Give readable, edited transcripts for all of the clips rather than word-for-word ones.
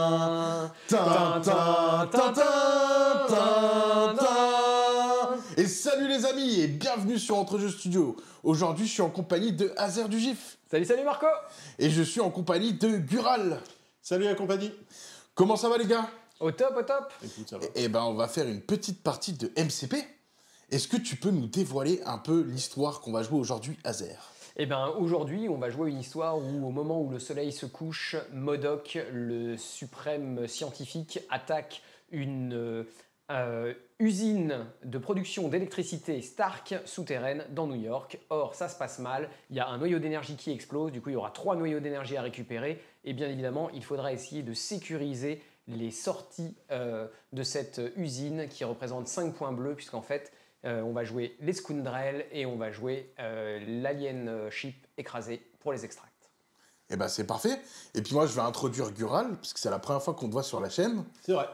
tin, tin, tin, tin, tin, tin. Et salut les amis et bienvenue sur Entre-Jeux Studio. Aujourd'hui, je suis en compagnie de Azer du GIF. Salut, salut Marco. Et je suis en compagnie de Gural. Salut la compagnie. Comment ça va les gars? Au top, au top. Écoute, ça va. Eh ben, on va faire une petite partie de MCP. Est-ce que tu peux nous dévoiler un peu l'histoire qu'on va jouer aujourd'hui, Azer? Eh bien, aujourd'hui, on va jouer une histoire où, au moment où le soleil se couche, MODOK, le suprême scientifique, attaque une usine de production d'électricité Stark souterraine dans New York. Or, ça se passe mal. Il y a un noyau d'énergie qui explose. Du coup, il y aura 3 noyaux d'énergie à récupérer. Et bien évidemment, il faudra essayer de sécuriser les sorties de cette usine qui représente 5 points bleus, puisqu'en fait, on va jouer les Scoundrels et on va jouer l'Alien Ship écrasé pour les extracts. Eh ben, c'est parfait. Et puis moi, je vais introduire Gural, parce que c'est la première fois qu'on te voit sur la chaîne. C'est vrai.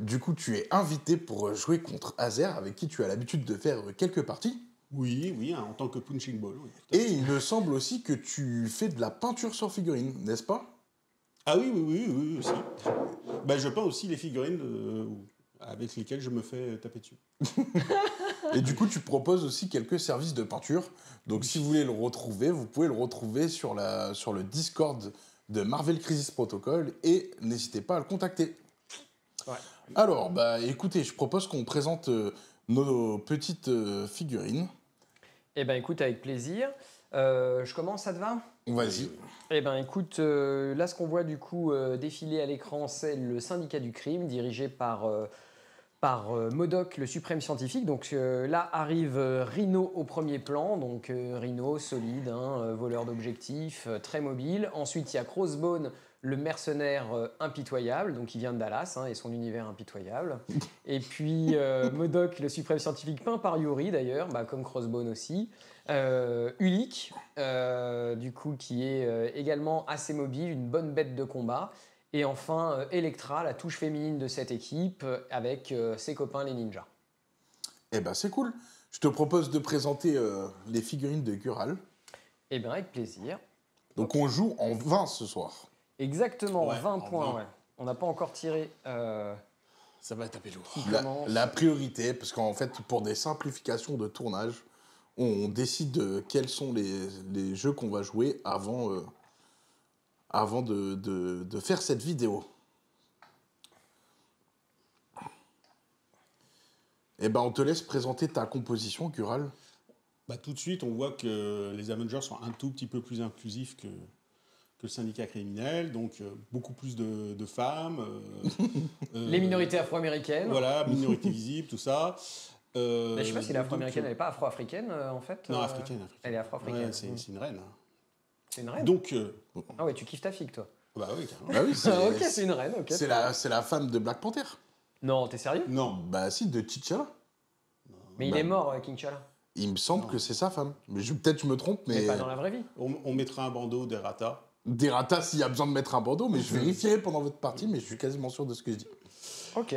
Du coup, tu es invité pour jouer contre Azer, avec qui tu as l'habitude de faire quelques parties. Oui, hein, en tant que punching ball. Oui, Et il me semble aussi que tu fais de la peinture sur figurine, n'est-ce pas? Ah oui, aussi. Bah, je peins aussi les figurines avec lesquelles je me fais taper dessus. Et du coup, tu proposes aussi quelques services de peinture. Donc, si vous voulez le retrouver, vous pouvez le retrouver sur le Discord de Marvel Crisis Protocol et n'hésitez pas à le contacter. Ouais. Alors, bah, écoutez, je propose qu'on présente nos petites figurines. Eh bien, écoute, avec plaisir. Je commence, ça te va? Vas-y. Eh bien, écoute, là, ce qu'on voit du coup défiler à l'écran, c'est le syndicat du crime, dirigé par MODOK, le suprême scientifique. Donc là arrive Rhino au premier plan. Donc Rhino, solide, hein, voleur d'objectifs, très mobile. Ensuite, il y a Crossbone, le mercenaire impitoyable, donc il vient de Dallas, hein, et son univers impitoyable. Et puis MODOK, le suprême scientifique, peint par Yuri d'ailleurs, bah, comme Crossbone aussi. Ulik, du coup, qui est également assez mobile, une bonne bête de combat. Et enfin, Electra, la touche féminine de cette équipe, avec ses copains les ninjas. Eh ben, c'est cool. Je te propose de présenter les figurines de Gural. Eh bien, avec plaisir. Donc, on joue en 20 ce soir. Exactement, Ouais, 20 en points, 20. ouais. On n'a pas encore tiré Ça va taper lourd. qui commence. La priorité, parce qu'en fait, pour des simplifications de tournage, on décide de quels sont les jeux qu'on va jouer avant de faire cette vidéo. Eh ben, on te laisse présenter ta composition, Gural. Bah, tout de suite, on voit que les Avengers sont un tout petit peu plus inclusifs que le syndicat criminel, donc beaucoup plus de femmes. Les minorités afro-américaines. Voilà, minorités visibles, tout ça. Mais je ne sais pas si elle est afro-américaine, elle n'est pas afro-africaine en fait. Non, africaine. Elle est afro-africaine. Ouais, c'est une reine. C'est une reine. Donc, Ah ouais, tu kiffes ta fille, toi. bah oui, carrément. Bah oui, Ah, ok, c'est une reine, ok. c'est la femme de Black Panther. Non, t'es sérieux? Non, Bah si, de T'Challa. Mais il Bah, est mort, King T'Challa. Il me semble que c'est sa femme. Mais peut-être je me trompe, Mais mais... pas dans la vraie vie. on mettra un bandeau d'Errata. Des ratas s'il y a besoin de mettre un bandeau, mais je vérifierai pendant votre partie, mais je suis quasiment sûr de ce que je dis. Ok.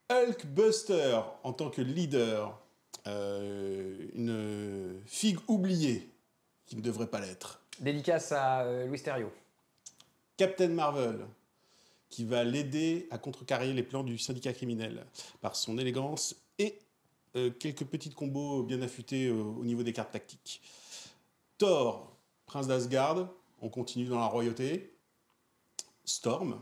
Hulkbuster, en tant que leader, une figue oubliée, qui ne devrait pas l'être. Dédicace à Louis Therio. Captain Marvel, qui va l'aider à contrecarrer les plans du syndicat criminel par son élégance et quelques petites combos bien affûtés au niveau des cartes tactiques. Thor, prince d'Asgard, on continue dans la royauté. Storm.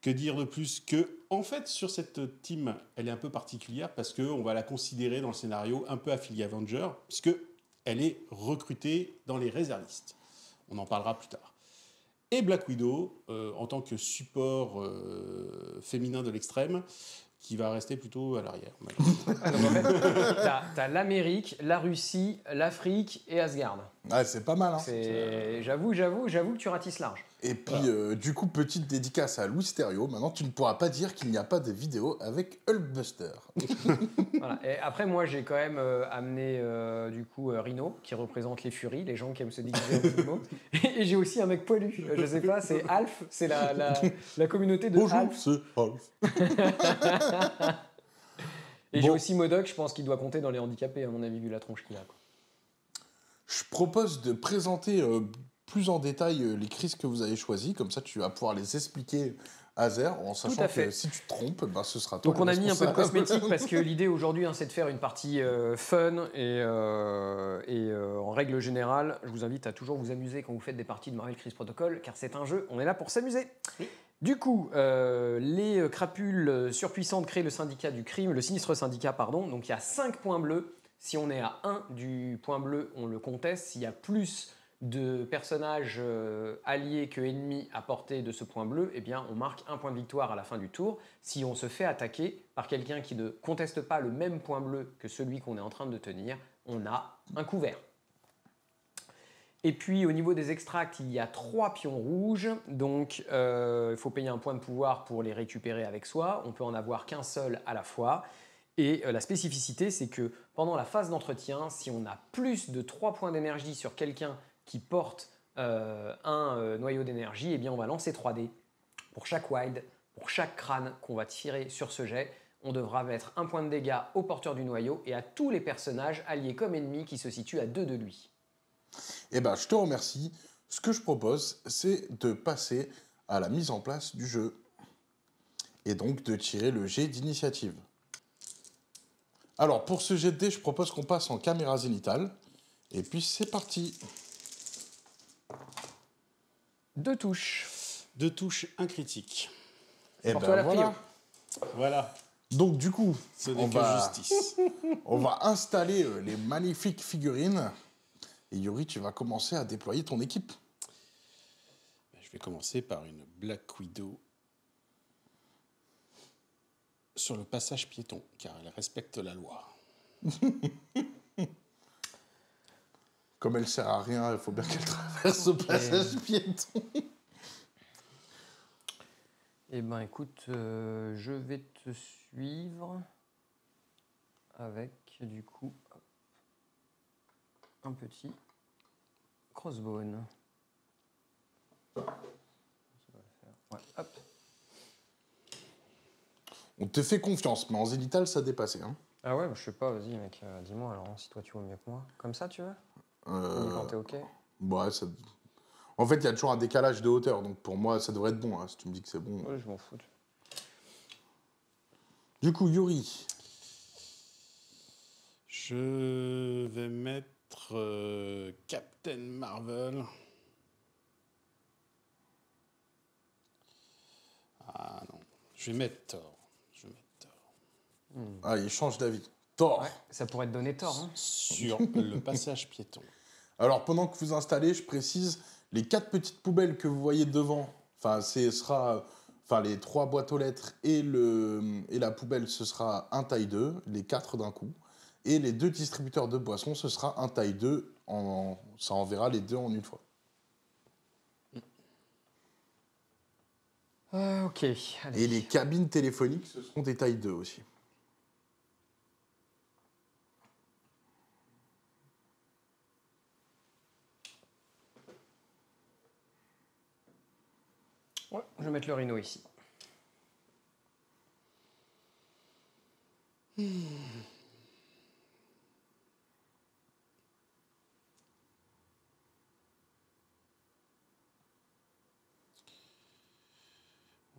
Que dire de plus que, en fait, sur cette team, elle est un peu particulière parce qu'on va la considérer dans le scénario un peu affiliée Avenger, puisqu'elle est recrutée dans les réservistes. On en parlera plus tard. Et Black Widow, en tant que support féminin de l'extrême, qui va rester plutôt à l'arrière. Ah, donc en fait, t'as l'Amérique, la Russie, l'Afrique et Asgard. Ouais, c'est pas mal, hein. J'avoue que tu ratisses large. Et puis, du coup, petite dédicace à Louis Therio. Maintenant, tu ne pourras pas dire qu'il n'y a pas de vidéo avec Hulkbuster. Voilà. Et après, moi, j'ai quand même amené du coup Rhino, qui représente les Furies, les gens qui aiment se déguiser en animaux. Et j'ai aussi un mec poilu. Je sais pas, c'est Alf, c'est la communauté de Bonjour, Alf. c'est Alf. Et Bon. j'ai aussi MODOK, je pense qu'il doit compter dans les handicapés, à mon avis, vu la tronche qu'il a, quoi. Je propose de présenter plus en détail les crises que vous avez choisies. Comme ça, tu vas pouvoir les expliquer à Zer, en sachant que si tu te trompes, ben, ce sera toi. Donc on a mis un peu de cosmétique parce que l'idée aujourd'hui, c'est de faire une partie fun et en règle générale, je vous invite à toujours vous amuser quand vous faites des parties de Marvel Crisis Protocol, car c'est un jeu, on est là pour s'amuser. Oui. Du coup, les crapules surpuissantes créent le syndicat du crime, le sinistre syndicat, pardon. Donc il y a 5 points bleus. Si on est à 1 du point bleu, on le conteste. S'il y a plus de personnages alliés que ennemis à portée de ce point bleu, eh bien on marque un point de victoire à la fin du tour. Si on se fait attaquer par quelqu'un qui ne conteste pas le même point bleu que celui qu'on est en train de tenir, on a un couvert. Et puis au niveau des extracts, il y a 3 pions rouges, donc il faut payer un point de pouvoir pour les récupérer avec soi. On peut en avoir qu'un seul à la fois. Et la spécificité, c'est que pendant la phase d'entretien, si on a plus de 3 points d'énergie sur quelqu'un qui porte un noyau d'énergie, eh bien on va lancer 3 dés. Pour chaque wild, pour chaque crâne qu'on va tirer sur ce jet, on devra mettre un point de dégâts au porteur du noyau et à tous les personnages alliés comme ennemis qui se situent à 2 de lui. Eh ben, je te remercie. Ce que je propose, c'est de passer à la mise en place du jeu. Et donc de tirer le jet d'initiative. Alors, pour ce jet de dés, je propose qu'on passe en caméra zénitale. Et puis, c'est parti. 2 touches. 2 touches, un critique. Et ben voilà. Voilà. Donc du coup, ce n'est que justice. On va installer les magnifiques figurines. Et Yuri, tu vas commencer à déployer ton équipe. Je vais commencer par une Black Widow sur le passage piéton, car elle respecte la loi. Comme elle sert à rien, il faut bien qu'elle traverse au passage piéton. Eh ben écoute, je vais te suivre avec du coup un petit crossbone. Ouais, hop. On te fait confiance, mais en zénital, ça dépassait. Hein. Ah ouais, je sais pas, vas-y mec, dis-moi alors, si toi tu vois mieux que moi. Comme ça tu veux quand t'es ok. Ouais, ça... En fait, il y a toujours un décalage de hauteur, donc pour moi, ça devrait être bon. Hein. Si tu me dis que c'est bon. Ouais, je m'en fous. Du coup, Yuri. Je vais mettre Captain Marvel. Ah non, je vais mettre Thor. Ah, il change d'avis. Thor. Ouais, ça pourrait te donner tort. Hein. Sur le passage piéton. Alors, pendant que vous installez, je précise, les 4 petites poubelles que vous voyez devant, les 3 boîtes aux lettres et la poubelle, ce sera un taille 2, les 4 d'un coup. Et les 2 distributeurs de boissons, ce sera un taille 2, ça enverra les 2 en une fois. Ok, allez. Et les cabines téléphoniques, ce seront des tailles 2 aussi. Ouais, je vais mettre le rhino ici. On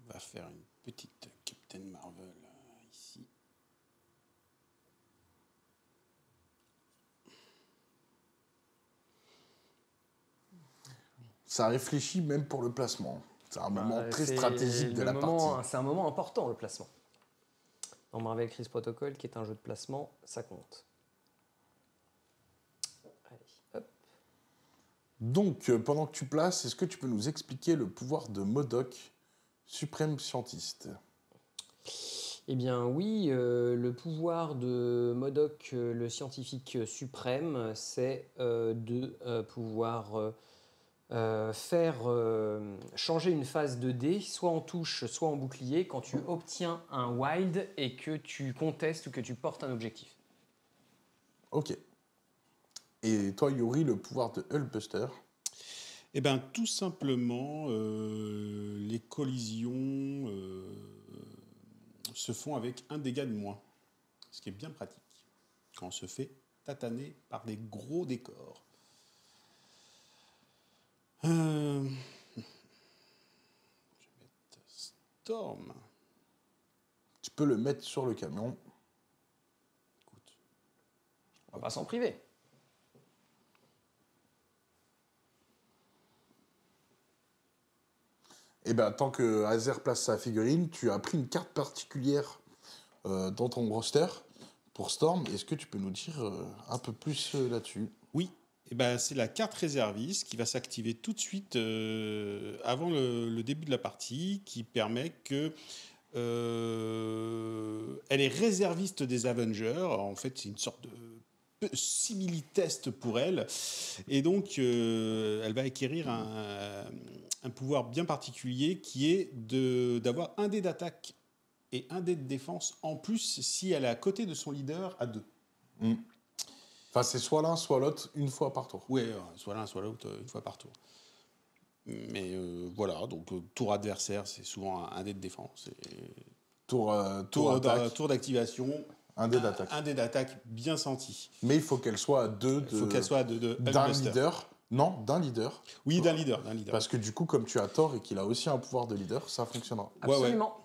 va faire une petite Captain Marvel ici. Ça réfléchit même pour le placement. C'est un moment très stratégique de la partie. C'est un moment important, le placement. Dans Marvel Crisis Protocol, qui est un jeu de placement, ça compte. Allez, hop. Donc, pendant que tu places, est-ce que tu peux nous expliquer le pouvoir de MODOK, suprême scientiste? Eh bien oui, le pouvoir de MODOK, le scientifique suprême, c'est de pouvoir faire changer une phase de dé, soit en touche, soit en bouclier, quand tu obtiens un wild et que tu contestes ou que tu portes un objectif. Ok. Et toi, Yuri, le pouvoir de Hulkbuster? Eh bien, tout simplement, les collisions se font avec un dégât de moins, ce qui est bien pratique quand on se fait tataner par des gros décors. Je vais mettre Storm. Tu peux le mettre sur le camion. Écoute. On va pas s'en priver. Et ben, tant que Azer place sa figurine, tu as pris une carte particulière dans ton roster pour Storm. Est-ce que tu peux nous dire un peu plus là-dessus? Oui, eh ben, c'est la carte réserviste qui va s'activer tout de suite avant le début de la partie, qui permet que elle est réserviste des Avengers. En fait, c'est une sorte de simili-test pour elle. Et donc, elle va acquérir un pouvoir bien particulier qui est d'avoir un dé d'attaque et un dé de défense en plus si elle est à côté de son leader à 2. Enfin, c'est soit l'un, soit l'autre, une fois par tour. Oui, soit l'un, soit l'autre, une fois par tour. Mais voilà, donc tour adversaire, c'est souvent un dé de défense. Et Tour tour d'activation, un dé d'attaque. Un dé d'attaque bien senti. Mais il faut qu'elle soit à deux Il faut qu'elle soit d'un Hulkbuster. leader. Non, d'un leader. Oui, d'un leader. Parce que du coup, comme tu as Thor et qu'il a aussi un pouvoir de leader, ça fonctionnera. Ouais, Absolument.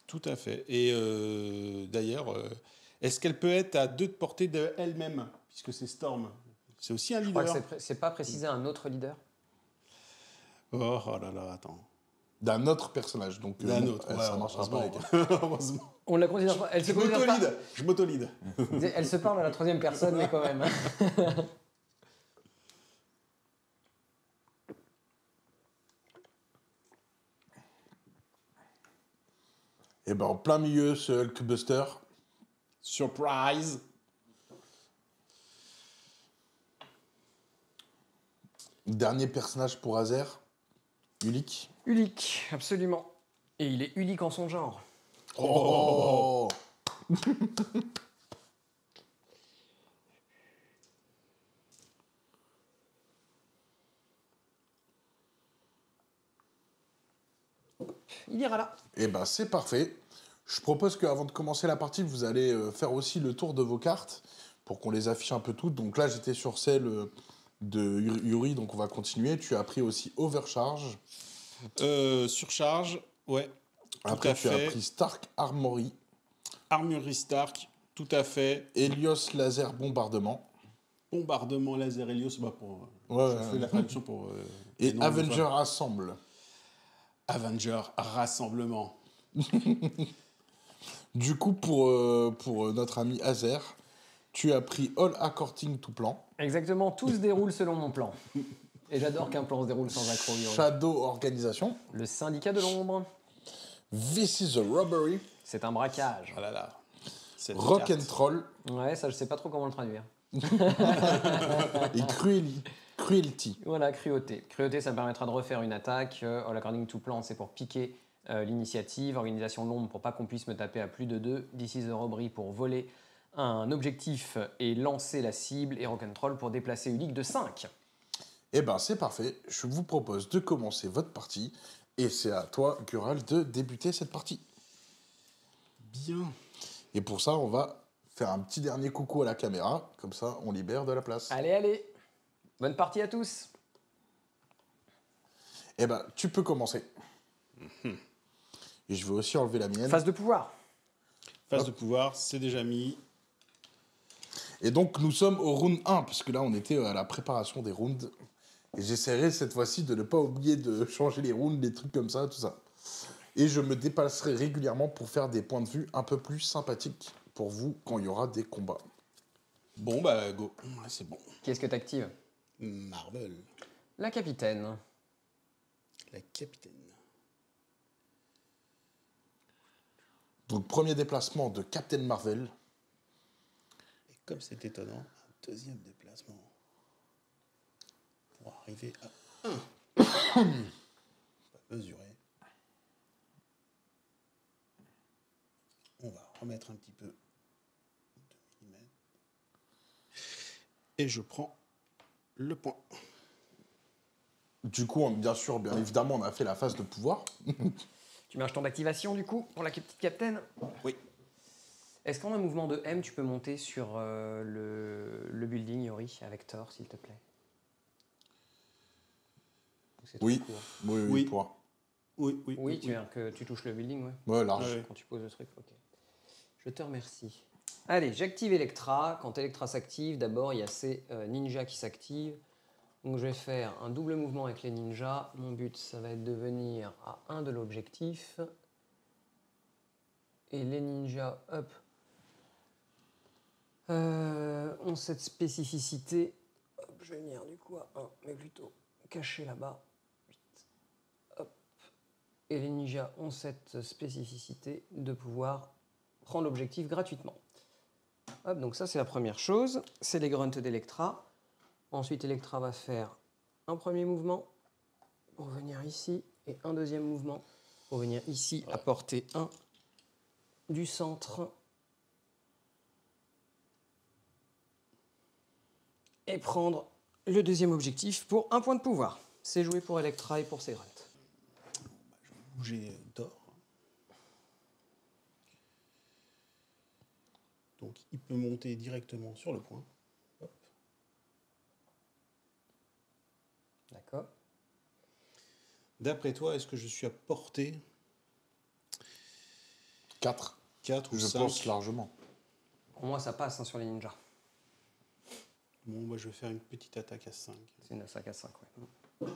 tout à fait. Et d'ailleurs, est-ce qu'elle peut être à 2 de portée d'elle-même, puisque c'est Storm? C'est aussi un Je crois leader. que c'est pas précisé un autre leader. Oh là là, attends. D'un autre personnage. Donc, D'un non, autre, ça ouais, marchera pas avec elle. heureusement. On la considère pas. Elle se considère pas. Je m'auto-lead. Elle se parle à la troisième personne, mais quand même. Et ben, en plein milieu, ce Hulkbuster. Surprise. Dernier personnage pour Azer. Ulik. Unique, absolument. Et il est unique en son genre. Oh. Il ira là. Et ben, c'est parfait. Je propose qu'avant de commencer la partie, vous allez faire aussi le tour de vos cartes pour qu'on les affiche un peu toutes. Donc là, j'étais sur celle de Yuri, donc on va continuer. Tu as pris aussi Overcharge. Surcharge, ouais. Tout Après, à tu fait. as pris Stark Armory. Armurerie Stark, tout à fait. Helios Laser Bombardement. Bombardement laser Helios, bah pour, Ouais, je ouais. fais la traduction pour. Et les noms de Avenger femmes. Assemble. Avenger Rassemblement. Du coup, pour notre ami Azer, tu as pris All According to Plan. Exactement, tout se déroule selon mon plan. Et j'adore qu'un plan se déroule sans accro. Yuri. Shadow Organisation. Le syndicat de l'ombre, This is a Robbery. c'est un braquage. Ah là là. Cette Rock carte. and Troll. Ouais, ça je sais pas trop comment le traduire. Et Cruelty. Voilà, cruauté. Cruauté, ça me permettra de refaire une attaque. All according to plan, c'est pour piquer l'initiative. Organisation de l'ombre, pour pas qu'on puisse me taper à plus de 2. This is a robbery, pour voler un objectif et lancer la cible. Et rock'n'roll, pour déplacer Ulik de 5. Eh ben, c'est parfait. Je vous propose de commencer votre partie. Et c'est à toi, Gural, de débuter cette partie. Bien. Et pour ça, on va faire un petit dernier coucou à la caméra. Comme ça, on libère de la place. Allez, allez. Bonne partie à tous. Eh ben, tu peux commencer. Et je vais aussi enlever la mienne. Phase de pouvoir. Phase de pouvoir, c'est déjà mis. Et donc, nous sommes au round 1, parce que là, on était à la préparation des rounds. Et j'essaierai cette fois-ci de ne pas oublier de changer les rounds, des trucs comme ça, tout ça. Et je me dépasserai régulièrement pour faire des points de vue un peu plus sympathiques pour vous quand il y aura des combats. Bon, bah, go. Ouais, c'est bon. Qu'est-ce que t'actives? Marvel. La capitaine. La capitaine. Donc, premier déplacement de Captain Marvel. Et comme c'est étonnant, un deuxième déplacement pour arriver à 1. On va mesurer. On va remettre un petit peu de millimètres. Et je prends le point. Du coup, bien sûr, bien évidemment, on a fait la phase de pouvoir. Tu mets un jeton d'activation du coup pour la petite capitaine. Oui. Est-ce qu'en un mouvement de M, tu peux monter sur le building, Yuri, avec Thor, s'il te plaît? c'est trop Oui. court. Oui, Oui. il pourra. Oui, oui. Oui, tu veux dire que tu touches le building, ouais. Ouais, large. Ouais. Quand tu poses le truc, ok. Je te remercie. Allez, j'active Electra. Quand Electra s'active, d'abord, il y a ces ninjas qui s'activent. Donc, je vais faire un double mouvement avec les ninjas. Mon but, ça va être de venir à un de l'objectif. Et les ninjas, hop, ont cette spécificité. Hop, je vais venir du coup à 1, mais plutôt caché là-bas. Hop. Et les ninjas ont cette spécificité de pouvoir prendre l'objectif gratuitement. Hop, donc ça c'est la première chose, c'est les grunts d'Electra. Ensuite Electra va faire un premier mouvement pour venir ici et un deuxième mouvement pour venir ici à portée 1 du centre et prendre le deuxième objectif pour un point de pouvoir. C'est joué pour Electra et pour ses grunts. Bouger d'or. Donc il peut monter directement sur le point. Hop. D'accord. D'après toi, est-ce que je suis à portée 4. 4 ou Je 5? pense largement. Pour moi ça passe hein, sur les ninjas. Bon, moi je vais faire une petite attaque à 5. C'est une 5 à 5, ouais.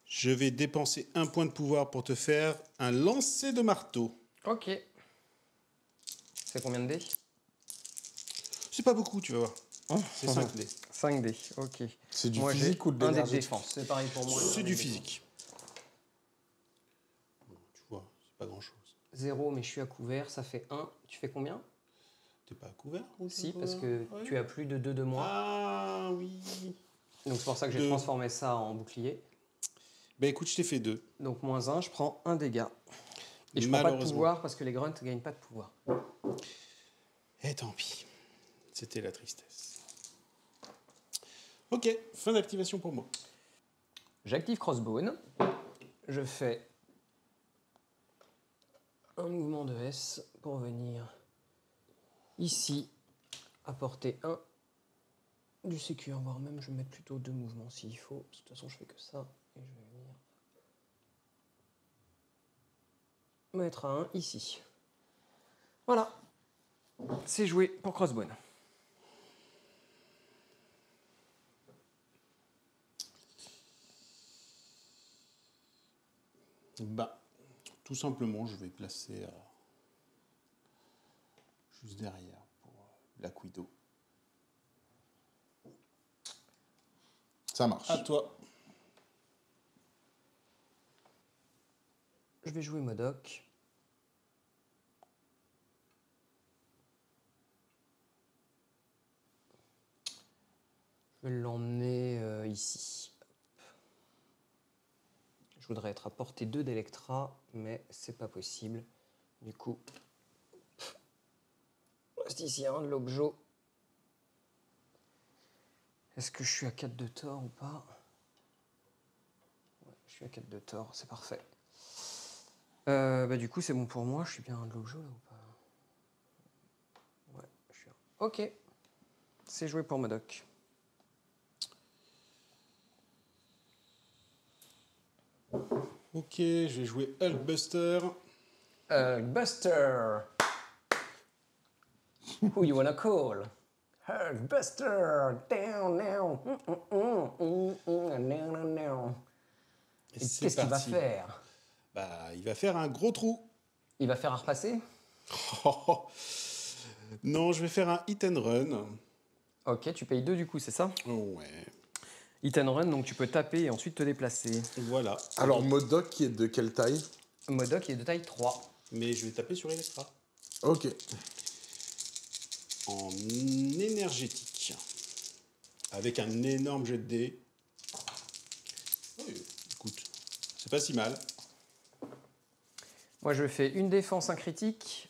Je vais dépenser un point de pouvoir pour te faire un lancer de marteau. Ok. C'est combien de dés? C'est pas beaucoup, tu vas voir. C'est 5 dés. 5 dés, ok. C'est du Moi, physique j'ai ou de un dé de l'énergie? défense. C'est pareil pour moi. C'est du physique. Bon, tu vois, c'est pas grand-chose. 0, mais je suis à couvert, ça fait 1. Tu fais combien? T'es pas à couvert ou t'es Si, à parce que couvert? Ouais. tu as plus de 2 de moins. Ah oui. Donc c'est pour ça que j'ai Deux. transformé ça en bouclier. Ben écoute, je t'ai fait 2. Donc moins 1, je prends 1 dégât. Et je prends pas de Malheureusement. pouvoir parce que les grunts ne gagnent pas de pouvoir. Et tant pis. C'était la tristesse. Ok, fin d'activation pour moi. J'active Crossbone. Je fais un mouvement de S pour venir ici à portée 1 du sécure, voire même je vais mettre plutôt 2 mouvements s'il faut. De toute façon, je fais que ça. Et je vais venir mettre à 1 ici. Voilà. C'est joué pour Crossbone. Bah, tout simplement, je vais placer juste derrière pour Black Widow. Ça marche. À toi. Je vais jouer Modoc. Je vais l'emmener ici. Je voudrais être à portée 2 d'Electra, mais c'est pas possible. Du coup, reste ici un de l'objet. Est-ce que je suis à 4 de tort ou pas? Ouais, je suis à 4 de tort, c'est parfait. Bah, du coup, c'est bon pour moi. Je suis bien un de l'objet là ou pas? Ouais, je suis un. Ok. C'est joué pour Modoc. Ok, je vais jouer Hulkbuster. Buster. Who you wanna call? Buster. Down now. Et Et c'est qu'est-ce qu'il va parti. faire? Bah, il va faire un gros trou. Il va faire un repasser? Non, je vais faire un hit and run. Ok, tu payes 2 du coup, c'est ça? Ouais, Hit and run, donc tu peux taper et ensuite te déplacer. voilà. Alors, Modoc qui est de quelle taille? Modoc est de taille 3. Mais je vais taper sur Electra. Ok. En énergétique. Avec un énorme jet de dés. Oui, écoute, c'est pas si mal. Moi, je fais une défense, un critique,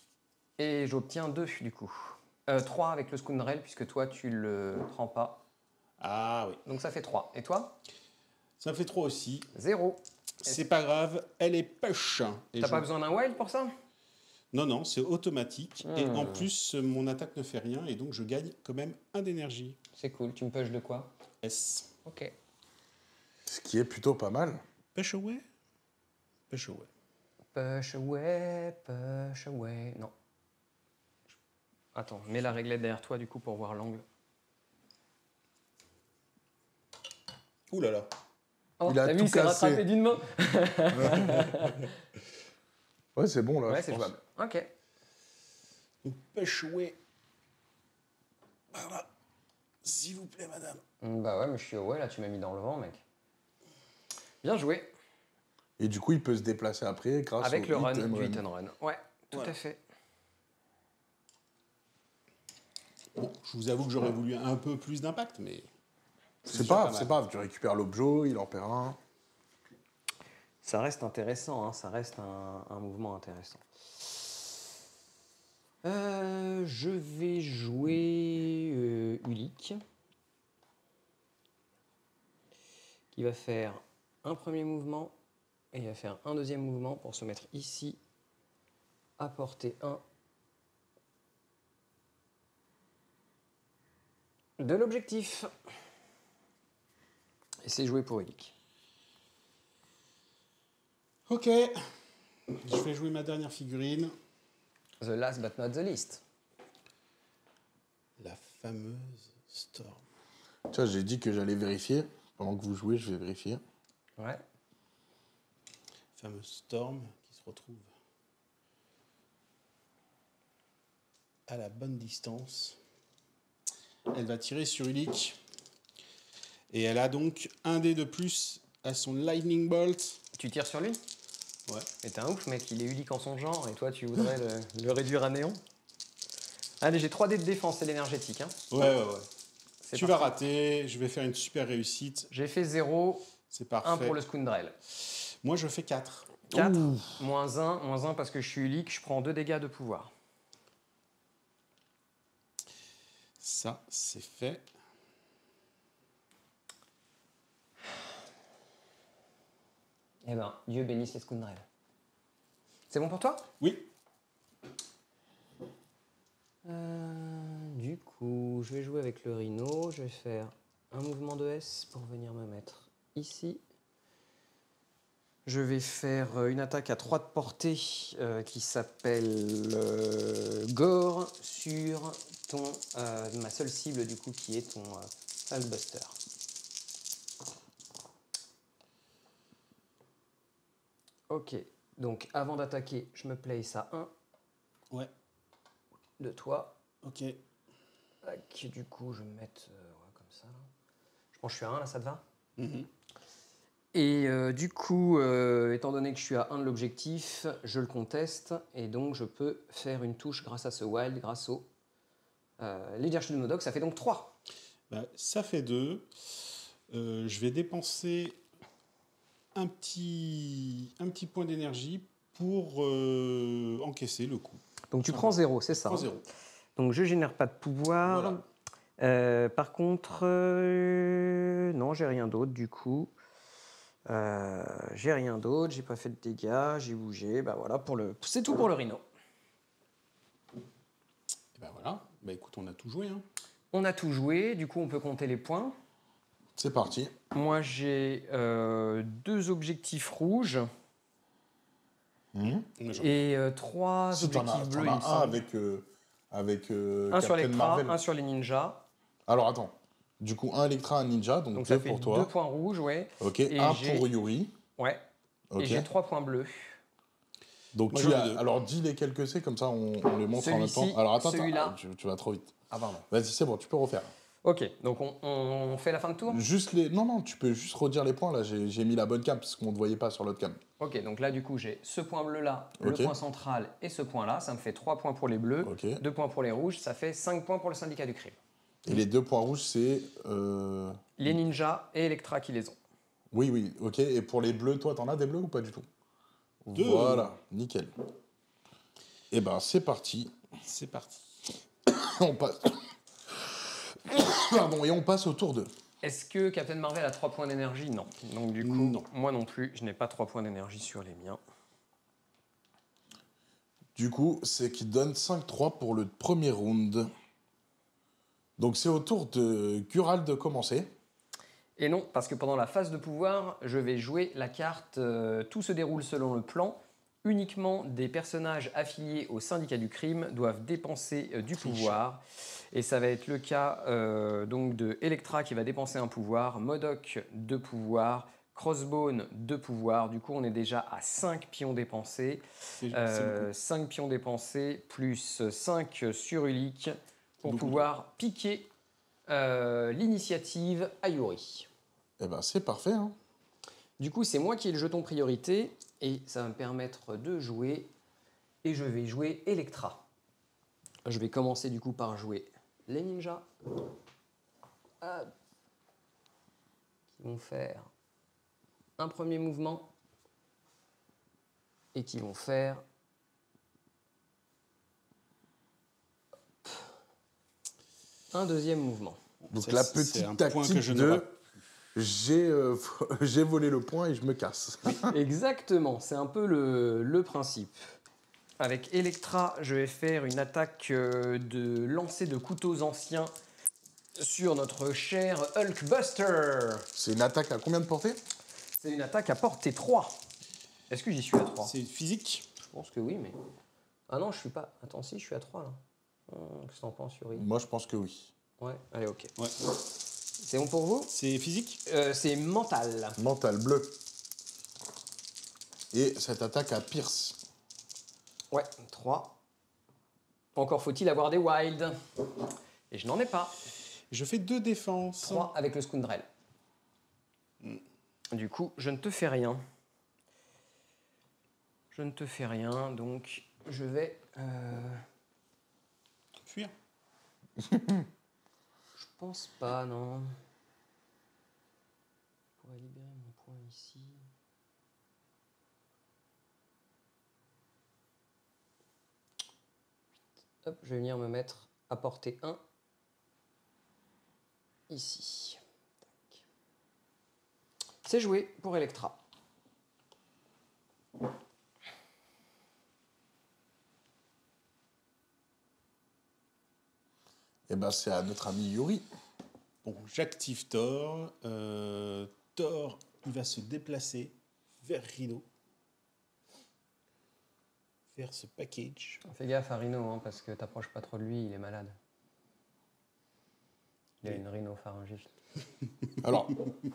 et j'obtiens 2 du coup. 3 avec le Scoundrel, puisque toi, tu le prends pas. Ah oui. Donc ça fait 3. Et toi? Ça me fait 3 aussi. 0. C'est pas grave, elle est push. Et T'as je- pas besoin d'un wild pour ça? Non, non, c'est automatique. Et Hmm. en plus, mon attaque ne fait rien. Et donc, je gagne quand même 1 d'énergie. C'est cool. Tu me push de quoi? S. Ok. Ce qui est plutôt pas mal. Push away. Push away. Push away, push away. Non. Attends, mets la réglette derrière toi du coup pour voir l'angle. Ouh là là. Oh, Il a t'as vu, tout il s'est cassé. rattrapé d'une main. Ouais, c'est bon là. Ouais, je c'est pense. jouable. Ok. Donc, push away. Voilà. S'il vous plaît, madame. Bah ouais, mais je suis away là, tu m'as mis dans le vent, mec. Bien joué. Et du coup, il peut se déplacer après grâce Avec au le hit run and du hit and run. Ouais, tout Voilà. à fait. Bon, je vous avoue que j'aurais voulu un peu plus d'impact, mais... C'est déjà pas grave, mal. c'est pas grave. Tu récupères l'objet, il en perd un. Ça reste intéressant, hein, ça reste un mouvement intéressant. Je vais jouer Ulik, qui va faire un premier mouvement et il va faire un deuxième mouvement pour se mettre ici, à portée 1 de l'objectif. Et c'est joué pour Ulik. Ok. Je vais jouer ma dernière figurine. The last but not the least. La fameuse Storm. Tu vois, j'ai dit que j'allais vérifier. Pendant que vous jouez, je vais vérifier. Ouais. Fameuse Storm qui se retrouve à la bonne distance. Elle va tirer sur Ulik. Et elle a donc un dé de plus à son Lightning Bolt. Tu tires sur lui? Ouais. Mais t'es un ouf, mec, il est unique en son genre, et toi, tu voudrais le réduire à néant? Allez, j'ai 3 dés de défense, c'est l'énergétique. Hein. Ouais. C'est Tu vas rater, je vais faire une super réussite. J'ai fait 0, C'est parfait. 1 pour le Scoundrel. Moi, je fais 4. 4, moins 1 parce que je suis unique, je prends 2 dégâts de pouvoir. Ça, c'est fait. Eh ben, Dieu bénisse les Scoundrel. C'est bon pour toi? Oui. Du coup, je vais jouer avec le Rhino. Je vais faire un mouvement de S pour venir me mettre ici. Je vais faire une attaque à 3 de portée qui s'appelle Gore sur ma seule cible du coup qui est ton Hulkbuster. Ok, donc avant d'attaquer, je me place à 1 Ouais. de toi. Ok. Tac, du coup, je vais me mettre ouais, comme ça. Là. Je pense que je suis à 1 là, ça te va? Mhm. Et du coup, étant donné que je suis à 1 de l'objectif, je le conteste et donc je peux faire une touche grâce à ce wild, grâce au leadership de Modok. Ça fait donc 3. Bah, ça fait 2. Je vais dépenser un petit point d'énergie pour encaisser le coup. Donc tu prends 0, c'est ça? Prends 0. Donc je génère pas de pouvoir. Voilà. Par contre, non, j'ai rien d'autre du coup. J'ai rien d'autre, j'ai pas fait de dégâts, j'ai bougé. Bah voilà, c'est tout pour le Rhino. Et ben voilà. Bah écoute, on a tout joué. Hein. On a tout joué, du coup on peut compter les points. C'est parti. Moi j'ai 2 objectifs rouges et 3 Si t'en objectifs as, bleus. t'en il me as un semble. avec Un sur Captain Electra, Marvel. un sur les ninjas. Alors attends. Du coup, un Electra, un Ninja, donc Donc 2 ça fait pour 2 toi. points rouges, ouais. Ok, Et un j'ai- pour Yuri. Ouais. Ok. Et j'ai 3 points bleus. Donc Moi, tu j'en ai as. 2. Alors dis lesquels que c'est, comme ça on les montre en même Celui-ci, temps. Alors attends, celui-là. tu vas trop vite. Ah pardon. Vas-y, c'est bon, tu peux refaire. Ok, donc on fait la fin de tour. Juste les. Non, tu peux juste redire les points là. J'ai mis la bonne cam parce qu'on ne te voyait pas sur l'autre cam. Ok, donc là du coup j'ai ce point bleu là, Ok. le point central et ce point là. Ça me fait 3 points pour les bleus, Ok. 2 points pour les rouges, ça fait 5 points pour le syndicat du crime. Et les 2 points rouges, c'est. Les ninjas et Electra qui les ont. Oui, ok. Et pour les bleus, toi, t'en as des bleus ou pas du tout? 2. Voilà, nickel. Et ben c'est parti. C'est parti. On passe. Pardon, et on passe au tour 2. Est-ce que Captain Marvel a 3 points d'énergie? Non. Donc du coup, Non. moi non plus, je n'ai pas 3 points d'énergie sur les miens. Du coup, c'est qui donne 5-3 pour le premier round. Donc c'est au tour de Gural de commencer. Et non, parce que pendant la phase de pouvoir, je vais jouer la carte tout se déroule selon le plan. Uniquement des personnages affiliés au syndicat du crime doivent dépenser du pouvoir. Et ça va être le cas donc de Electra qui va dépenser un pouvoir, MODOK 2 pouvoirs, Crossbone 2 pouvoirs. Du coup, on est déjà à 5 pions dépensés. C'est beaucoup. 5 pions dépensés plus 5 sur Ulik pour Beaucoup. pouvoir piquer l'initiative à Yuri. Eh ben, c'est parfait. Hein. Du coup, c'est moi qui ai le jeton priorité et ça va me permettre de jouer. Et je vais jouer Electra. Je vais commencer du coup par jouer les ninjas. Hop. Qui vont faire un premier mouvement et qui vont faire un deuxième mouvement. Donc Ça, la c'est petite un point que tactique je de n'aurai- j'ai volé le point et je me casse. Exactement, c'est un peu le principe. Avec Electra, je vais faire une attaque de lancer de couteaux anciens sur notre cher Hulkbuster. C'est une attaque à combien de portée? C'est une attaque à portée 3. Est-ce que j'y suis à 3? C'est physique. Je pense que oui, mais... Ah non, je suis pas... Attends, si, je suis à 3, là. Qu'est-ce que t'en penses, Yuri? Moi, je pense que oui. Ouais, allez, ok. Ouais. C'est bon pour vous? C'est physique. C'est mental. Mental bleu. Et cette attaque à Pierce. Ouais, 3. Encore faut-il avoir des wilds. Et je n'en ai pas. Je fais 2 défenses. 3 avec le Scoundrel. Du coup, je ne te fais rien. Je ne te fais rien, donc je vais... Fuir. Je pense pas, non. Je pourrais libérer mon point ici. Hop, je vais venir me mettre à portée 1. Ici. Tac. C'est joué pour Electra. Et ben, c'est à notre ami Yuri. Bon, j'active Thor. Thor, il va se déplacer vers Rhino. Vers ce package. Fais gaffe à Rhino, hein, parce que t'approches pas trop de lui, il est malade. Il a une rhinopharyngite. Alors,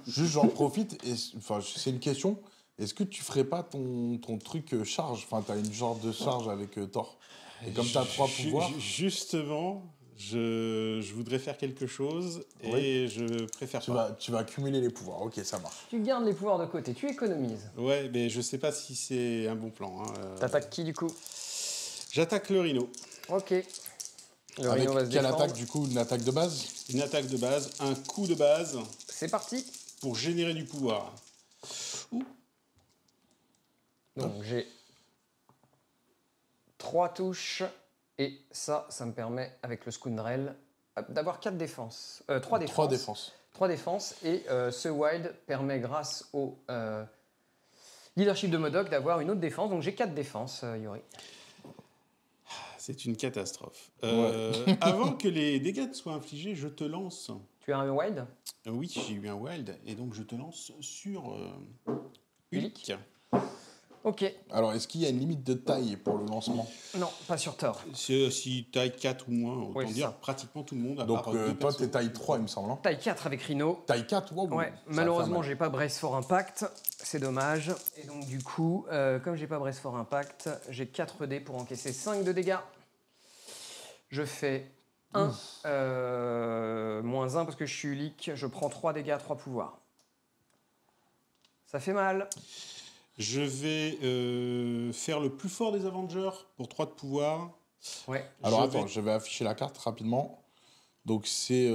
juste j'en profite. Enfin, c'est une question. Est-ce que tu ferais pas ton truc charge? Enfin, t'as une genre de charge avec Thor. Et comme t'as 3 pouvoirs. Justement, je voudrais faire quelque chose et je préfère pas. Tu vas accumuler les pouvoirs. Ok, ça marche. Tu gardes les pouvoirs de côté, tu économises. Ouais, mais je sais pas si c'est un bon plan. Hein. T'attaques qui du coup? J'attaque le Rhino. Ok. Le Avec Rhino va se quelle défendre. attaque du coup? Une attaque de base? Une attaque de base, un coup de base C'est parti. pour générer du pouvoir. Donc j'ai 3 touches et ça me permet avec le Scoundrel d'avoir 4 défenses. 3 défenses. 3 défenses. 3 défenses et ce wild permet grâce au leadership de MODOK d'avoir une autre défense. Donc j'ai 4 défenses, Yuri. C'est une catastrophe. Ouais. Avant que les dégâts soient infligés, je te lance. Tu as un wild? Oui, j'ai eu un wild et donc je te lance sur Ulik. Ulik. Ok. Alors, est-ce qu'il y a une limite de taille pour le lancement? Non, pas sur Thor. Si taille 4 ou moins, autant Oui, c'est dire ça. pratiquement tout le monde. À Donc, part deux toi, persos. t'es taille 3, il me semble. Hein. Taille 4 avec Rhino. Taille 4, wow. Ouais, ça va malheureusement, faire mal. j'ai pas Brace for Impact, c'est dommage. Et donc, du coup, comme j'ai pas Brace for Impact, j'ai 4 dés pour encaisser 5 de dégâts. Je fais 1, moins 1 parce que je suis Ulik. Je prends 3 dégâts à 3 pouvoirs. Ça fait mal. Je vais faire le plus fort des Avengers pour 3 de pouvoir. Ouais. Alors, Je attends, vais- je vais afficher la carte rapidement. Donc, c'est.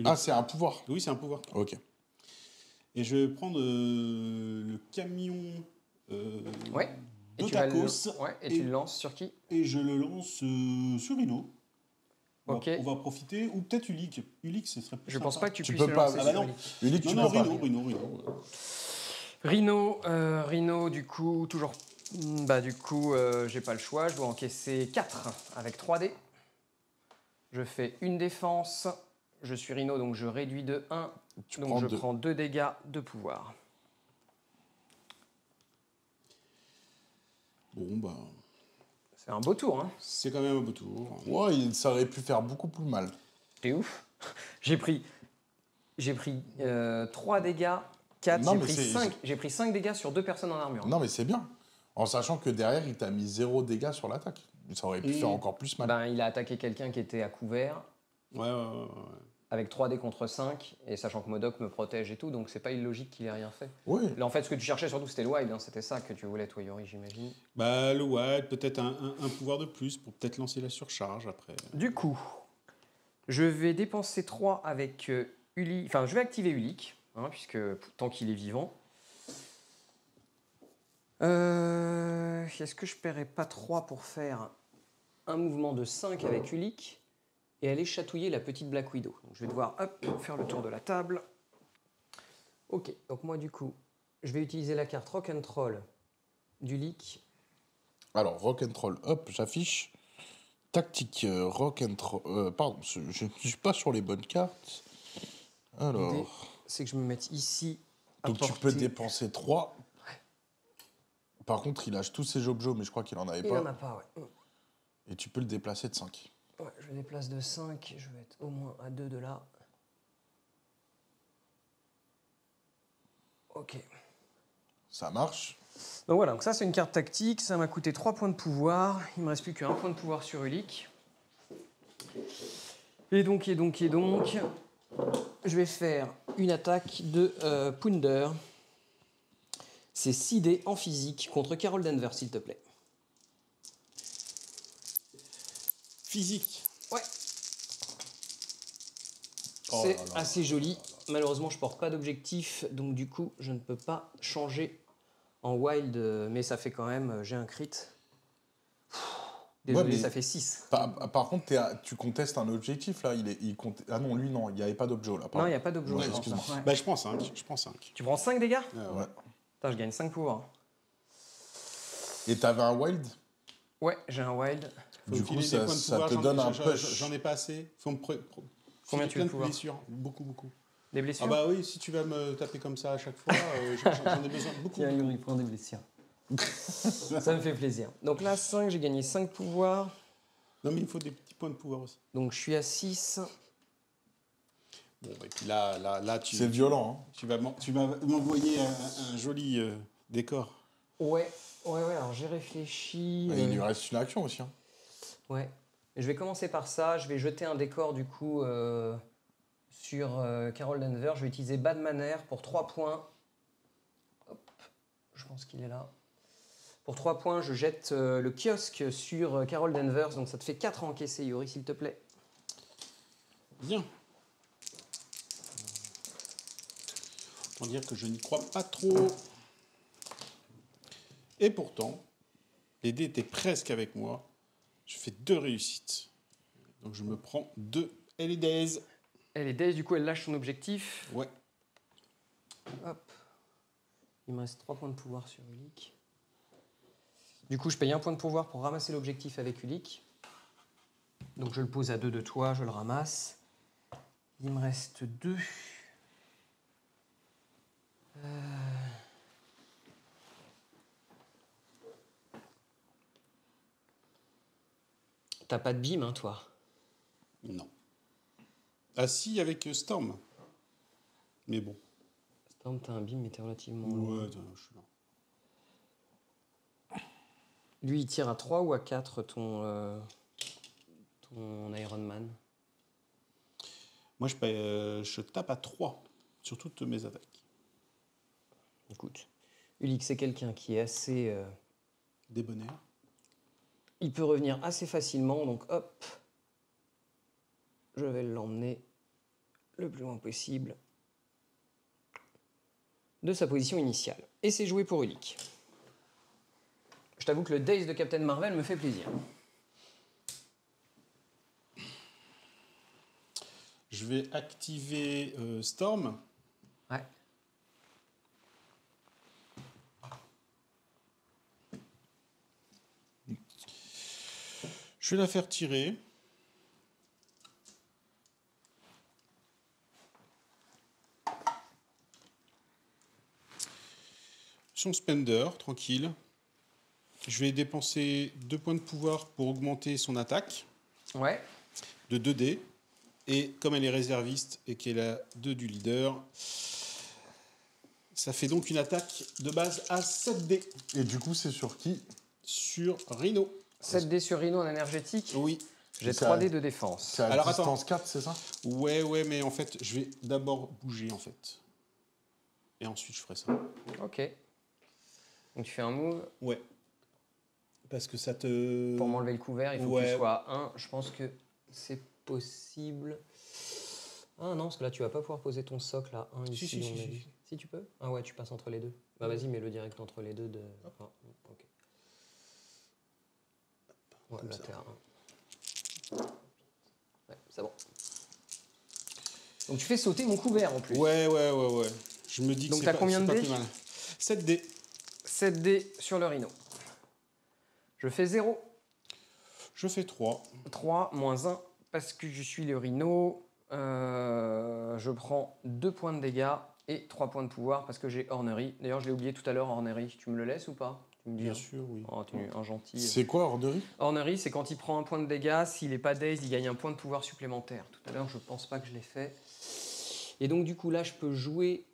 Ah, c'est un pouvoir. Oui, c'est un pouvoir. Ok. Et je vais prendre le camion Ouais. Et tu vas d'Otakos tu le lances sur qui? et je le lance sur Rhino. Ok. On va profiter. Ou peut-être Ulik. Ulik, ce serait plus Je pense sympa. pas que tu Tu puisses peux le pas- lancer Ah bah sur non. Ulik. Ulik, tu Non, peux pas. Rhino. Rhino, du coup, toujours... du coup, j'ai pas le choix. Je dois encaisser 4 avec 3 dés. Je fais une défense. Je suis Rhino, donc je réduis de 1. Donc prends je deux. prends 2 dégâts de pouvoir. Bon, bah, C'est un beau tour, hein. c'est quand même un beau tour. Ouais, ça aurait pu faire beaucoup plus mal. T'es ouf. J'ai pris 3 dégâts, 4, Non, j'ai mais pris c'est- 5. J'ai pris 5 dégâts sur 2 personnes en armure. Non, mais c'est bien. En sachant que derrière, il t'a mis 0 dégâts sur l'attaque. Ça aurait pu faire encore plus mal. Ben, il a attaqué quelqu'un qui était à couvert, Ouais. avec 3 dés contre 5, et sachant que Modok me protège et tout, donc c'est pas illogique qu'il ait rien fait. Oui. Là, en fait, ce que tu cherchais surtout, c'était le wild, hein, c'était ça que tu voulais, toi, Yori, j'imagine. Bah, le wild, peut-être un pouvoir de plus pour peut-être lancer la surcharge après. Du coup, je vais dépenser 3 avec Uli. Enfin, je vais activer Ulik, hein, puisque tant qu'il est vivant. Est-ce que je paierais pas 3 pour faire un mouvement de 5 avec Ulik et aller chatouiller la petite Black Widow? Donc, je vais devoir faire le tour de la table. Ok, donc moi du coup, je vais utiliser la carte Rock'n'Roll d'Ulik. Alors, rock'n'roll, hop, j'affiche. Tactique, rock'n'roll. Pardon, je ne suis pas sur les bonnes cartes. L'idée, Alors. c'est que je me mette ici. à Donc, tu portée. peux dépenser 3. Par contre, il lâche tous ses objets, mais je crois qu'il en avait Il pas. n'en a pas, ouais. Et tu peux le déplacer de 5. Ouais, je le déplace de 5, je vais être au moins à 2 de là. Ok. Ça marche. Donc voilà, donc ça c'est une carte tactique, ça m'a coûté 3 points de pouvoir. Il me reste plus qu'un point de pouvoir sur Ulik. Et donc, je vais faire une attaque de Pounder. C'est 6 dés en physique contre Carol Danvers, s'il te plaît. Physique. Ouais. Oh C'est là là. assez joli. Malheureusement, je porte pas d'objectif, donc du coup, je ne peux pas changer en wild, mais ça fait quand même, j'ai un crit. Désolé, Ouais, mais ça fait 6. Par contre, tu contestes un objectif là. Ah non, lui non, il n'y avait pas d'objet là. Non, pardon. il n'y a pas d'objet. Ouais, dans ça. excuse-moi. Ouais. Bah, je prends 5. Je prends 5. Tu prends 5 dégâts? Ouais. Putain, je gagne 5 pouvoirs. Et t'avais un wild? Ouais, j'ai un wild. Faut Du me coup, filer des ça points de ça pouvoir, te donne un push. J'en ai pas assez. Faut me Combien filer tu veux plein de de pouvoir? blessures. Beaucoup. Des blessures? Ah bah oui, si tu vas me taper comme ça à chaque fois, j'en ai besoin beaucoup. Tiens, il prend des blessures. Ça me fait plaisir. Donc là, 5, j'ai gagné 5 pouvoirs. Non mais il faut des petits points de pouvoir aussi. Donc je suis à 6. Bon, et puis là C'est violent. Hein. tu vas m'envoyer un joli décor. Ouais, alors j'ai réfléchi. Et il lui reste une action aussi. Hein. Ouais. Je vais commencer par ça. Je vais jeter un décor du coup sur Carol Danvers. Je vais utiliser Bad Manner pour 3 points. Hop, je pense qu'il est là. Pour 3 points, je jette le kiosque sur Carol Danvers. Donc ça te fait 4 à encaisser, Yori, s'il te plaît. Bien. Autant dire que je n'y crois pas trop. Et pourtant, les dés étaient presque avec moi. Je fais 2 réussites. Donc je me prends 2 LEDs. Elle est Daze, du coup, elle lâche son objectif. Ouais. Hop. Il me reste 3 points de pouvoir sur Ulik. Du coup, je paye 1 point de pouvoir pour ramasser l'objectif avec Ulik. Donc je le pose à 2 de toi, je le ramasse. Il me reste 2. T'as pas de beam, hein, toi? Non. Ah si, avec Storm. Mais bon. Storm, t'as un beam, mais t'es relativement loin. Ouais, je suis là. Lui, il tire à 3 ou à 4 ton Iron Man? Moi, je tape à 3 sur toutes mes attaques. Écoute, Ulik, c'est quelqu'un qui est assez... Débonnaire. Il peut revenir assez facilement, donc hop, je vais l'emmener le plus loin possible de sa position initiale. Et c'est joué pour Ulik. Je t'avoue que le Daze de Captain Marvel me fait plaisir. Je vais activer Storm. Ouais. Je vais la faire tirer. Action Spender, tranquille. Je vais dépenser 2 points de pouvoir pour augmenter son attaque Ouais. de 2 dés. Et comme elle est réserviste et qu'elle a 2 du leader, ça fait donc une attaque de base à 7 dés. Et du coup, c'est sur qui? Sur Rhino. 7 dés sur Rhino en énergétique. Oui. J'ai Ça- 3 dés de défense. C'est à Alors, distance 4, c'est ça? Ouais, mais en fait, je vais d'abord bouger, en fait. Et ensuite, je ferai ça. Ok. Donc tu fais un move. Ouais. Parce que ça te... Pour m'enlever le couvert, il faut que Ouais. tu sois à 1. Je pense que c'est possible. Ah non, parce que là, tu vas pas pouvoir poser ton socle à 1 ici. Si, on a dit. Si, tu peux? Ah ouais, tu passes entre les deux. Bah vas-y, mets-le direct entre les deux. Ah, ok. Ouais, Comme là, ça. t'es à 1. Ouais, c'est bon. Donc tu fais sauter mon couvert en plus. Ouais. Je me dis que Donc, c'est t'as pas, combien c'est de pas dés? plus mal. 7 dés. 7 dés sur le Rhino. Je fais 0. Je fais 3. 3 moins 1 parce que je suis le Rhino. Je prends 2 points de dégâts et 3 points de pouvoir parce que j'ai ornerie. D'ailleurs, je l'ai oublié tout à l'heure, ornerie. Tu me le laisses ou pas? Tu me dis, Bien hein. sûr, oui. Oh, tu es un gentil. C'est quoi, Ornery? Ornerie, c'est quand il prend un point de dégâts, s'il n'est pas dazed, il gagne un point de pouvoir supplémentaire. Tout à l'heure, je pense pas que je l'ai fait. Et donc, du coup, là, je peux jouer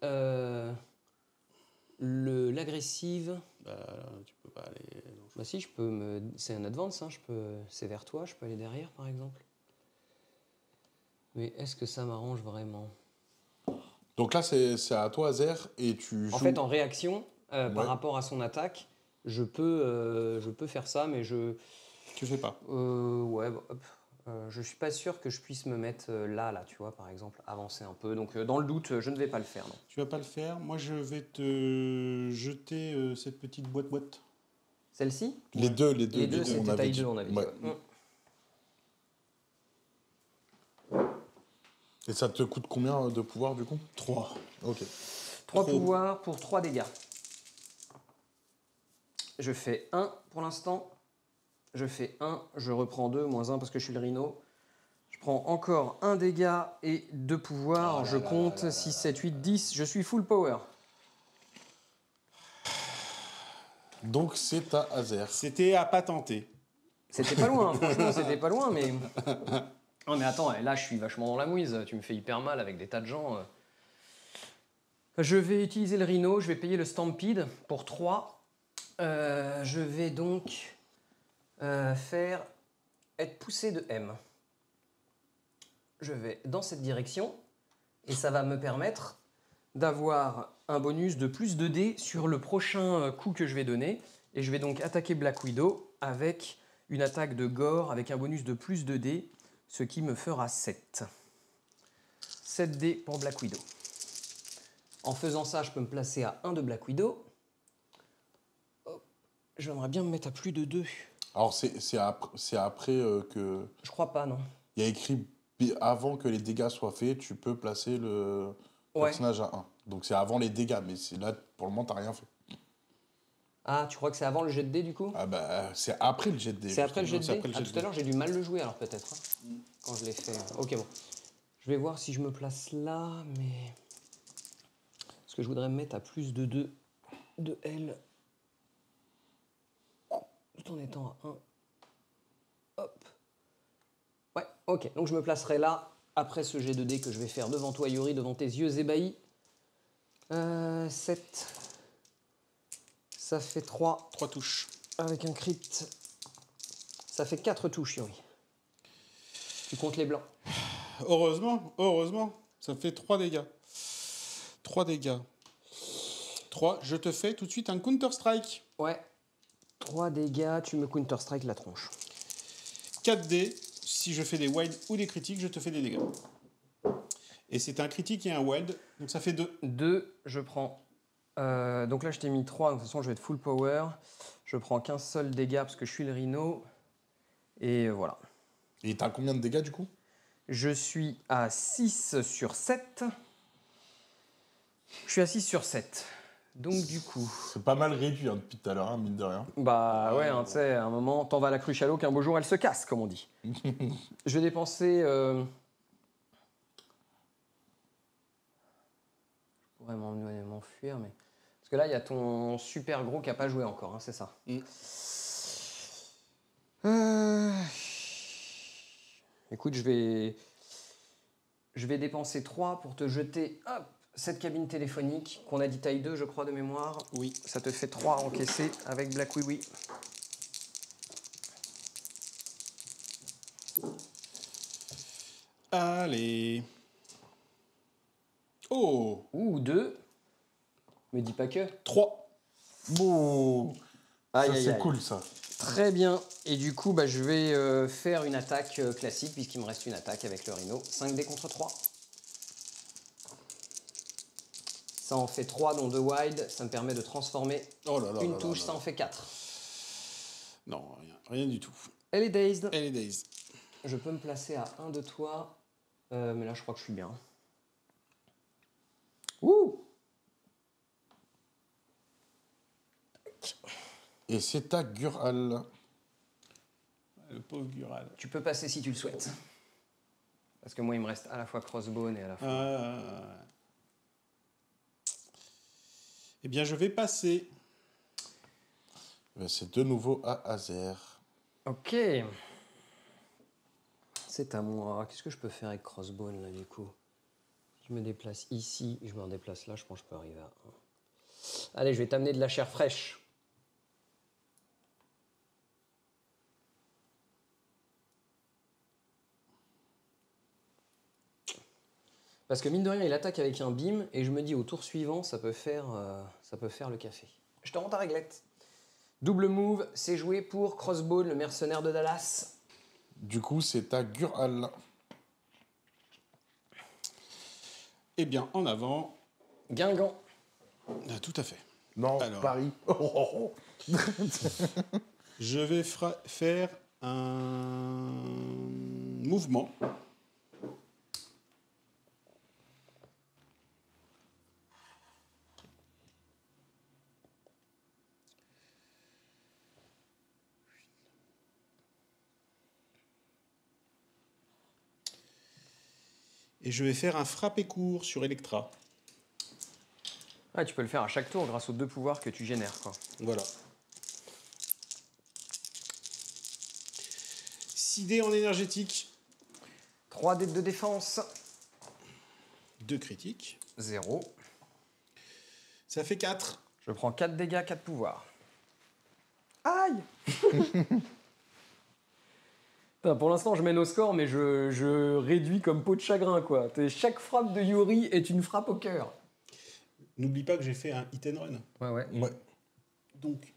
l'agressive. Bah, tu peux pas aller... Bah si, je peux me... C'est un advance, hein, c'est vers toi, je peux aller derrière, par exemple. Mais est-ce que ça m'arrange vraiment? Donc là, c'est à toi, Azer, et tu joues... En fait, en réaction, Ouais. par rapport à son attaque, je peux faire ça, mais je... Tu fais pas. Ouais, bah, hop. Je suis pas sûr que je puisse me mettre là, tu vois, par exemple, avancer un peu. Donc, dans le doute, je ne vais pas le faire, non. Tu vas pas le faire. Moi, je vais te jeter cette petite boîte. Celle-ci? Les deux, Les deux, on c'était avait taille dit. 2, on avait dit. Ouais. Ouais. Et ça te coûte combien de pouvoir, du coup? 3. Ok. 3 Trop. pouvoirs pour 3 dégâts. Je fais 1 pour l'instant. Je fais 1, je reprends 2, moins 1 parce que je suis le Rhino. Je prends encore 1 dégât et 2 pouvoirs. Oh là je là compte là là 6, 7, 8, 10. Je suis full power. Donc c'est à Azer. C'était à pas tenter. C'était pas loin, franchement, c'était pas loin, mais... Non mais attends, là je suis vachement dans la mouise. Tu me fais hyper mal avec des tas de gens. Je vais utiliser le Rhino, je vais payer le Stampede pour 3. Je vais donc être poussé de M. Je vais dans cette direction et ça va me permettre d'avoir un bonus de plus de dés sur le prochain coup que je vais donner. Et je vais donc attaquer Black Widow avec une attaque de gore avec un bonus de plus de dés, ce qui me fera 7. 7 dés pour Black Widow. En faisant ça, je peux me placer à 1 de Black Widow. Hop. J'aimerais bien me mettre à plus de 2. Alors c'est après que... Je crois pas, non. Il y a écrit, avant que les dégâts soient faits, tu peux placer le Ouais. personnage à 1. Donc c'est avant les dégâts, mais là, pour le moment, t'as rien fait. Ah, tu crois que c'est avant le jet de dés, du coup? Ah bah, c'est après le jet de dés. C'est après le jet de c'est dés? après le Ah, jet de tout à l'heure, j'ai dû mal le jouer, alors peut-être, hein, quand je l'ai fait. Ok, bon. Je vais voir si je me place là, mais... Parce que je voudrais me mettre à plus de 2 de L. Tout en étant à 1. Hop. Ouais, ok. Donc je me placerai là, après ce jet de dés que je vais faire devant toi, Yuri, devant tes yeux ébahis. 7. Ça fait 3. 3 touches. Avec un crit. Ça fait 4 touches, Yuri. Tu comptes les blancs. Heureusement, ça fait 3 dégâts. 3 dégâts. 3, je te fais tout de suite un Counter-Strike. Ouais. 3 dégâts, tu me Counter-Strike la tronche. 4 dés, si je fais des wild ou des critiques, je te fais des dégâts. Et c'est un critique et un wild, donc ça fait 2. 2, je prends... donc là, je t'ai mis 3, de toute façon, je vais être full power. Je prends qu'un seul dégât parce que je suis le Rhino. Et voilà. Et t'as combien de dégâts, du coup? Je suis à 6 sur 7. Je suis à 6 sur 7. Donc du coup... C'est pas mal réduit hein, depuis tout à l'heure, hein, mine de rien. Bah ouais, hein, tu sais, à un moment, t'en vas à la cruche à l'eau qu'un beau jour, elle se casse, comme on dit. Je vais dépenser... Je pourrais m'enfuir, mais... Parce que là, il y a ton super gros qui n'a pas joué encore, hein, c'est ça. Écoute, je vais dépenser 3 pour te jeter hop, cette cabine téléphonique qu'on a dit taille 2, je crois, de mémoire. Oui. Ça te fait 3 encaissés avec Black Oui Oui. Allez. Oh, Ou 2. Me dis pas que. 3. Bon, Aïe, ça aïe, c'est aïe. cool ça. Très bien. Et du coup, bah, je vais faire une attaque classique, puisqu'il me reste une attaque avec le Rhino. 5 dés contre 3. Ça en fait 3, dont 2 wide. Ça me permet de transformer Oh là là. une là là touche, là ça là. en fait 4. Non, rien du tout. Elle est dazed. Elle est days. Je peux me placer à 1 de toi. Mais là, je crois que je suis bien. Ouh! Et c'est à Gural. Le pauvre Gural. Tu peux passer si tu le souhaites. Parce que moi, il me reste à la fois crossbone et à la fois... Eh bien, je vais passer. Ben, c'est de nouveau à Azer. Ok. C'est à moi. Qu'est-ce que je peux faire avec crossbone, là, du coup? Je me déplace ici, je me redéplace là, je pense que je peux arriver à 1. Allez, je vais t'amener de la chair fraîche. Parce que mine de rien, il attaque avec un beam, et je me dis au tour suivant, ça peut faire le café. Je te rends ta réglette. Double move, c'est joué pour Crossbone, le mercenaire de Dallas. Du coup, c'est à Gural. Eh bien, en avant. Guingamp. Ah, tout à fait. Non, Alors. Paris. Je vais faire un mouvement. Et je vais faire un frappé court sur Electra. Ah, tu peux le faire à chaque tour grâce aux 2 pouvoirs que tu génères, quoi. Voilà. 6 dés en énergétique. 3 dés de défense. 2 critiques. 0. Ça fait 4. Je prends 4 dégâts, 4 pouvoirs. Aïe! Putain, pour l'instant, je mène au score, mais je réduis comme peau de chagrin, quoi. Chaque frappe de Yuri est une frappe au cœur. N'oublie pas que j'ai fait un hit and run. Ouais. Ouais. Donc,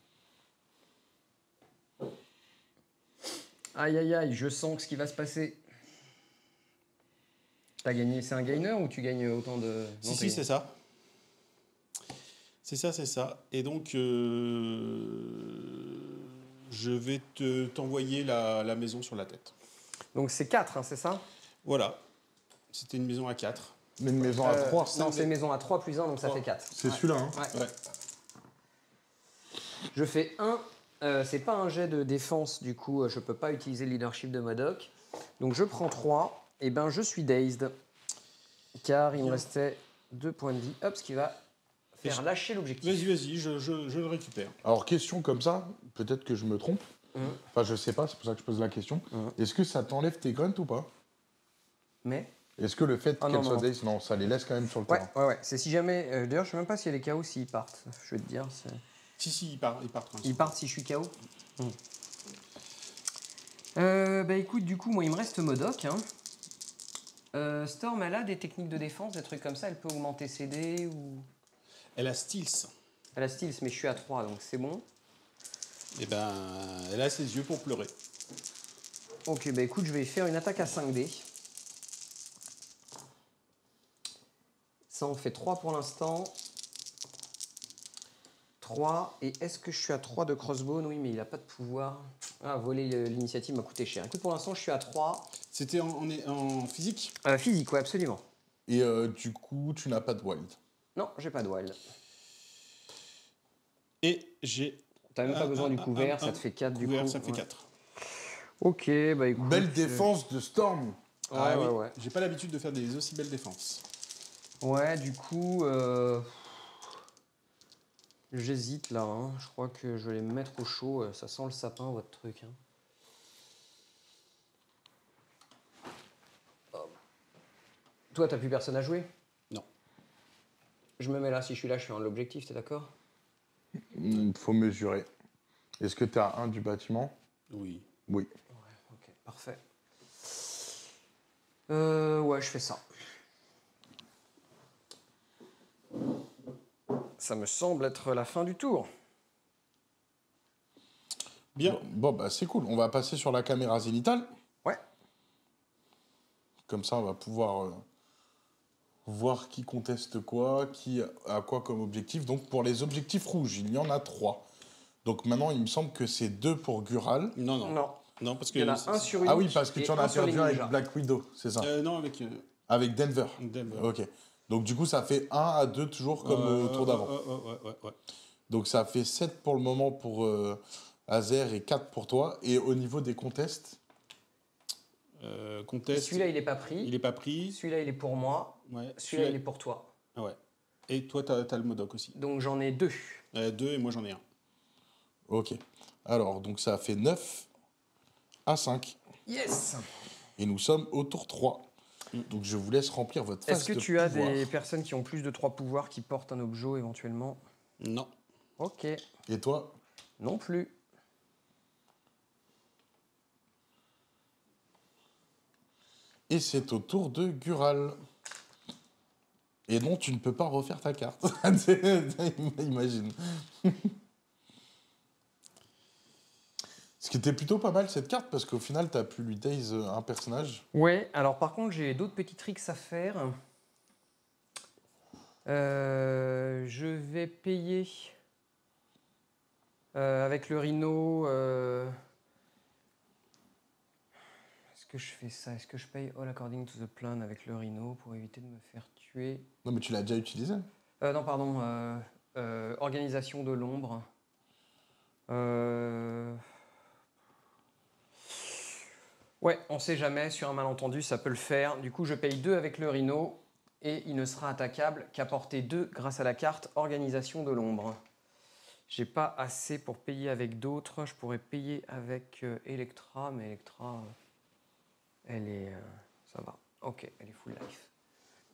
Aïe, aïe, aïe, je sens ce qui va se passer. T'as gagné, c'est un gainer ou tu gagnes autant de... Non, si, c'est ça. C'est ça. Et donc, je vais t'envoyer la maison sur la tête. Donc c'est 4, hein, c'est ça? Voilà. C'était une maison à 4. Mais une maison à 3. Non, c'est maison à 3 plus 1, donc ça Trois. fait 4. C'est celui-là, hein. Ouais. Je fais 1. C'est pas un jet de défense, du coup, je peux pas utiliser le leadership de Modoc. Donc je prends 3. Et ben je suis dazed. Car il me restait 2 points de vie. Hop, ce qui va faire lâcher l'objectif. Vas-y, je le récupère. Alors, question comme ça, peut-être que je me trompe. Enfin, je sais pas, c'est pour ça que je pose la question. Est-ce que ça t'enlève tes grunts ou pas? Mais Est-ce que le fait Ah, qu'elle non, soit non. daze, non, ça les laisse quand même sur le terrain? ouais. C'est si jamais... D'ailleurs, je sais même pas s'il y a les KO s'ils partent. Je vais te dire. Si, il part. Ils partent si je suis KO. Bah écoute, du coup, moi, il me reste Modoc. Hein. Storm, elle a des techniques de défense, des trucs comme ça. Elle peut augmenter ses dés ou... Elle a Steels. Elle a Steels, mais je suis à 3, donc c'est bon. Eh ben, elle a ses yeux pour pleurer. Ok, bah écoute, je vais faire une attaque à 5 dés. Ça en fait 3 pour l'instant. 3. Et est-ce que je suis à 3 de crossbone? Oui, mais il n'a pas de pouvoir. Ah, voler l'initiative m'a coûté cher. Écoute, pour l'instant, je suis à 3. C'était en physique? Physique, ouais, absolument. Et du coup, tu n'as pas de wild. Non, j'ai pas de wild. Et j'ai... T'as même pas besoin du couvert, ça te fait 4 du coup. Ça me fait Ouais. 4. Ok, bah écoute. Belle défense de Storm. Ouais. J'ai pas l'habitude de faire des aussi belles défenses. Ouais, du coup. J'hésite là, hein. Je crois que je vais les mettre au chaud. Ça sent le sapin, votre truc. Hein. Hop. Toi, t'as plus personne à jouer? Non. Je me mets là, si je suis là, je suis en l'objectif, t'es d'accord? Faut mesurer. Est-ce que tu as un du bâtiment? Oui. Oui. Ouais, ok, parfait. Ouais, je fais ça. Ça me semble être la fin du tour. Bien. Bon, bah c'est cool. On va passer sur la caméra zénitale. Ouais. Comme ça, on va pouvoir voir qui conteste quoi, qui a quoi comme objectif. Donc pour les objectifs rouges, il y en a 3. Donc maintenant, il me semble que c'est 2 pour Gural. Non, non. Non. Non, parce que... Il y en a un sur Unique Ah oui, parce que et tu en un as sur les perdu un avec ninjas. Black Widow, c'est ça? non, avec... Avec Denver. Denver. Ok. Donc du coup, ça fait 1 à 2 toujours comme au tour d'avant. Ouais. Donc ça fait 7 pour le moment pour Azer et 4 pour toi. Et au niveau des contests, Contest. Celui-là, il n'est pas pris. Il n'est pas pris. Celui-là, il est pour moi. Ouais. Celui-là, il est pour toi. Ah ouais. Et toi, t'as le Modoc aussi. Donc j'en ai 2. 2 et moi j'en ai un. ok. Alors, donc ça fait 9 à 5. Yes. Et nous sommes au tour 3. Donc je vous laisse remplir votre phase Est-ce que de tu as pouvoir. des personnes qui ont plus de 3 pouvoirs qui portent un objet éventuellement? Non. Ok. Et toi? Non plus. Et c'est au tour de Gural. Et non, tu ne peux pas refaire ta carte. Imagine. Ce qui était plutôt pas mal cette carte, parce qu'au final, tu as pu lui daze un personnage. Ouais, alors par contre, j'ai d'autres petits tricks à faire. Je vais payer avec le Rhino. Est-ce que je fais ça? Est-ce que je paye all according to the plan avec le Rhino pour éviter de me faire tuer? Non, mais tu l'as déjà utilisé. Non, pardon. Organisation de l'ombre. Ouais, on sait jamais, sur un malentendu, ça peut le faire. Du coup, je paye 2 avec le Rhino et il ne sera attaquable qu'à portée 2 grâce à la carte Organisation de l'ombre. J'ai pas assez pour payer avec d'autres. Je pourrais payer avec Electra, mais Electra, elle est... ça va. Ok, elle est full life.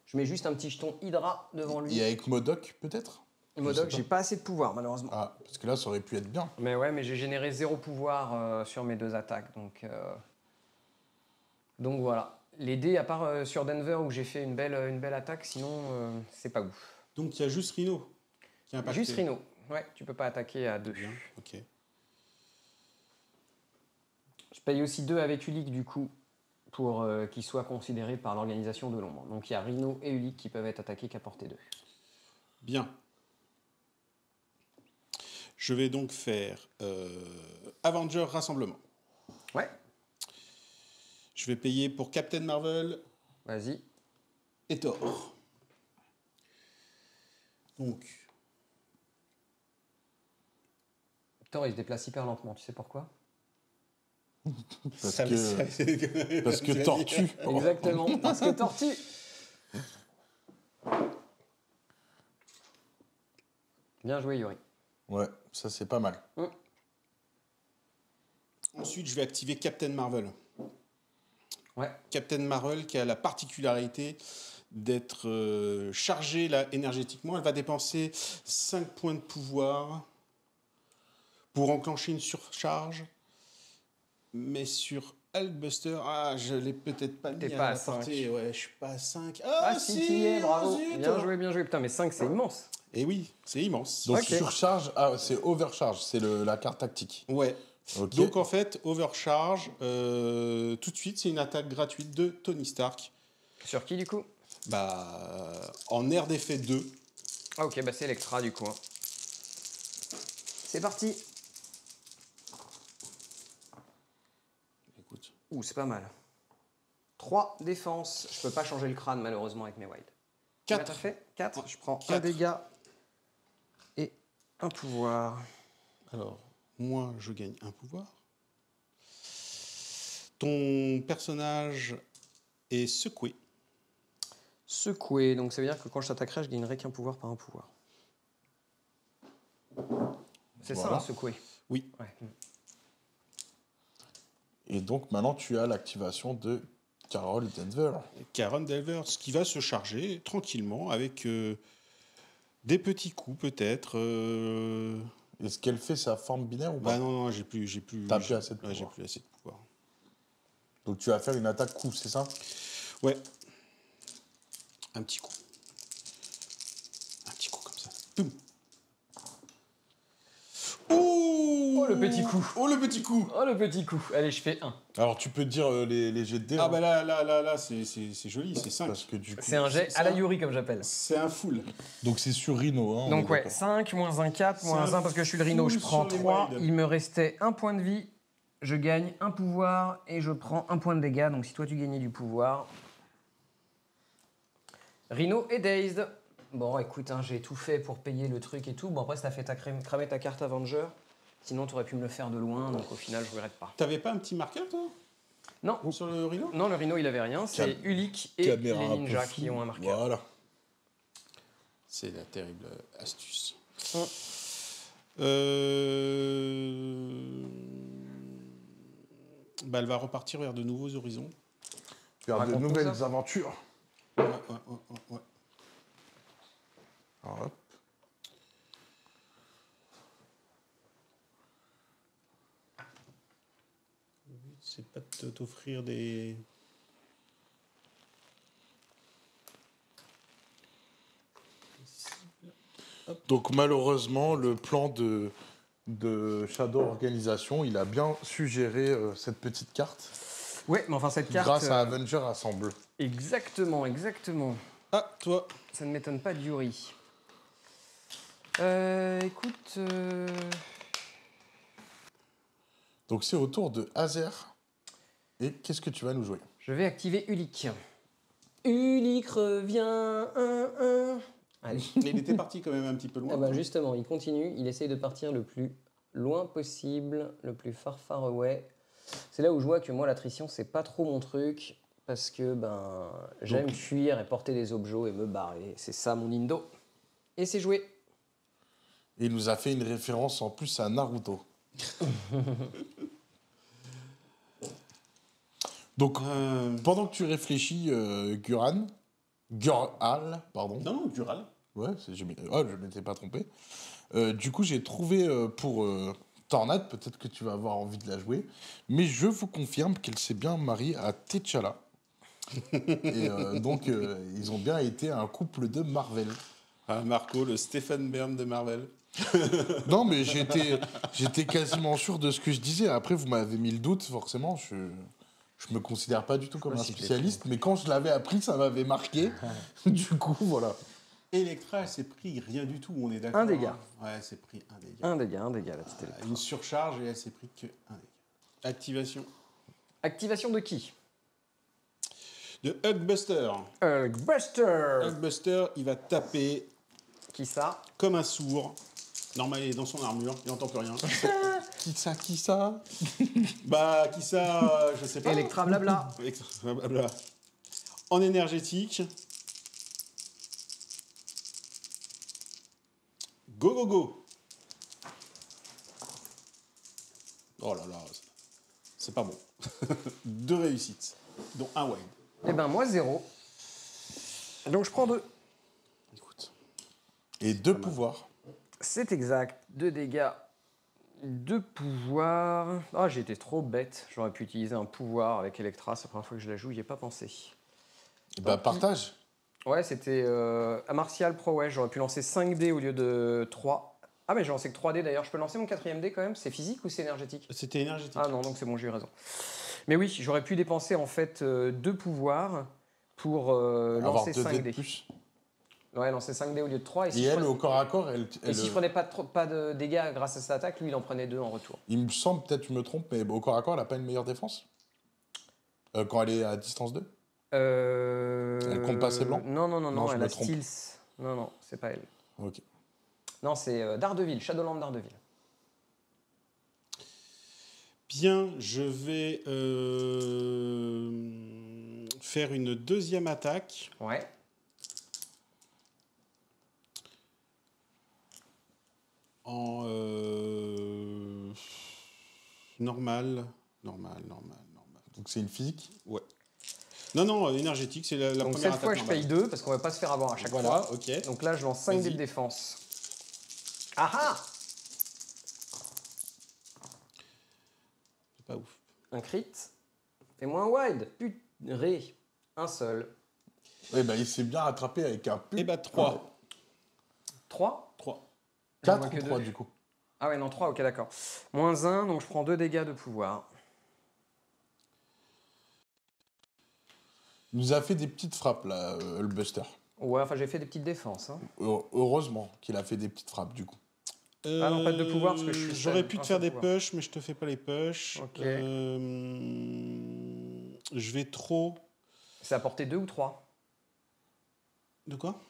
Je mets juste un petit jeton Hydra devant lui. Et avec Modoc, peut-être? Modoc, j'ai pas assez de pouvoir, malheureusement. Ah, parce que là, ça aurait pu être bien. Mais ouais, mais j'ai généré 0 pouvoir sur mes 2 attaques, donc voilà. Les dés, à part sur Denver où j'ai fait une belle attaque, sinon c'est pas ouf. Donc il y a juste Rhino qui a impacté. Juste Rhino. Ouais, tu peux pas attaquer à 2. Bien, ok. Je paye aussi 2 avec Ulick du coup pour qu'il soit considéré par l'organisation de l'ombre. Donc il y a Rhino et Ulick qui peuvent être attaqués qu'à portée 2. Bien. Je vais donc faire Avenger Rassemblement. Ouais, Je vais payer pour Captain Marvel vas-y. et Thor. Donc, Thor il se déplace hyper lentement, tu sais pourquoi? Parce ça- que, parce que tortue. Exactement, parce que tortue. Bien joué Yuri. Ouais, ça c'est pas mal. Ensuite, je vais activer Captain Marvel. Ouais. Captain Marvel qui a la particularité d'être chargée là, énergétiquement. Elle va dépenser 5 points de pouvoir pour enclencher une surcharge. Mais sur Hulkbuster, je l'ai peut-être pas mis T'es à pas à la portée. 5. Ouais, je suis pas à 5. Ah si, t'y es, bravo. zut. Bien joué, bien joué. Putain, mais 5 c'est immense. Et oui, c'est immense. Donc Ok. surcharge, c'est overcharge, c'est la carte tactique. Ouais. Ok. Donc en fait, Overcharge, tout de suite, c'est une attaque gratuite de Tony Stark. Sur qui du coup? En air d'effet 2. Ah ok, bah c'est Electra du coup. Hein. C'est parti. Écoute. Ouh, c'est pas mal. 3 défenses. Je peux pas changer le crâne malheureusement avec mes wilds. Combien 4. t'as fait 4. Je prends un 4. dégât et un pouvoir. Alors, moi, je gagne un pouvoir. Ton personnage est secoué. Secoué, donc ça veut dire que quand je t'attaquerai, je gagnerai qu'un pouvoir par un pouvoir. C'est Voilà. ça, secouer. Oui. Ouais. Et donc maintenant tu as l'activation de Carol Denver. Karen Delvers qui va se charger tranquillement avec des petits coups peut-être. Est-ce qu'elle fait sa forme binaire ou pas? Bah non, j'ai plus. T'as plus assez de ouais, j'ai pouvoir. plus assez de pouvoir. Donc tu vas faire une attaque coup, c'est ça? Ouais. Un petit coup. Un petit coup comme ça. Boum. Oh, le petit coup. Oh, le petit coup. Oh, le petit coup. Allez, je fais 1. Alors tu peux dire les jets de dés. Ah hein, bah là, c'est joli, c'est 5. parce que du coup. C'est un jet à la Yuri, comme j'appelle. C'est un full. Donc c'est sur Rhino. Hein, on Donc est ouais, d'accord. 5, moins un 4, C'est moins un 1 parce que je suis le Rhino, je full prends sur les 3. wilds. Il me restait un point de vie. Je gagne un pouvoir et je prends un point de dégâts. Donc si toi tu gagnais du pouvoir. Rhino est dazed. Bon, écoute, hein, j'ai tout fait pour payer le truc et tout. Bon, après, ça fait cramer ta carte Avenger. Sinon, tu aurais pu me le faire de loin. Donc au final, je regrette pas. T'avais pas un petit marqueur, toi, Non, sur le Rhino? non, le Rhino, il avait rien. C'est Ulik et Caméra les un peu ninjas floue. qui ont un marqueur. Voilà. C'est la terrible astuce. Hum. Bah, elle va repartir vers de nouveaux horizons. Faire de Raconte-nous nouvelles ça. aventures. Ouais. Alors, hop. C'est pas de t'offrir des... Donc malheureusement, le plan de Shadow Organisation, il a bien suggéré cette petite carte. Ouais, mais enfin, cette carte. Grâce à Avenger Assemble. Exactement, exactement. Ah, toi. Ça ne m'étonne pas de Yuri. Écoute. Donc c'est au tour de Azer. Et qu'est-ce que tu vas nous jouer? Je vais activer Ulik. Ulik revient. Allez. Mais il était parti quand même un petit peu loin. Ah bah justement, il continue. Il essaye de partir le plus loin possible, le plus far away. C'est là où je vois que moi, l'attrition, c'est pas trop mon truc. Parce que ben, j'aime fuir et porter des objets et me barrer. C'est ça mon Indo. Et c'est joué. Et il nous a fait une référence en plus à Naruto. Donc, pendant que tu réfléchis, Gural, pardon. Non, Dural. Ouais, je m'étais pas trompé. Du coup, j'ai trouvé pour Tornade, peut-être que tu vas avoir envie de la jouer, mais je vous confirme qu'elle s'est bien mariée à T'Challa. Et donc, ils ont bien été un couple de Marvel. Ah, Marco, le Stephen Byrne de Marvel. Non, mais j'étais quasiment sûr de ce que je disais. Après, vous m'avez mis le doute, forcément. Je me considère pas du tout comme un spécialiste, mais quand je l'avais appris, ça m'avait marqué. Du coup, voilà. Electra, elle s'est pris rien du tout, on est d'accord. Un dégât. Ouais, elle s'est pris un dégât. Un dégât, la petite Electra. Une surcharge et elle s'est pris que un dégât. Activation Activation de qui? de Hulkbuster. Hulkbuster. Hulkbuster, il va taper Qui ça? comme un sourd. Normal, il est dans son armure, il n'entend plus rien. Qui ça? Bah, qui ça, je sais pas. Electra blabla. Electra blabla. En énergétique. Go, go, go. Oh là là, c'est pas bon. 2 réussites, dont un wild. Eh ben moi 0. Donc je prends 2. Écoute. Et 2 pouvoirs. C'est exact. 2 dégâts. 2 pouvoirs. Ah, j'ai été trop bête. J'aurais pu utiliser un pouvoir avec Electra. C'est la première fois que je la joue, j'y ai pas pensé. Bah, partage. Ouais, c'était à Martial Pro, ouais. J'aurais pu lancer 5 dés au lieu de 3. Ah, mais j'ai lancé que 3 dés d'ailleurs. Je peux lancer mon 4e dé quand même? C'est physique ou c'est énergétique? C'était énergétique. Ah non, donc c'est bon, j'ai eu raison. Mais oui, j'aurais pu dépenser en fait 2 pouvoirs pour Avoir lancer 2 5 dés de dés. plus. Ouais, lancer 5 dés au lieu de 3. Et elle, au corps à corps, Et si je prenais pas de dégâts grâce à cette attaque, lui, il en prenait 2 en retour. il me semble, peut-être je me trompe, mais au corps à corps, elle a pas une meilleure défense quand elle est à distance 2. Elle compte pas ses blancs? Non, je elle me a trompe. Steels. Non, c'est pas elle. Ok. Non, c'est Daredevil, Shadowland Daredevil. Bien, je vais faire une 2e attaque. Ouais. En normal. Donc c'est une physique. Ouais. Non, énergétique, c'est la Donc première cette fois, attaque je paye normale. 2 parce qu'on va pas se faire avoir à chaque Voilà, fois. ok. Donc là, je lance 5 dés Vas-y. de défense. Ah ah! C'est pas ouf. Un crit. Fais-moi un wide. Purée. Un seul. Eh ben, il s'est bien rattrapé avec un Eh bah 3. 3. 3. 4 vois ou que 3 deux. du coup. Ah ouais, non, 3, ok, d'accord. Moins 1, donc je prends 2 dégâts de pouvoir. Il nous a fait des petites frappes là, le Buster. Ouais, enfin, j'ai fait des petites défenses. Hein. Heureusement qu'il a fait des petites frappes du coup. Ah non, pas de pouvoir, parce que je suis J'aurais stun. pu te Un faire seul des pouvoir. push, mais je te fais pas les push. Ok. Je vais trop. C'est à portée 2 ou 3? De quoi?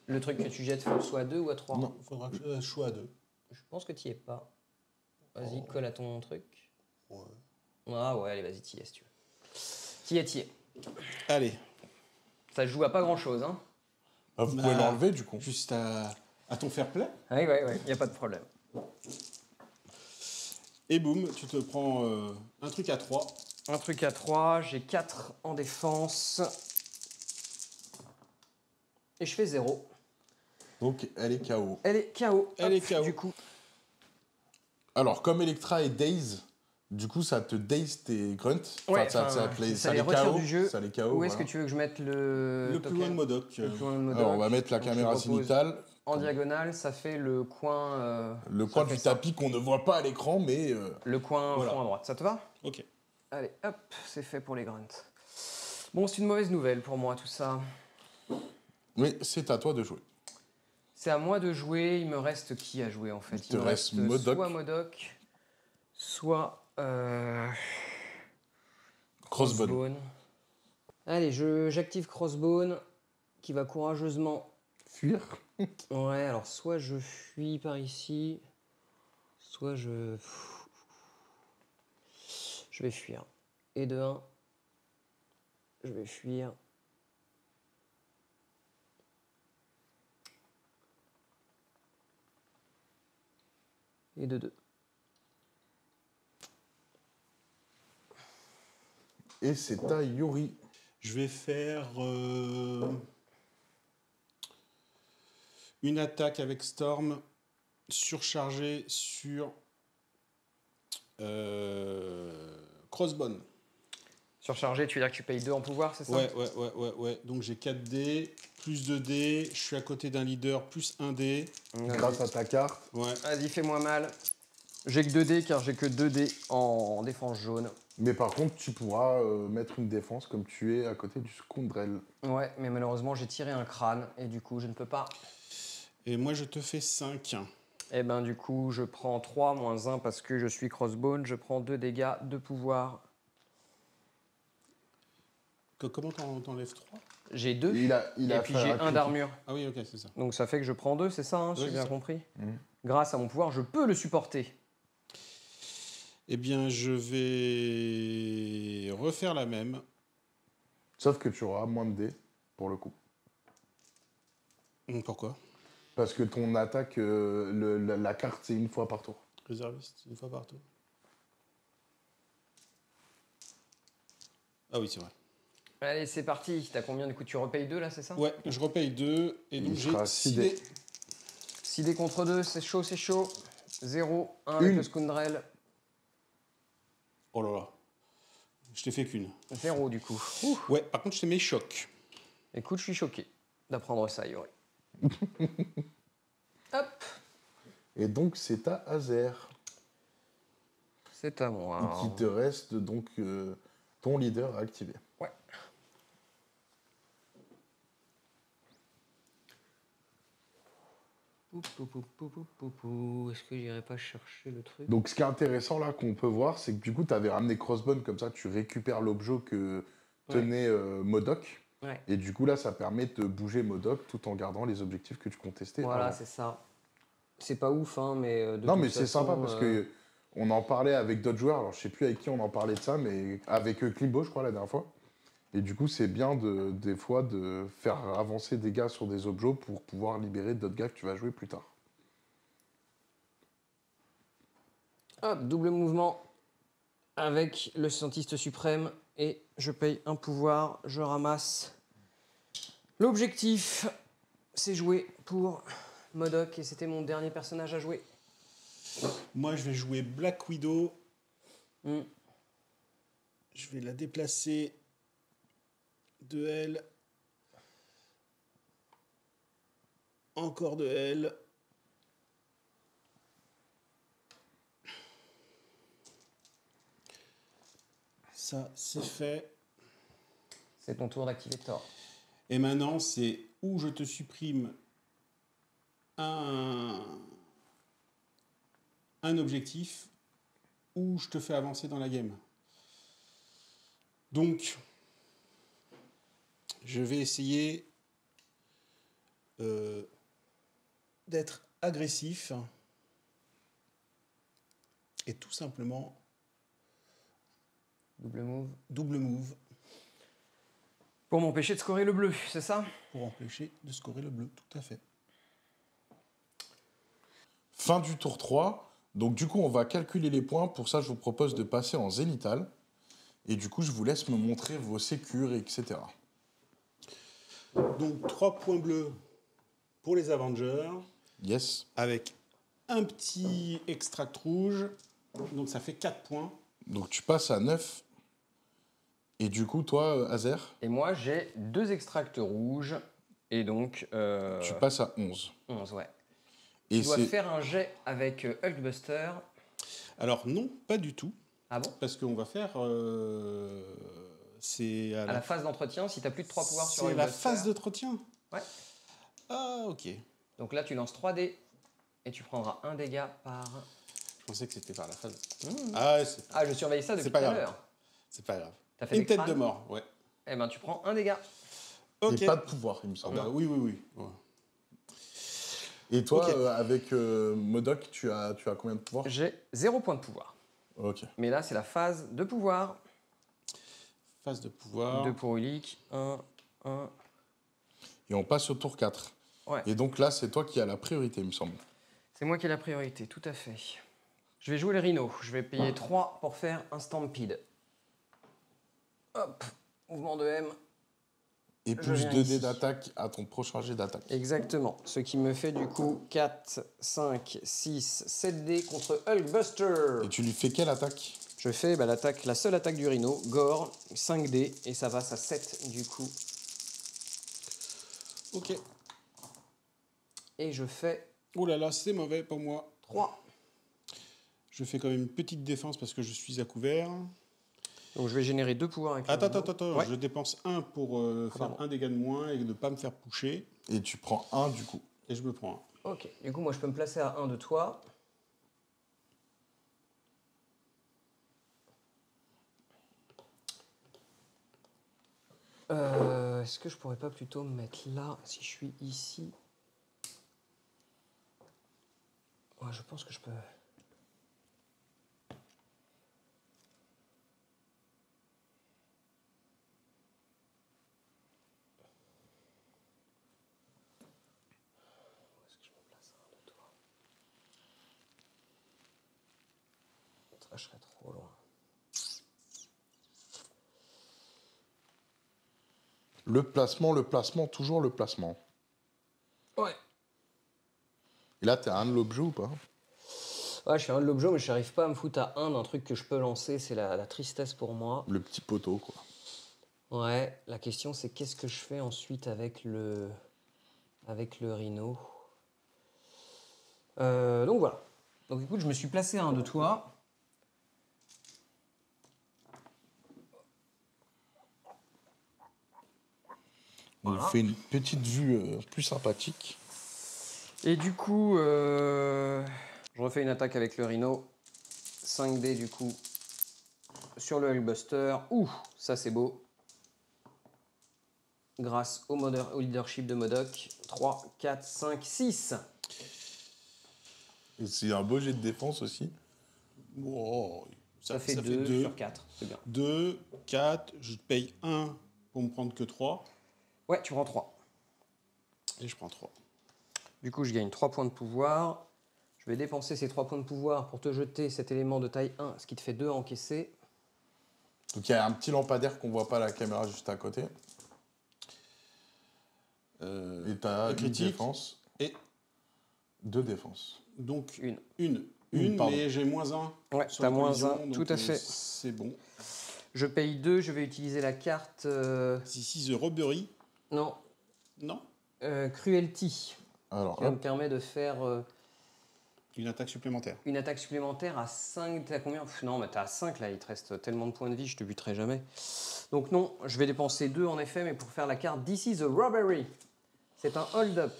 Le truc que tu jettes, faut soit à 2 ou à 3? Non, il faudra que je choix à 2. Je pense que tu y es pas. Vas-y, Oh. colle à ton truc. Ouais. Ah ouais, allez, vas-y, t'y es si tu veux. T'y es. Allez, Ça joue à pas grand-chose, hein. Ah, vous Bah, pouvez l'enlever du coup. juste à ton fair play. Ouais, y a pas de problème. Et boum, tu te prends un truc à 3. Un truc à 3, j'ai 4 en défense. Et je fais 0. Donc elle est KO. Elle est KO. Elle est KO. Du coup, Alors comme Electra est Daze, du coup ça te daze tes grunts. Ouais, ça enfin, les, ça ça les les retire KO. du jeu. Ça les KO. où est-ce voilà. que tu veux que je mette le Le plus token loin de Modoc. Le plus loin de Modoc. Alors on va mettre la Donc, je caméra propose zénitale. En diagonale, ça fait le coin. Le ça coin fait du ça. tapis qu'on ne voit pas à l'écran, mais Le coin Voilà. au fond à droite. Ça te va? Ok. Allez, hop, c'est fait pour les grunts. Bon, c'est une mauvaise nouvelle pour moi tout ça. oui, c'est à toi de jouer. C'est à moi de jouer. Il me reste qui à jouer en fait? Il te me reste reste Modoc. soit Modoc, soit Crossbone. Allez, j'active Crossbone qui va courageusement. Fuir. Ouais, alors soit je fuis par ici, soit je vais fuir. Et de 1, je vais fuir. Et de 2. Et c'est à Yuri. Je vais faire une attaque avec Storm surchargée sur Crossbone. Surchargé, tu veux dire que tu payes 2 en pouvoir, c'est ça? Ouais. Donc j'ai 4 dés, plus 2 dés. Je suis à côté d'un leader, plus 1 dé. Grâce à ta carte. Ouais. Vas-y, fais-moi mal. J'ai que 2 dés car j'ai que 2 dés en défense jaune. Mais par contre, tu pourras mettre une défense comme tu es à côté du Scoundrel. Ouais, mais malheureusement, j'ai tiré un crâne et du coup, je ne peux pas. Et moi, je te fais 5. Et ben du coup, je prends 3 moins 1 parce que je suis crossbone. Je prends 2 dégâts de pouvoir. Comment t'enlèves 3? J'ai 2 Il a et puis fait j'ai un 1 critique. d'armure. Ah oui, ok, c'est ça. Donc ça fait que je prends 2, c'est ça, hein, si Ouais, j'ai c'est bien ça. compris. Mhm. Grâce à mon pouvoir, je peux le supporter. Eh bien, je vais refaire la même. Sauf que tu auras moins de dés, pour le coup. Pourquoi? Parce que ton attaque, la carte, c'est une fois par tour. Réserviste, une fois par tour. Ah oui, c'est vrai. Allez, c'est parti. T'as combien du coup? Tu repayes 2 là, c'est ça? Ouais, je repaye 2 et donc Il j'ai sera 6 six dés. dés. 6 dés contre 2, c'est chaud, c'est chaud. 0, 1 avec Une. le Scoundrel. Oh là là. Je t'ai fait qu'une. 0 du coup. Ouais, par contre, je te mets choc. Écoute, je suis choqué d'apprendre ça, Yori. Hop, Et donc, c'est à Azer. c'est à moi. Qui te reste donc ton leader à activer. Ouais. Est-ce que j'irai pas chercher le truc? Donc, ce qui est intéressant là qu'on peut voir, c'est que du coup, tu avais ramené Crossbone, comme ça, tu récupères l'objet que tenait Modoc. Ouais. Et du coup, là, ça permet de bouger Modoc tout en gardant les objectifs que tu contestais. Voilà, avant. c'est ça. C'est pas ouf, hein, mais de Non, toute mais c'est façon, sympa parce que on en parlait avec d'autres joueurs. Alors, je sais plus avec qui on en parlait de ça, mais avec Clibo, je crois, la dernière fois. Et du coup, c'est bien des fois de faire avancer des gars sur des objets pour pouvoir libérer d'autres gars que tu vas jouer plus tard. Hop, double mouvement avec le scientiste suprême et je paye un pouvoir, je ramasse. L'objectif, c'est jouer pour MODOK et c'était mon dernier personnage à jouer. Moi, je vais jouer Black Widow. Hmm. Je vais la déplacer de elle. Encore de elle. Ça, c'est fait. C'est ton tour d'activer Thor. Et maintenant, c'est où je te supprime un objectif, ou je te fais avancer dans la game. Donc, je vais essayer d'être agressif et tout simplement Double move. double move Pour m'empêcher de scorer le bleu, c'est ça? pour empêcher de scorer le bleu, tout à fait. Fin du tour 3. Donc du coup, on va calculer les points. Pour ça, je vous propose de passer en zénithal. Et du coup, je vous laisse me montrer vos sécures, etc. Donc 3 points bleus pour les Avengers, Yes. avec un petit extract rouge, donc ça fait 4 points. Donc tu passes à 9. Et du coup, toi, Azer, Et moi, j'ai 2 extracts rouges et donc... tu passes à 11. 11, ouais. Et Tu dois c'est faire un jet avec Hulkbuster. Alors non, pas du tout, Ah bon? parce qu'on va faire... c'est À la phase d'entretien, si tu as plus de 3 pouvoirs sur C'est la Hulkbuster. phase d'entretien. Ouais. Ah, ok. Donc là, tu lances 3 dés et tu prendras un dégât par... Je pensais que c'était par la phase. Mmh. Ah, Ah, je surveille ça depuis C'est pas tout à grave. l'heure. c'est pas grave. T'as fait Une des tête crânes? de mort, ouais. Eh ben, tu prends un dégât. Ok. et pas de pouvoir, il me Ah semble. bah oui, oui, oui. Ouais. Et toi, Ok. avec MODOK, tu as combien de pouvoir? J'ai 0 point de pouvoir. Ok. Mais là, c'est la phase de pouvoir. Phase de pouvoir. 2 pour Ulik, 1, 1. Et on passe au tour 4. Ouais. Et donc là, c'est toi qui as la priorité, il me semble. C'est moi qui ai la priorité, tout à fait. Je vais jouer le Rhino. Je vais payer 3 pour faire un Stampede. Hop, mouvement de M. Et Je plus viens 2 dés ici. d'attaque à ton prochain jet d'attaque. Exactement. Ce qui me fait du coup 4, 5, 6, 7 dés contre Hulkbuster. Et tu lui fais quelle attaque? Je fais l'attaque, la seule attaque du Rhino, Gore, 5 dés, et ça passe à 7 du coup. Ok. Et je fais Oh là là, c'est mauvais pour moi. 3. Je fais quand même une petite défense parce que je suis à couvert. Donc je vais générer 2 pouvoirs avec le Attends, Rhino. attends, attends. Ouais. Je dépense 1 pour faire pardon. un dégât de moins et ne pas me faire pusher. Et tu prends 1 du coup. Et je me prends un. Ok, du coup moi je peux me placer à 1 de toi. Est-ce que je pourrais pas plutôt me mettre là si je suis ici? Ouais, je pense que je peux. Où est-ce que je me place à 1 de toi? Ça, je serais trop loin. Le placement, toujours le placement. Ouais. Et là, t'es à 1 de l'objet ou pas? Ouais, je fais un de l'objet, mais je n'arrive pas à me foutre à 1 d'un truc que je peux lancer. C'est la tristesse pour moi. Le petit poteau, quoi. Ouais, la question c'est qu'est-ce que je fais ensuite avec le Rhino. Donc voilà. Donc écoute, je me suis placé à 1 de toi. On Voilà. fait une petite vue plus sympathique. Et du coup, je refais une attaque avec le Rhino. 5 dés du coup sur le Hulkbuster. Ouh, ça c'est beau. Grâce au leadership de MODOK. 3, 4, 5, 6. Et c'est un beau jet de défense aussi. Oh, Ça fait 2 sur 4. C'est bien. 2, 4, je te paye 1 pour me prendre que 3. Ouais, tu prends 3. Et je prends 3. Du coup, je gagne 3 points de pouvoir. Je vais dépenser ces 3 points de pouvoir pour te jeter cet élément de taille 1, ce qui te fait 2 à encaisser. Donc il y a un petit lampadaire qu'on voit pas à la caméra juste à côté. Et t'as une critique défense. et 2 défenses. donc Une, une, pardon. mais j'ai -1. Ouais, sur t'as la collision, -1, donc, tout à fait. C'est bon. Je paye 2, je vais utiliser la carte... Ici, The Robbery. non, Non. Cruelty, Alors, qui me hop. permet de faire Une attaque supplémentaire. une attaque supplémentaire à 5. T'as combien? Non, mais t'as à 5 là, il te reste tellement de points de vie, je te buterai jamais. Donc non, je vais dépenser 2 en effet, mais pour faire la carte This is a Robbery. C'est un hold-up.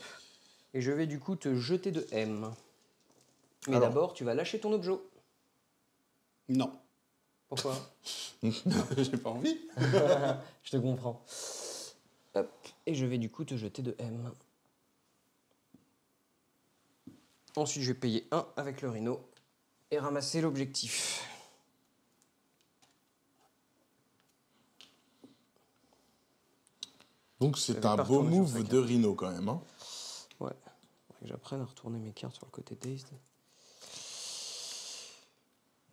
Et je vais du coup te jeter de M. Mais Alors. d'abord, tu vas lâcher ton objet. Non. Pourquoi? J'ai pas envie. Je te comprends. Hop. Et je vais du coup te jeter de M. Ensuite, je vais payer 1 avec le rhino et ramasser l'objectif. Donc c'est J'avais un pas beau retourné sur move sa carte. de Rhino quand même. Hein. Ouais. Faudrait que j'apprenne à retourner mes cartes sur le côté dazed.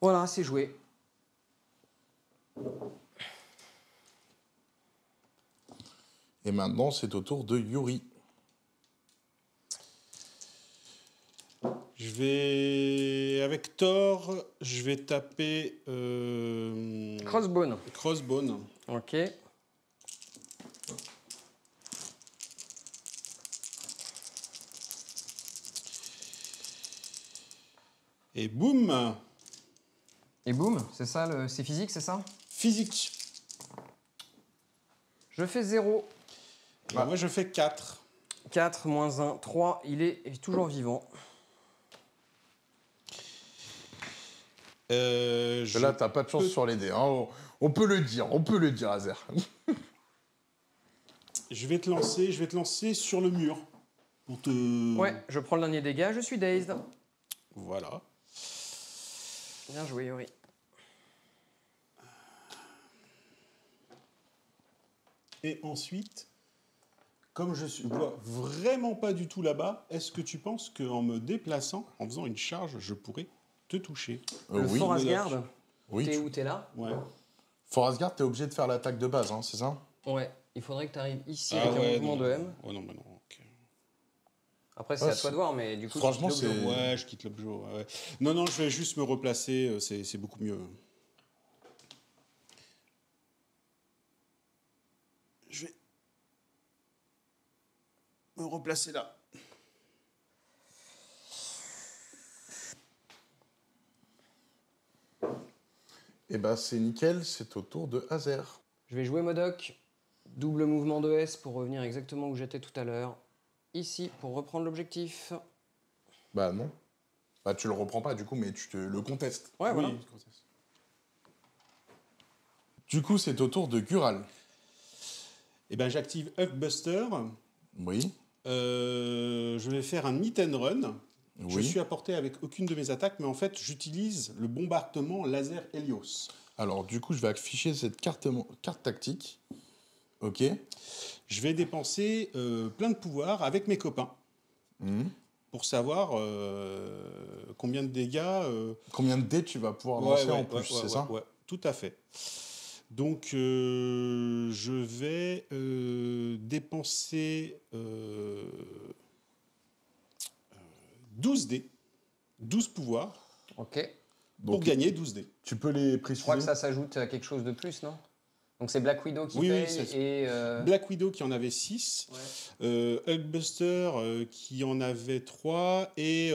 Voilà, c'est joué. Et maintenant, c'est au tour de Yuri. Je vais... Avec Thor, je vais taper... Crossbone. Crossbone. Ok. Et boum. Et boum, c'est ça, c'est physique, c'est ça? Physique. Je fais 0. Bah, moi, je fais 4. 4 moins 1, 3. Il est toujours vivant. Là, t'as pas de chance sur les dés. Hein. On peut le dire, Azer. Je vais te lancer sur le mur. Pour te... Ouais, je prends le dernier dégât, je suis dazed. Voilà. Bien joué, Yuri. Et ensuite, comme je vois vraiment pas du tout là-bas, est-ce que tu penses qu'en me déplaçant, en faisant une charge, je pourrais te toucher? Le Oui. Fort Asgard, Oui. t'es où? T'es là? Ouais. For Asgard, t'es obligé de faire l'attaque de base, hein, c'est ça? Ouais. Il faudrait que tu arrives ici Ah avec un ouais, mouvement non. de M. Oh non, mais non. ok. Après, c'est Ouais, à toi de voir, mais du coup, franchement, tu quittes l'objet. c'est- Ouais, je quitte l'objet. Ouais. Non, non, je vais juste me replacer. C'est beaucoup mieux. Je vais me replacer là. Et bah, c'est nickel, c'est au tour de Azer. Je vais jouer Modoc. Double mouvement de S pour revenir exactement où j'étais tout à l'heure. Ici, pour reprendre l'objectif. Bah, non. Bah, tu le reprends pas, du coup, mais tu te le contestes. Ouais, voilà. Oui. Du coup, c'est au tour de Gural. Eh ben, j'active Hulkbuster. Oui. Je vais faire un hit and run. Je Oui. suis à portée avec aucune de mes attaques, mais en fait, j'utilise le bombardement laser Helios. Alors, du coup, je vais afficher cette carte tactique. Ok. Je vais dépenser plein de pouvoirs avec mes copains Mhm. pour savoir combien de dégâts. Combien de dés tu vas pouvoir lancer en plus, c'est ça? Ouais, tout à fait. Donc, je vais dépenser 12 dés, 12 pouvoirs, Ok. pour Donc, gagner 12 dés. tu peux les Je préciser? crois que ça s'ajoute à quelque chose de plus, non? Donc c'est Black Widow qui Oui, oui, paye c'est- et... Black Widow qui en avait 6, Ouais. Hulkbuster qui en avait 3, et...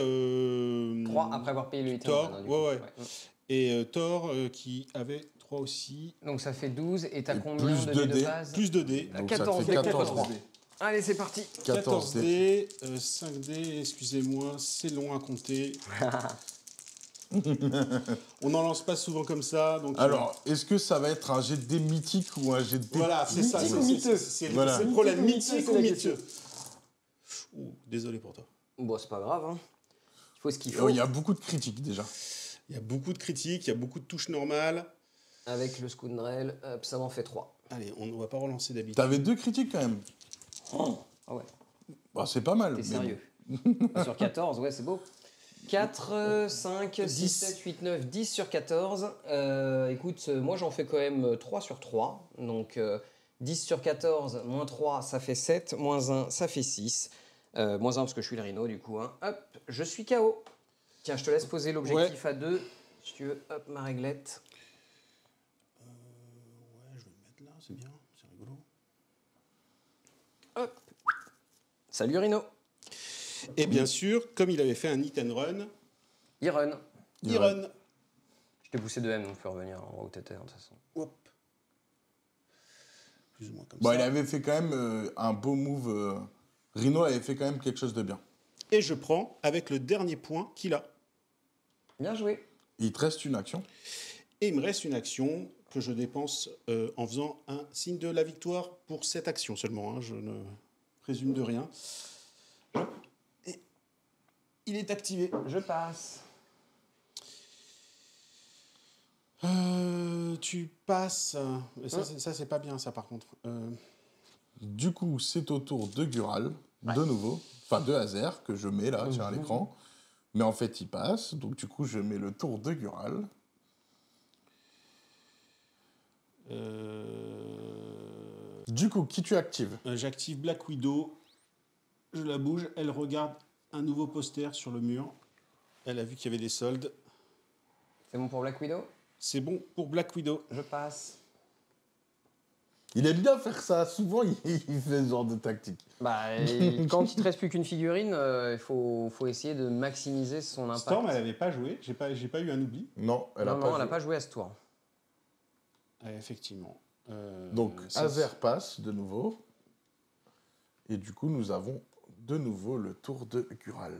3 après avoir payé le hit and Thor, run, hein, du ouais, coup. ouais. Et Thor qui avait 3 aussi. Donc ça fait 12 et t'as Et combien plus de de dés de dés. base? Plus de dés. Donc, ça te 14 fait dés 14 contre dés. Allez, c'est parti. 14 dés. dés, 5 dés, excusez-moi, c'est long à compter. On n'en lance pas souvent comme ça. Donc, Alors, est-ce que ça va être un jet de dés mythique ou un jet de dés... voilà, c'est ça. Mythique ou c'est- miteux c'est Voilà. c'est le problème. Mythique Mythique ou ou miteux, miteux? Ouh, désolé pour toi. Bon, c'est pas grave, hein. Il faut ce qu'il Oh, faut. il y a beaucoup de critiques déjà. Il y a beaucoup de critiques, il y a beaucoup de touches normales. Avec le Scoundrel, hop, ça m'en fait 3. Allez, on ne va pas relancer d'habitude. T'avais 2 critiques quand même. Ah ouais, Bah, c'est pas mal. t'es mais sérieux. Sur 14, ouais, c'est beau. 4, 5, 6, 10. 7, 8, 9, 10 sur 14. Écoute, moi j'en fais quand même 3 sur 3. Donc 10 sur 14, moins 3, ça fait 7. Moins 1, ça fait 6. Moins 1 parce que je suis le rhino du coup. Hein. Hop, je suis KO. Tiens, je te laisse poser l'objectif à 2. Si tu veux, hop, ma réglette. Ouais, je vais le mettre là, c'est bien, c'est rigolo. Hop. Salut Rhino. Et bien sûr, comme il avait fait un hit and run, Il run. il run. Je t'ai poussé de M, donc tu peux revenir en haut t'étais de toute façon. Hop. Plus ou moins comme Bon, ça. il avait fait quand même un beau move. Rhino avait fait quand même quelque chose de bien. Et je prends avec le dernier point qu'il a. Bien joué. Il te reste une action. Et il me reste une action que je dépense en faisant un signe de la victoire pour cette action seulement. Hein. Je ne présume de rien. Et il est activé. Je passe. Tu passes. Ça, c'est pas bien, ça, par contre. Du coup, c'est au tour de Gural, de nouveau. Enfin, de Hazer, que je mets là, tiens, à l'écran. Mais en fait, il passe. Donc, du coup, je mets le tour de Gural. Du coup, qui tu actives? J'active Black Widow. Je la bouge. Elle regarde un nouveau poster sur le mur. Elle a vu qu'il y avait des soldes. C'est bon pour Black Widow? C'est bon pour Black Widow. Je passe. Il aime bien faire ça. Souvent, il fait ce genre de tactique. Bah, quand il te reste plus qu'une figurine, il faut essayer de maximiser son impact. Storm, elle n'avait pas joué. J'ai pas eu un oubli. Non, elle non, elle n'a joué. pas joué à ce tour. Effectivement. Donc, ça, Hazer passe de nouveau. Et du coup, nous avons de nouveau le tour de Gural.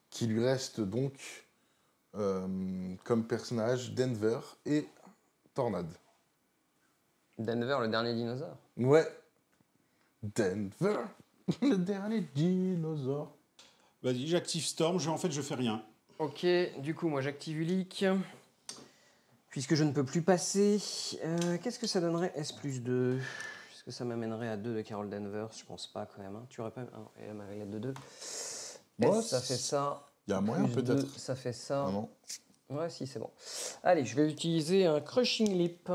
Qui lui reste donc comme personnage Denver et Tornade. Denver, le dernier dinosaure. Ouais. Denver, le dernier dinosaure. Vas-y, j'active Storm. En fait, je fais rien. Ok, du coup, moi j'active Ulick. Puisque je ne peux plus passer. Qu'est-ce que ça donnerait S plus 2? Est-ce que ça m'amènerait à 2 de Carol Danvers? Je pense pas quand même. Hein. Tu aurais pas. Ah, et elle m'avait de 2. Moi, S, ça fait ça. Il y a moyen Plus peut-être. 2, ça fait ça. Ah non. Ouais, si, c'est bon. Allez, je vais utiliser un Crushing Lip.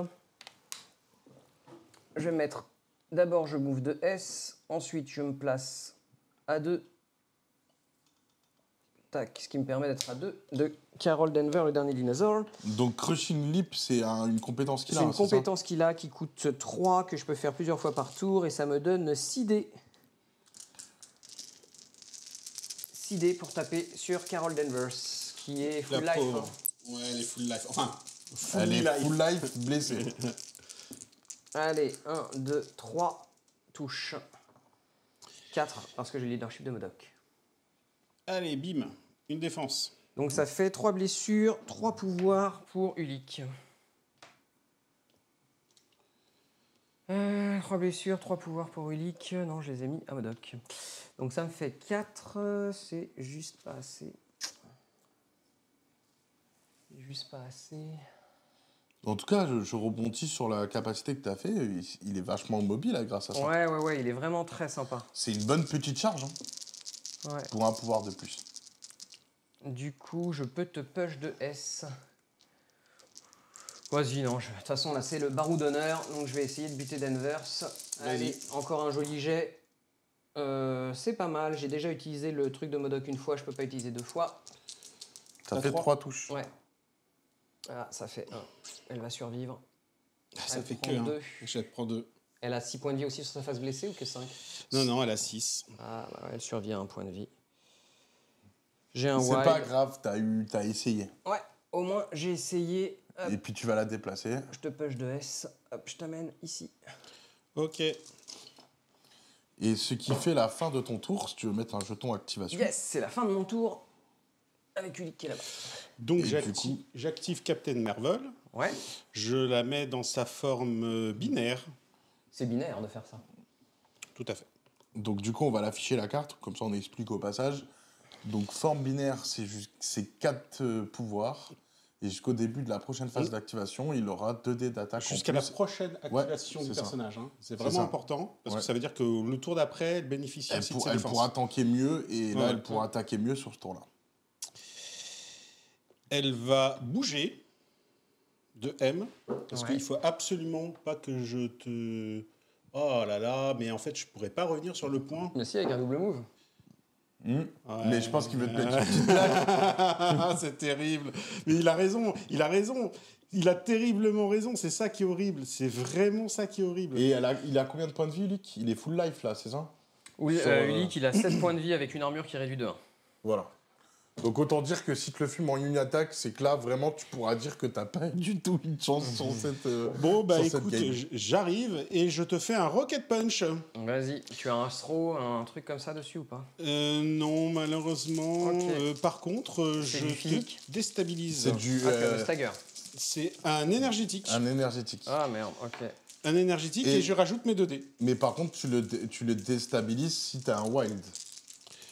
Je vais mettre... D'abord, je move de S. Ensuite, je me place à 2. Tac, ce qui me permet d'être à 2 de Carol Denver, le dernier dinosaure. Donc Crushing Lip, c'est une compétence qu'il a. C'est une hein, ça compétence qu'il a qui coûte 3, que je peux faire plusieurs fois par tour, et ça me donne 6 dés. 6 dés pour taper sur Carol Danvers, qui est full La life. pauvre. Hein. Ouais, elle est full life. Enfin, full Elle est life. full life blessée. Allez, 1, 2, 3, touche. 4, parce que j'ai le leadership de Modok. Allez, bim. Une défense. Donc ça fait 3 blessures, 3 pouvoirs pour Ulick. 3 blessures, 3 pouvoirs pour Ulick. Non, je les ai mis à Modok. Donc ça me fait 4, c'est juste pas assez. Juste pas assez. En tout cas, je rebondis sur la capacité que tu as fait. Il est vachement mobile là, grâce à ça. Ouais, il est vraiment très sympa. C'est une bonne petite charge hein, Ouais. pour un pouvoir de plus. Du coup, je peux te push de S. Vas-y, non. De toute façon, là, c'est le barreau d'honneur. Donc, je vais essayer de buter Danvers. Allez, encore un joli jet. C'est pas mal. J'ai déjà utilisé le truc de Modok une fois. Je peux pas utiliser 2 fois. Ça fait 3 touches. Ouais. Ah, ça fait 1. Elle va survivre. Ça Elle fait prend que 1. 2. Je prends 2. Elle a 6 points de vie aussi sur sa face blessée ou que 5? Non, elle a 6. Ah, bah ouais, elle survit à 1 point de vie. J'ai un C'est wild. pas grave, t'as essayé. Ouais, au moins, j'ai essayé. Hop, Et puis tu vas la déplacer. je te push de S. Hop, je t'amène ici. Ok. Et ce qui fait la fin de ton tour, si tu veux mettre un jeton activation. Yes, c'est la fin de mon tour. Avec Ulick qui est là-bas. Donc Et du coup- j'active Captain Marvel. Ouais. Je la mets dans sa forme binaire. C'est binaire de faire ça. Tout à fait. Donc du coup, on va l'afficher la carte, comme ça on explique au passage. Donc forme binaire, c'est 4 pouvoirs. Et jusqu'au début de la prochaine phase d'activation, il aura 2 dés d'attaque en Jusqu'à la plus. prochaine activation c'est du ça. personnage. Hein. C'est C'est vraiment ça. important, parce Ouais. que ça veut dire que le tour d'après, elle bénéficie Elle, aussi de sa elle défense. pourra tanker mieux, et là, Ouais. elle pourra attaquer mieux sur ce tour-là. Elle va bouger de M, parce Ouais. qu'il faut absolument pas que je te... Oh là là, mais en fait, je pourrais pas revenir sur le point. Mais si, avec un double move. Ouais. Mais je pense qu'il veut te mettre une petite claque. C'est terrible. Mais il a raison, il a raison. Il a terriblement raison, c'est ça qui est horrible. C'est vraiment ça qui est horrible. Et il a combien de points de vie, Ulick? Il est full life, là, c'est ça? Oui, Sur, Ulick, il a 7 points de vie avec une armure qui réduit de 1. Voilà. Donc autant dire que si tu le fumes en une attaque, c'est que là, vraiment, tu pourras dire que t'as pas du tout une chance sur cette... Bon, bah sur cette écoute, game. j'arrive et je te fais un Rocket Punch. Vas-y, tu as un throw, un truc comme ça dessus ou pas? Non, malheureusement. Ok. Par contre, C'est je du te physique déstabilise. C'est du... Ah, tu as le stagger. C'est un énergétique. un énergétique. Ah merde, ok. Un énergétique Et- et je rajoute mes 2 dés. Mais par contre, tu le déstabilises si t'as un wild.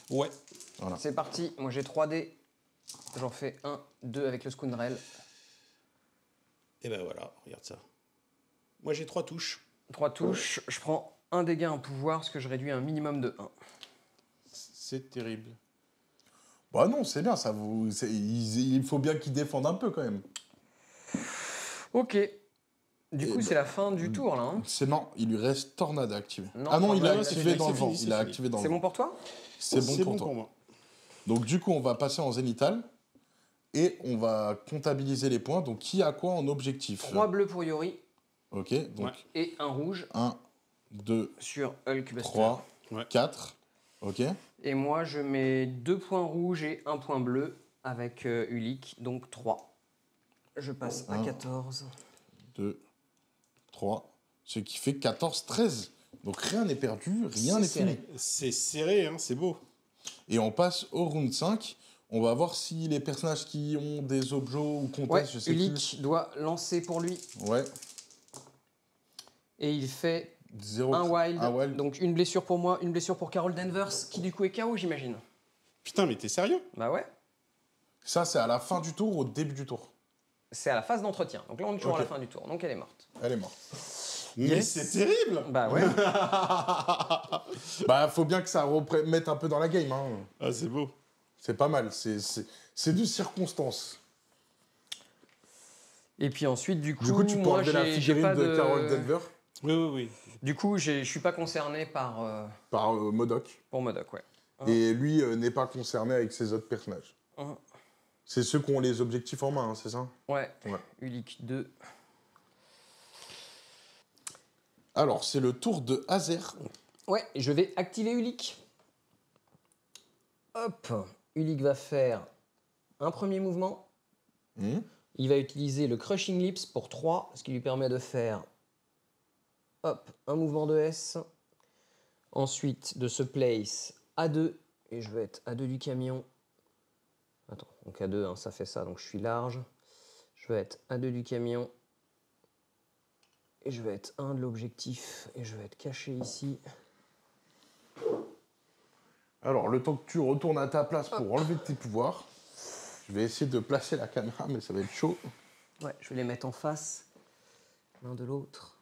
Ouais. Voilà. C'est parti, moi j'ai 3 dés. J'en fais 1, 2 avec le Scoundrel. Et ben voilà, regarde ça. Moi j'ai 3 touches. 3 touches, je prends un dégât en pouvoir parce que je réduis un minimum de 1. C'est terrible. Bah non, c'est bien, ça vous... il faut bien qu'il défende un peu, quand même. Ok. Du coup, Et c'est la fin du tour là. Hein. Non, il lui reste Tornade à activer. Non, Ah non, il a Tornade, activé c'est dans le fini, vent. c'est Il a fini. activé dans le C'est vent. bon pour toi? C'est bon pour toi. moi. Donc du coup, on va passer en zénithal et on va comptabiliser les points. Donc qui a quoi en objectif? 3 bleus pour Yori Ok, donc Ouais. et un rouge 1, 2, sur Hulkbuster. 3, Ouais. 4. Ok. Et moi, je mets 2 points rouges et 1 point bleu avec Ulick, donc 3. Je passe à Un. 14. 2, 3. Ce qui fait 14, 13. Donc rien n'est perdu, rien n'est C'est fini. serré. C'est serré, hein, c'est beau. Et on passe au round 5. On va voir si les personnages qui ont des objets ou contestent, Ouais, je sais Ulick doit lancer pour lui. plus. Ouais. Et il fait 0, un wild. Un wild. Donc une blessure pour moi, une blessure pour Carol Danvers, qui du coup est KO, j'imagine. Putain, mais t'es sérieux? Bah ouais. Ça, c'est à la fin du tour ou au début du tour? C'est à la phase d'entretien. Donc là, on est toujours Ok. à la fin du tour. Donc elle est morte. Elle est morte. Mais Yes. c'est terrible. Bah ouais. Bah, faut bien que ça mette un peu dans la game. Hein. Ah, c'est beau. C'est pas mal. C'est de circonstances. Et puis ensuite, du coup, Du coup, tu peux moi, enlever la j'ai figurine pas de Carol Denver Oui, oui, oui. Du coup, je suis pas concerné par par Modok. pour Modoc, ouais. Et lui n'est pas concerné avec ses autres personnages. Hein. C'est ceux qui ont les objectifs en main, hein, c'est ça? Ouais. Ouais. Ulick 2. Alors, c'est le tour de Azer. Ouais, je vais activer Ulick. Hop. Ulick va faire un premier mouvement. Hmm. Il va utiliser le Crushing Lips pour 3, ce qui lui permet de faire hop, un mouvement de S. Ensuite, de se place à 2. Et je vais être à 2 du camion. Attends, donc à 2, hein, ça fait ça, donc je suis large. Je vais être à 2 du camion. Et je vais être 1 de l'objectif. Et je vais être caché ici. Alors, le temps que tu retournes à ta place pour enlever tes pouvoirs, je vais essayer de placer la caméra, mais ça va être chaud. Ouais, je vais les mettre en face, l'un de l'autre.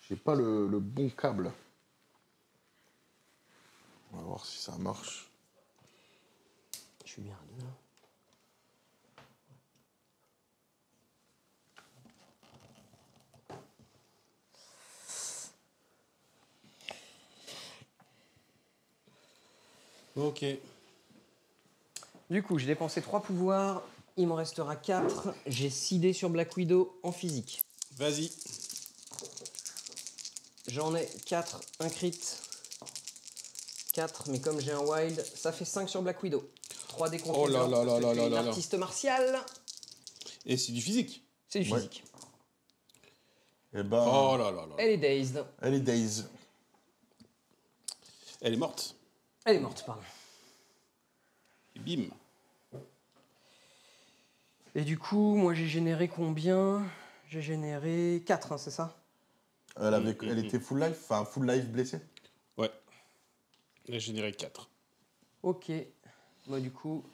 J'ai pas le bon câble. On va voir si ça marche. Je suis bien à 2 là. Ok. Du coup, j'ai dépensé 3 pouvoirs, il m'en restera 4. J'ai 6 dés sur Black Widow en physique. Vas-y. J'en ai 4, un crit. 4, mais comme j'ai un wild, ça fait 5 sur Black Widow. 3 dés contre Oh là les là ordres, là parce que là tu es là une là là. artiste martiale. Et c'est du physique. C'est du Ouais. physique. Eh ben, Oh là là là. Elle est dazed. elle est Days. Elle est morte. Elle est morte, pardon. Et bim. Et du coup, moi j'ai généré combien? J'ai généré 4, hein, c'est ça? Elle était full life, enfin full life blessée. Ouais. Elle a généré 4. Ok. Moi du coup...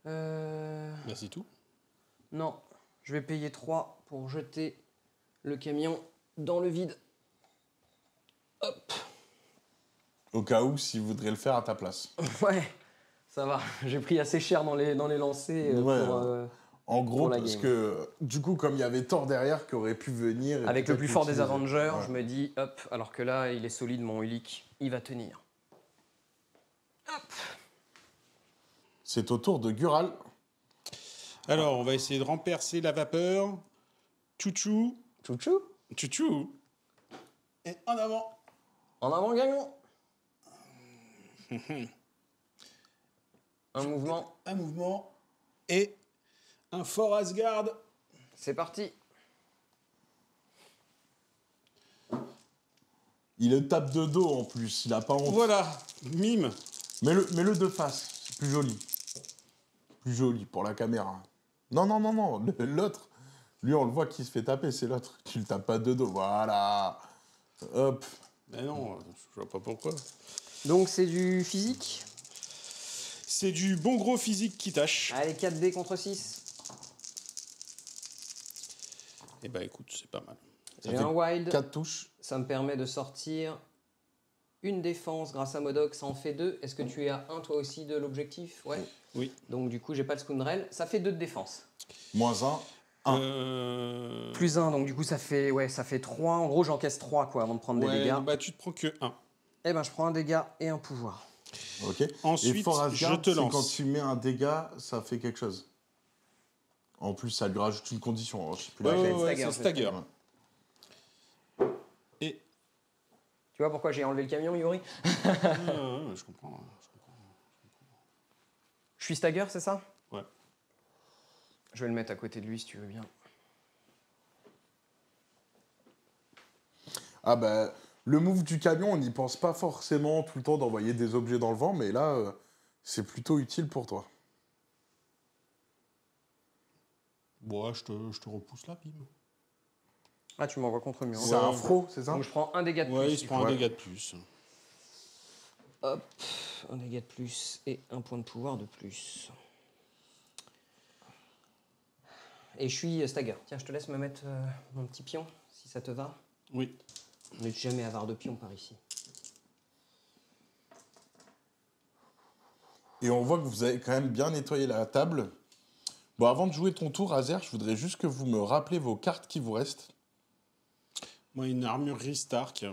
Bah, c'est tout. Non, je vais payer 3 pour jeter le camion dans le vide. Hop. Au cas où, s'il voudrait le faire à ta place. Ouais. Ça va, j'ai pris assez cher dans les lancers Ouais, pour... En gros, pour la parce game. que du coup, comme il y avait Thor derrière qui aurait pu venir. Et Avec le peut-être plus fort des l'utiliser. Avengers, Ouais. je me dis, hop, alors que là, il est solide, mon Ulik, il va tenir. C'est au tour de Gural. Alors, on va essayer de renverser la vapeur. Chouchou. Chouchou, Chouchou. Et en avant. en avant, gagnons. Un mouvement, Un mouvement. Et un fort Asgard. c'est parti. Il le tape de dos en plus, il a pas honte. Voilà. Mime. Mets-le de face, c'est plus joli. Plus joli pour la caméra. Non, non, non, non, l'autre. Lui, on le voit qui se fait taper, c'est l'autre. Tu le tapes pas de dos, voilà. Hop. Mais non, je vois pas pourquoi. Donc c'est du physique. C'est du bon gros physique qui tâche. Allez, 4D contre 6. Eh ben écoute, c'est pas mal. J'ai fait un wild. 4 touches. Ça me permet de sortir une défense grâce à Modok, ça en fait 2. Est-ce que tu es à 1 toi aussi de l'objectif? Ouais. Oui. Donc du coup, j'ai pas de Scoundrel. Ça fait 2 de défense. Moins 1. Plus 1, donc du coup, ça fait 3. En gros, j'encaisse 3 quoi, avant de prendre des dégâts. Bah tu te prends que 1. Eh ben, je prends un dégât et un pouvoir. Ok. Ensuite, et Fort Asgard, je te c'est lance. quand tu mets un dégât, ça fait quelque chose. En plus, ça lui rajoute une condition. Alors, je sais plus Ouais, laquelle. ouais, ouais, stagger, c'est stagger. Ouais. Et... Tu vois pourquoi j'ai enlevé le camion, Yuri? je comprends. Je suis stagger, c'est ça? Ouais. Je vais le mettre à côté de lui si tu veux bien. Ah bah, le move du camion, on n'y pense pas forcément tout le temps d'envoyer des objets dans le vent, mais là, c'est plutôt utile pour toi. Bon, je te repousse là, bim. Ah, tu m'envoies contre mur. C'est un fro, c'est ça? Donc je prends un dégât de plus. Ouais, il se du prend coup. un Ouais. dégât de plus. Hop, un dégât de plus et un point de pouvoir de plus. Et je suis stagger. Tiens, je te laisse me mettre mon petit pion, si ça te va. Oui. On n'est jamais avare de pion par ici. Et on voit que vous avez quand même bien nettoyé la table. Bon, avant de jouer ton tour, Azer, je voudrais juste que vous me rappelez vos cartes qui vous restent. Moi, une armurerie Stark.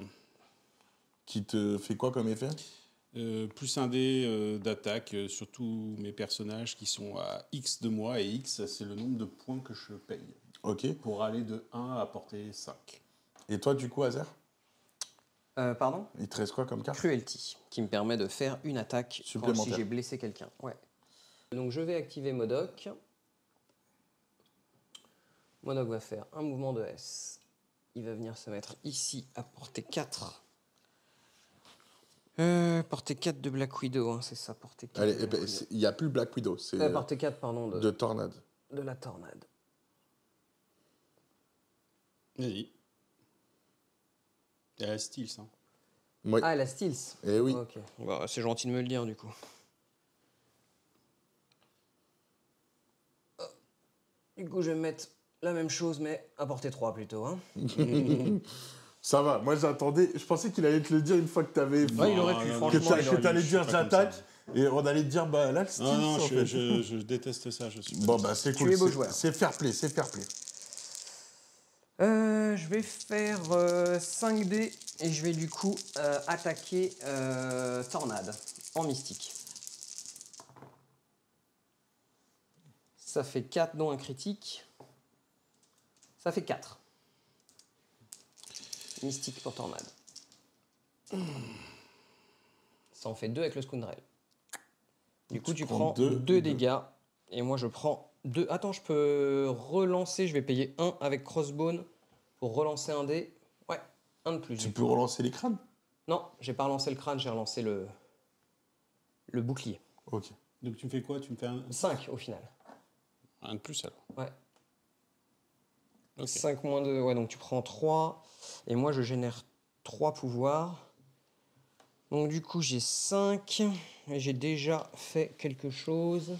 Qui te fait quoi comme effet? Plus un dé d'attaque sur tous mes personnages qui sont à X de moi. Et X, c'est le nombre de points que je paye. Ok. Pour aller de 1 à portée 5. Et toi, du coup, Azer, Pardon? il te reste quoi comme carte? Cruelty, qui me permet de faire une attaque si Supplémentaire. j'ai blessé quelqu'un. Ouais. Donc je vais activer Modok. Modok va faire un mouvement de S. Il va venir se mettre ici à portée 4. Portée 4 de Black Widow, hein, c'est ça, portée 4. Allez, il n'y a plus Black Widow, c'est Portée 4, pardon, de Tornade. de la tornade. Vas-y. Elle a style, ça. Oui. Ah, la Steels. Eh oui. Ok. Bah, c'est gentil de me le dire, du coup. Du coup, je vais me mettre la même chose, mais à portée 3 plutôt. Hein. Ça va, moi j'attendais, je pensais qu'il allait te le dire une fois que t'avais... Ouais, il aurait pu, franchement. que t'allais dire j'attaque, et on allait te dire bah là le style, Non, en fait. je déteste ça. Je suis pas Bon bah c'est cool, es beau c'est- joueur. c'est fair play, c'est fair play. Je vais faire 5D et je vais du coup attaquer Tornade en mystique. Ça fait 4, dont un critique. Ça fait 4. Mystique pour Tornade. Ça en fait 2 avec le Scoundrel. Du coup, tu prends 2 dégâts. Et moi, je prends 2. Attends, je peux relancer. Je vais payer 1 avec Crossbone pour relancer un dé. Ouais, 1 de plus. Tu peux relancer les crânes? Non, j'ai pas relancé le crâne, j'ai relancé le bouclier. Ok. Donc tu me fais quoi? Tu me fais 5 au final. un de plus, alors. Ouais. Ok. 5 moins 2. Ouais, donc tu prends 3. Et moi, je génère 3 pouvoirs. Donc du coup, j'ai 5. Et j'ai déjà fait quelque chose.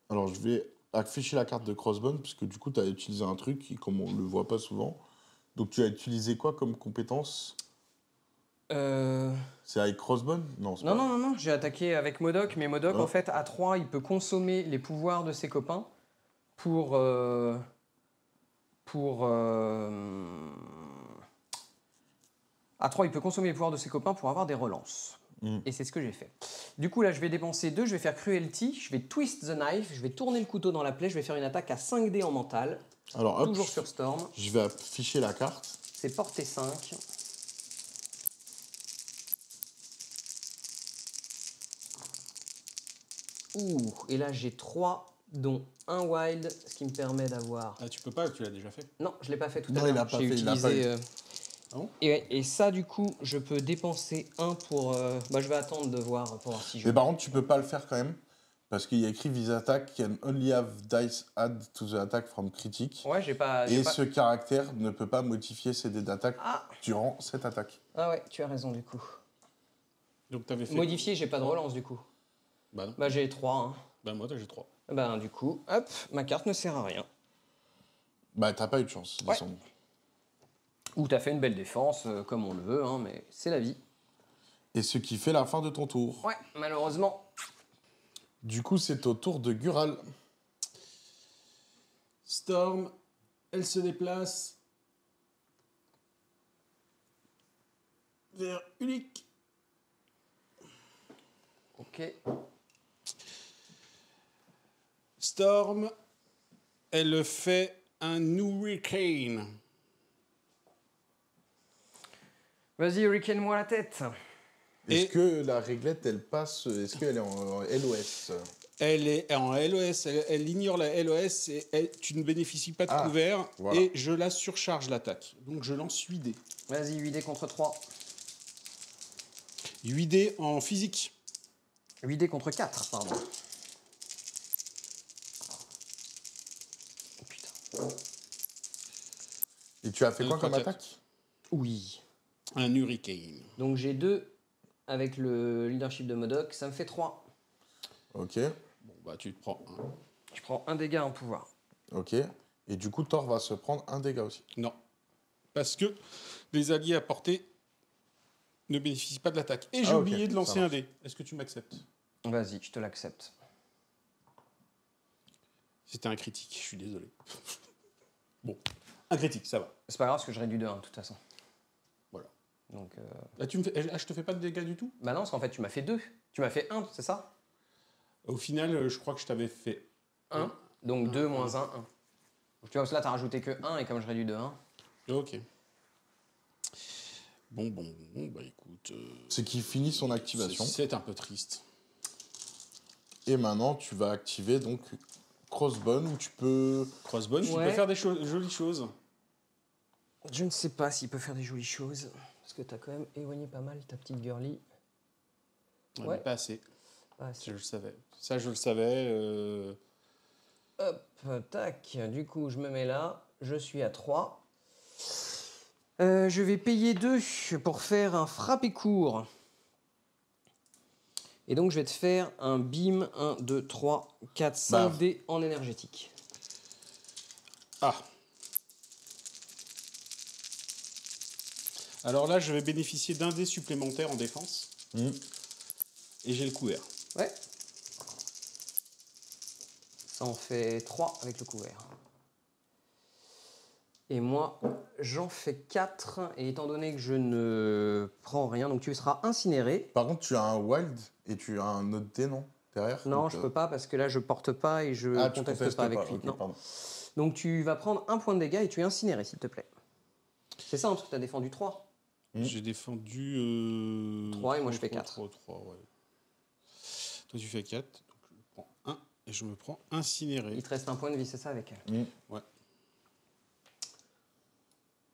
Alors je vais afficher la carte de Crossbone, puisque du coup tu as utilisé un truc qui, comme on le voit pas souvent. Donc tu as utilisé quoi comme compétence? C'est avec Crossbone? Non, c'est Non, pas. non, non, non, j'ai attaqué avec Modok, mais Modok, Oh. en fait, à 3, il peut consommer les pouvoirs de ses copains pour... À 3, il peut consommer les pouvoirs de ses copains pour avoir des relances. Et c'est ce que j'ai fait. Du coup, là, je vais dépenser 2, je vais faire Cruelty, je vais Twist the Knife, je vais tourner le couteau dans la plaie, je vais faire une attaque à 5 dés en mental, Alors, hop, toujours sur Storm. je vais afficher la carte. C'est portée 5. Ouh, et là j'ai 3, dont un wild, ce qui me permet d'avoir... Ah, tu peux pas, tu l'as déjà fait. Non, je l'ai pas fait tout Non, à il l'heure. l'a pas J'ai fait, il l'a pas utilisé... eu. Ah bon et ça, du coup, je peux dépenser 1 pour... Bah, je vais attendre de voir pour voir si je... Mais par contre, tu peux pas le faire quand même. Parce qu'il y a écrit This attack can only have dice add to the attack from critic. Ouais, j'ai pas... Et ce caractère ne peut pas modifier ses dés d'attaque Ah. durant cette attaque. Ah ouais, tu as raison, du coup. Donc t'avais fait. Modifié, j'ai pas de relance, du coup. Bah non. Bah, j'ai 3, hein. Bah moi, j'ai 3. Ben, du coup, hop, ma carte ne sert à rien. Bah, t'as pas eu de chance, Ouais. disons. Ou t'as fait une belle défense, comme on le veut, hein, mais c'est la vie. Et ce qui fait la fin de ton tour. Ouais, malheureusement. Du coup, c'est au tour de Gural. Storm, elle se déplace vers Unique. Ok. Storm, elle fait un Hurricane. Vas-y, hurricane-moi la tête. Est-ce Et- que la réglette, elle passe... Est-ce qu'elle est en LOS? Elle est en LOS, elle ignore la LOS et tu ne bénéficies pas de Ah, couvert voilà. et je la surcharge l'attaque. Donc je lance 8 dés. Vas-y, 8 dés contre 3. 8 dés en physique. 8 dés contre 4, pardon. Oh putain. Et tu as fait quoi comme 3-4. attaque? Oui. Un Hurricane. Donc j'ai 2 avec le leadership de Modok, ça me fait 3. Ok, Bon, bah tu te prends un. Je prends un dégât en pouvoir. ok. Et du coup, Thor va se prendre un dégât aussi. Non. Parce que les alliés à portée ne bénéficient pas de l'attaque. Et j'ai Ah, ok, oublié de ça lancer un marche. dé. Est-ce que tu m'acceptes? Vas-y, je te l'accepte. C'était un critique, je suis désolé. Bon, un critique, ça va. C'est pas grave parce que je réduis de 1 de toute façon. Voilà. Donc, Là, je te fais pas de dégâts du tout? bah non, parce qu'en fait tu m'as fait 2. Tu m'as fait 1, c'est ça? Au final, je crois que je t'avais fait 1. Donc 2 moins 1, 1. Tu vois, parce que là t'as rajouté que 1 et comme je réduis de 1. Ok. Bon, bah écoute. C'est qui finit son activation. C'est un peu triste. Et maintenant, tu vas activer donc Crossbone où tu peux... Crossbone, tu Ouais. peux faire des jolies choses. Je ne sais pas s'il peut faire des jolies choses. Parce que t'as quand même éloigné pas mal ta petite girly. Ouais. Ouais. Mais pas assez. Ah, Je le savais. Ça, je le savais. Hop, tac. Du coup, je me mets là. Je suis à 3. Je vais payer 2 pour faire un frappé court. Et donc, je vais te faire un beam 1, 2, 3, 4, 5 Bah. dés en énergétique. Ah. Alors là, je vais bénéficier d'un dé supplémentaire en défense. Et j'ai le couvert. Ouais. Ça en fait 3 avec le couvert. Et moi, j'en fais 4. Et étant donné que je ne prends rien, donc tu seras incinéré. Par contre, tu as un wild et tu as un autre dé, non? Derrière? Non, Donc, je peux pas parce que là, je porte pas et je Ah, tu conteste contestes pas avec lui. ok, Non. pardon. Donc tu vas prendre un point de dégâts et tu es incinéré, s'il te plaît. C'est ça, hein, parce que tu as défendu 3. J'ai défendu... 3 et moi, je fais 4. 3, ouais. Toi, tu fais 4. Donc, je prends 1 et je me prends incinéré. Il te reste un point de vie, c'est ça, avec Ouais.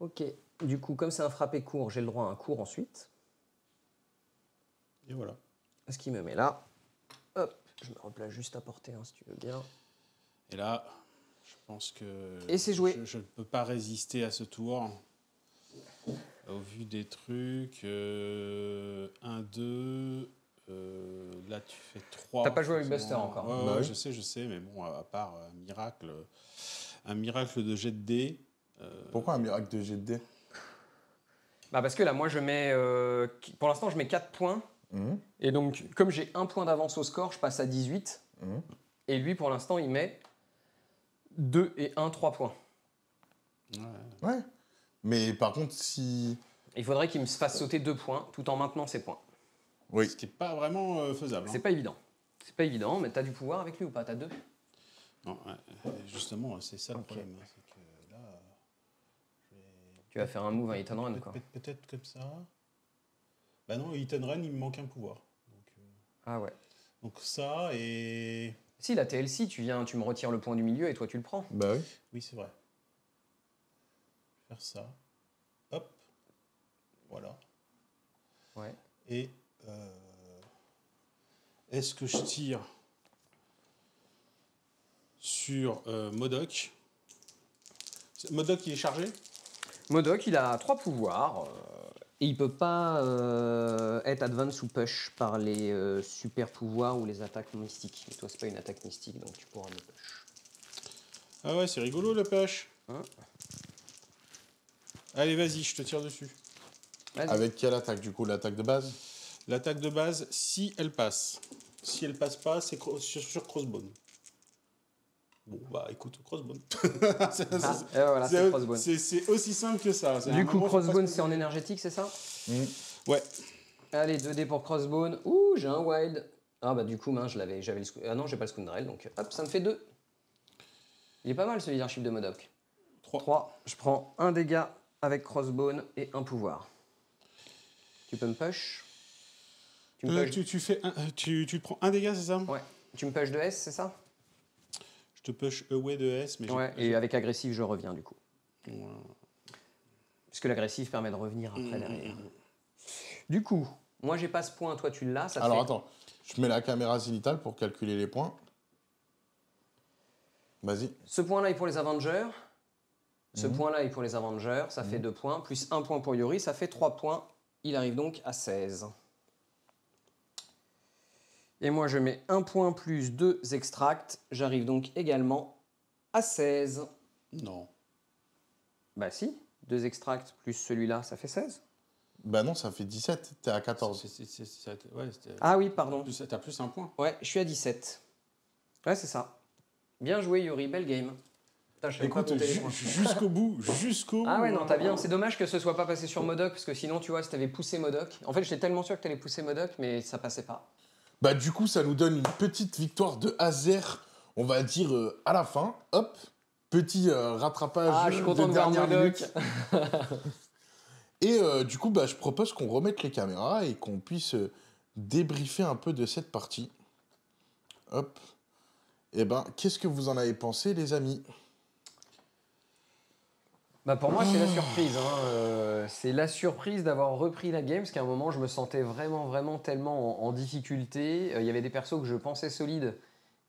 Ok. Du coup, comme c'est un frappé court, j'ai le droit à un court ensuite. Et voilà. Ce qui me met là. Hop, je me replace juste à portée, hein, si tu veux bien. Et là, je pense que... Et c'est joué. Je ne peux pas résister à ce tour. Au vu des trucs... 1, 2... là, tu fais 3. T'as pas joué avec Buster encore. Ouais, Bah ouais, oui. je sais, mais bon, à part un miracle de jet de dés... Pourquoi un miracle de jet de dés? Bah parce que là, moi, je mets... pour l'instant, je mets 4 points. Mhm. Et donc, comme j'ai un point d'avance au score, je passe à 18. Mhm. Et lui, pour l'instant, il met 2 et 1, 3 points. Ouais. Ouais. Mais par contre, si... Il faudrait qu'il me fasse sauter 2 points tout en maintenant ses points. Oui. Ce qui n'est pas vraiment faisable. C'est pas évident. C'est pas évident, mais t'as du pouvoir avec lui ou pas? T'as 2? Non, justement, c'est ça le Ok. problème. C'est que là, Tu vas faire un move, un hit and run, quoi. peut-être comme ça. Bah non, hit and run, il me manque un pouvoir. Ah ouais. Donc ça et... Si, la TLC, tu me retires le point du milieu et toi, tu le prends. Bah oui. Oui, c'est vrai. Faire ça. Hop. Voilà. Ouais. Et est-ce que je tire sur Modok? Modok, il est chargé? Modok, il a 3 pouvoirs. Et il peut pas être advance ou push par les super pouvoirs ou les attaques mystiques. Mais toi, c'est pas une attaque mystique, donc tu pourras me push. Ah ouais, c'est rigolo le push. Hein? Allez, vas-y, je te tire dessus. Vas-y. Avec quelle attaque, du coup? L'attaque de base? L'attaque de base, si elle passe. Si elle passe pas, c'est sur Crossbone. Bon, bah écoute, Crossbone. Voilà, c'est Crossbone. C'est aussi simple que ça. Du coup, Crossbone, c'est en énergétique, c'est ça? Ouais. Allez, 2 dés pour Crossbone. Ouh, j'ai un wild. Ah bah du coup, mince, j'avais le... Ah non, j'ai pas le Scoundrel, donc hop, ça me fait 2. Il est pas mal ce leadership de Modok. 3. Je prends un dégât avec Crossbone et un pouvoir. Tu peux me push? Tu me push... Tu prends un dégât, c'est ça? Ouais. Tu me push de S, c'est ça? Je te push away de S, mais Ouais, et avec agressif, je reviens du coup. Ouais. Puisque l'agressif permet de revenir après derrière. Du coup, moi j'ai pas ce point, toi tu l'as, ça Alors fait... attends, je mets la caméra zénitale pour calculer les points. Vas-y. Ce point-là est pour les Avengers. Ce point-là est pour les Avengers, ça fait 2 points. Plus 1 point pour Yuri, ça fait 3 points. Il arrive donc à 16. Et moi je mets 1 point plus 2 extracts. J'arrive donc également à 16. Non. Bah si, 2 extracts plus celui-là, ça fait 16. Bah non, ça fait 17, t'es à 14. Ah oui, pardon. T'as plus un point. Ouais, je suis à 17. Ouais, c'est ça. Bien joué Yuri, belle game. Putain, je savais pas Écoute, compter les points. jusqu'au bout, Ah ouais, non, t'as bien. C'est dommage que ce soit pas passé sur Modok, parce que sinon, tu vois, si t'avais poussé Modok... En fait, j'étais tellement sûr que t'allais pousser Modok, mais ça passait pas. Bah du coup, ça nous donne une petite victoire de Azer, on va dire à la fin. Hop, petit rattrapage Ah, je suis content de voir dernière Modok. minute. Et du coup, bah, je propose qu'on remette les caméras et qu'on puisse débriefer un peu de cette partie. Hop. Et ben, qu'est-ce que vous en avez pensé, les amis? Bah pour moi, c'est la surprise. Hein. C'est la surprise d'avoir repris la game, parce qu'à un moment, je me sentais vraiment tellement en difficulté. Il y avait des persos que je pensais solides,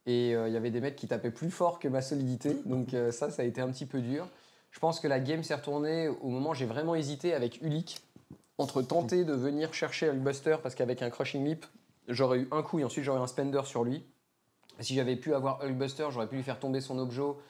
et il y avait des mecs qui tapaient plus fort que ma solidité. Donc ça a été un petit peu dur. Je pense que la game s'est retournée au moment où j'ai vraiment hésité avec Ulik, entre tenter de venir chercher Hulkbuster, parce qu'avec un Crushing Leap, j'aurais eu un coup, et ensuite j'aurais eu un Spender sur lui. Si j'avais pu avoir Hulkbuster, j'aurais pu lui faire tomber son Objo.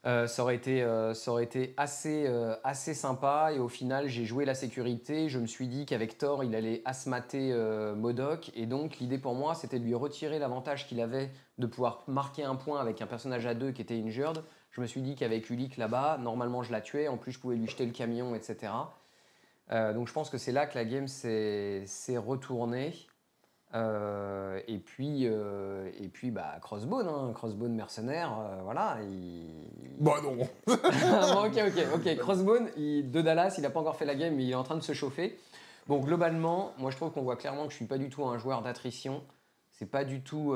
Ça aurait été assez sympa, et au final j'ai joué la sécurité. Je me suis dit qu'avec Thor il allait asmater Modok, et donc l'idée pour moi c'était de lui retirer l'avantage qu'il avait de pouvoir marquer un point avec un personnage à 2 qui était injured. Je me suis dit qu'avec Ulik là-bas, normalement je la tuais, en plus je pouvais lui jeter le camion, etc. Donc je pense que c'est là que la game s'est retournée. Et puis bah, Crossbone, hein, Crossbone mercenaire, voilà. Bah non. Bon, ok. Crossbone de Dallas, il n'a pas encore fait la game, mais il est en train de se chauffer. Bon, globalement, moi je trouve qu'on voit clairement que je suis pas du tout un joueur d'attrition. C'est pas du tout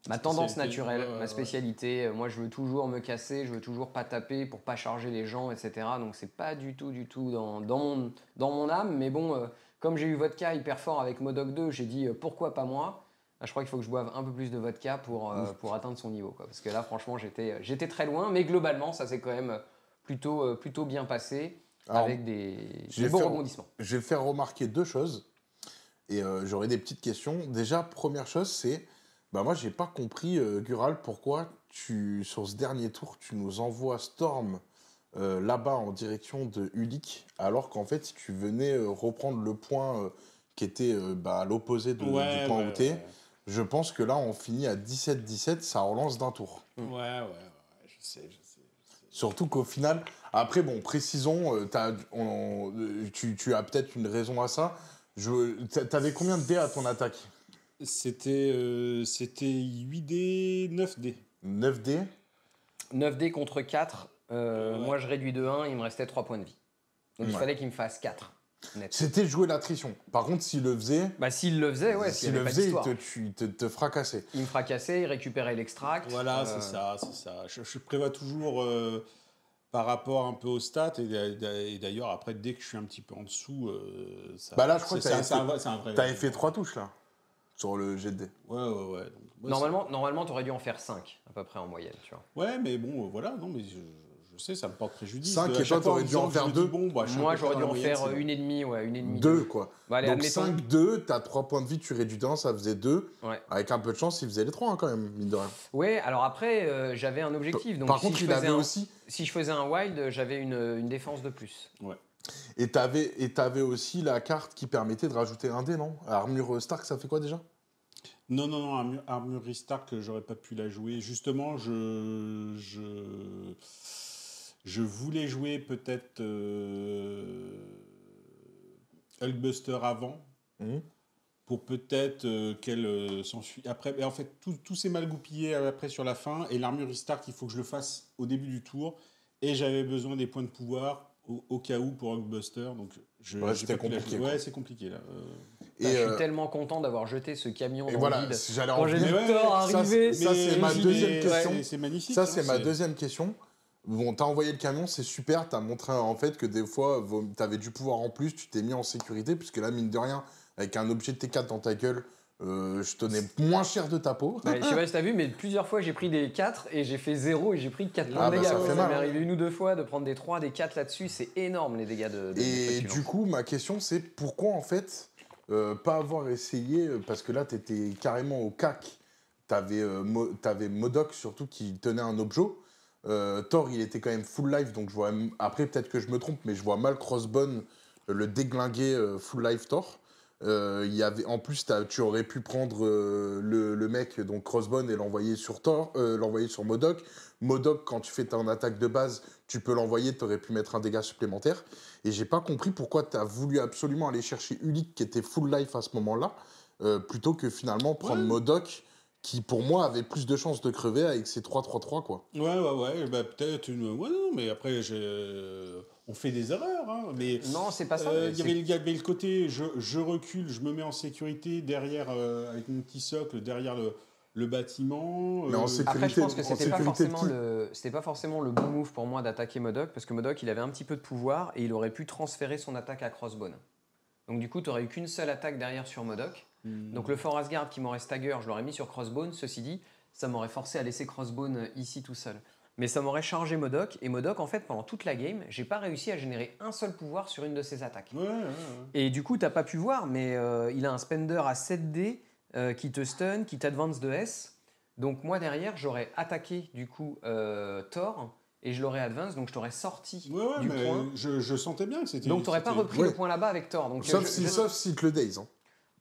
ma tendance naturelle, ma spécialité. Moi, je veux toujours me casser, je veux toujours pas taper pour pas charger les gens, etc. Donc c'est pas du tout dans mon âme. Mais bon. Comme j'ai eu vodka hyper fort avec Modok 2, j'ai dit pourquoi pas moi. Je crois qu'il faut que je boive un peu plus de vodka pour atteindre son niveau, quoi. Parce que là, franchement, j'étais très loin. Mais globalement, ça s'est quand même plutôt bien passé. Alors, avec des bons rebondissements. Je vais faire remarquer 2 choses. Et j'aurai des petites questions. Déjà, première chose, c'est... Bah moi, j'ai pas compris, Gural, pourquoi sur ce dernier tour, tu nous envoies Storm là-bas en direction de Ulik, alors qu'en fait, si tu venais reprendre le point qui était à l'opposé du point où t'es, je pense que là, on finit à 17-17, ça relance d'un tour. Ouais, je sais. Surtout qu'au final, après, bon, précisons, tu as peut-être une raison à ça. T'avais combien de dés à ton attaque? C'était 8D, 9D. 9 dés 9D contre 4. Moi, je réduis de 1, il me restait 3 points de vie. Donc, il fallait qu'il me fasse 4. Net. C'était jouer l'attrition. Par contre, s'il le faisait... S'il le faisait, ouais. S'il le faisait, il te fracassait. Il me fracassait, il récupérait l'extract. Voilà, c'est ça. Je prévois toujours par rapport un peu aux stats. Et d'ailleurs, après, dès que je suis un petit peu en dessous... là, je crois que c'est un vrai... T'avais fait 3 touches, là, sur le jet de dés. Ouais. Donc, normalement, t'aurais dû en faire 5, à peu près, en moyenne, tu vois. Ouais, mais bon, voilà. Non, mais je sais, ça me porte préjudice. 5 et toi, t'aurais dû en faire 2. Moi, j'aurais dû en faire 1,5, 2, quoi. Allez, donc admettons. 5, 2, t'as 3 points de vie, tu réduis d'un, ça faisait 2. Ouais. Avec un peu de chance, il faisait les 3, quand même, mine de rien. Ouais, alors après, j'avais un objectif. Donc, par contre, il avait aussi... Si je faisais un wild, j'avais une défense de plus. Ouais. Et t'avais aussi la carte qui permettait de rajouter un dé, non? Armure Stark, ça fait quoi, déjà? Non, Armure Stark, j'aurais pas pu la jouer. Justement, je voulais jouer peut-être Hulkbuster avant, pour peut-être qu'elle s'enfuit. Après, en fait, tout s'est mal goupillé après sur la fin, et l'Armure Stark, il faut que je le fasse au début du tour, et j'avais besoin des points de pouvoir au cas où pour Hulkbuster, donc c'était compliqué. Ouais, c'est compliqué, là. Je suis tellement content d'avoir jeté ce camion dans le vide. Quand j'ai vu Thor arriver, ça c'est ma deuxième question. C'est magnifique. Ça, c'est ma deuxième question. Bon, t'as envoyé le camion, c'est super. T'as montré en fait que des fois, t'avais du pouvoir en plus, tu t'es mis en sécurité, puisque là, mine de rien, avec un objet de T4 dans ta gueule, je tenais moins cher de ta peau. Je sais pas si t'as vu, mais plusieurs fois, j'ai pris des 4 et j'ai fait 0 et j'ai pris 4 points de dégâts. Ça m'est arrivé 1 ou 2 fois de prendre des 3, des 4 là-dessus. C'est énorme, les dégâts de Et du coup, ma question, c'est pourquoi en fait pas avoir essayé, parce que là, t'étais carrément au cac. T'avais MODOK surtout qui tenait un objet. Thor, il était quand même full life, donc je vois. Après, peut-être que je me trompe, mais je vois mal Crossbone le déglinguer full life Thor. En plus, tu aurais pu prendre le mec, donc Crossbone, et l'envoyer sur Thor, l'envoyer sur MODOK. MODOK, quand tu fais ton attaque de base, tu peux l'envoyer, tu aurais pu mettre un dégât supplémentaire. Et j'ai pas compris pourquoi tu as voulu absolument aller chercher Ulik, qui était full life à ce moment-là, plutôt que finalement prendre MODOK, qui pour moi avait plus de chances de crever avec ses 3-3-3, quoi. Ouais, peut-être une... Ouais, non, mais après, on fait des erreurs, hein, mais... Non, c'est pas ça. Il y avait le côté, je recule, je me mets en sécurité derrière, avec mon petit socle, derrière le bâtiment. Mais en sécurité, après, je pense que c'était pas forcément le bon move pour moi d'attaquer MODOK, parce que MODOK, il avait un petit peu de pouvoir, et il aurait pu transférer son attaque à Crossbone. Donc du coup, tu n'aurais eu qu'une seule attaque derrière sur MODOK. Donc le Fort Asgard qui m'aurait stagger, je l'aurais mis sur Crossbone. Ceci dit, ça m'aurait forcé à laisser Crossbone ici tout seul. Mais ça m'aurait chargé MODOK. Et MODOK, en fait, pendant toute la game, j'ai pas réussi à générer un seul pouvoir sur une de ses attaques. Et du coup, t'as pas pu voir, mais il a un spender à 7D qui te stun, qui t'advance de S. Donc moi, derrière, j'aurais attaqué du coup Thor. Et je l'aurais advance, donc je t'aurais sorti du point. Je sentais bien que c'était... Donc t'aurais pas repris le point là-bas avec Thor. Donc, sauf si te le daze. Hein.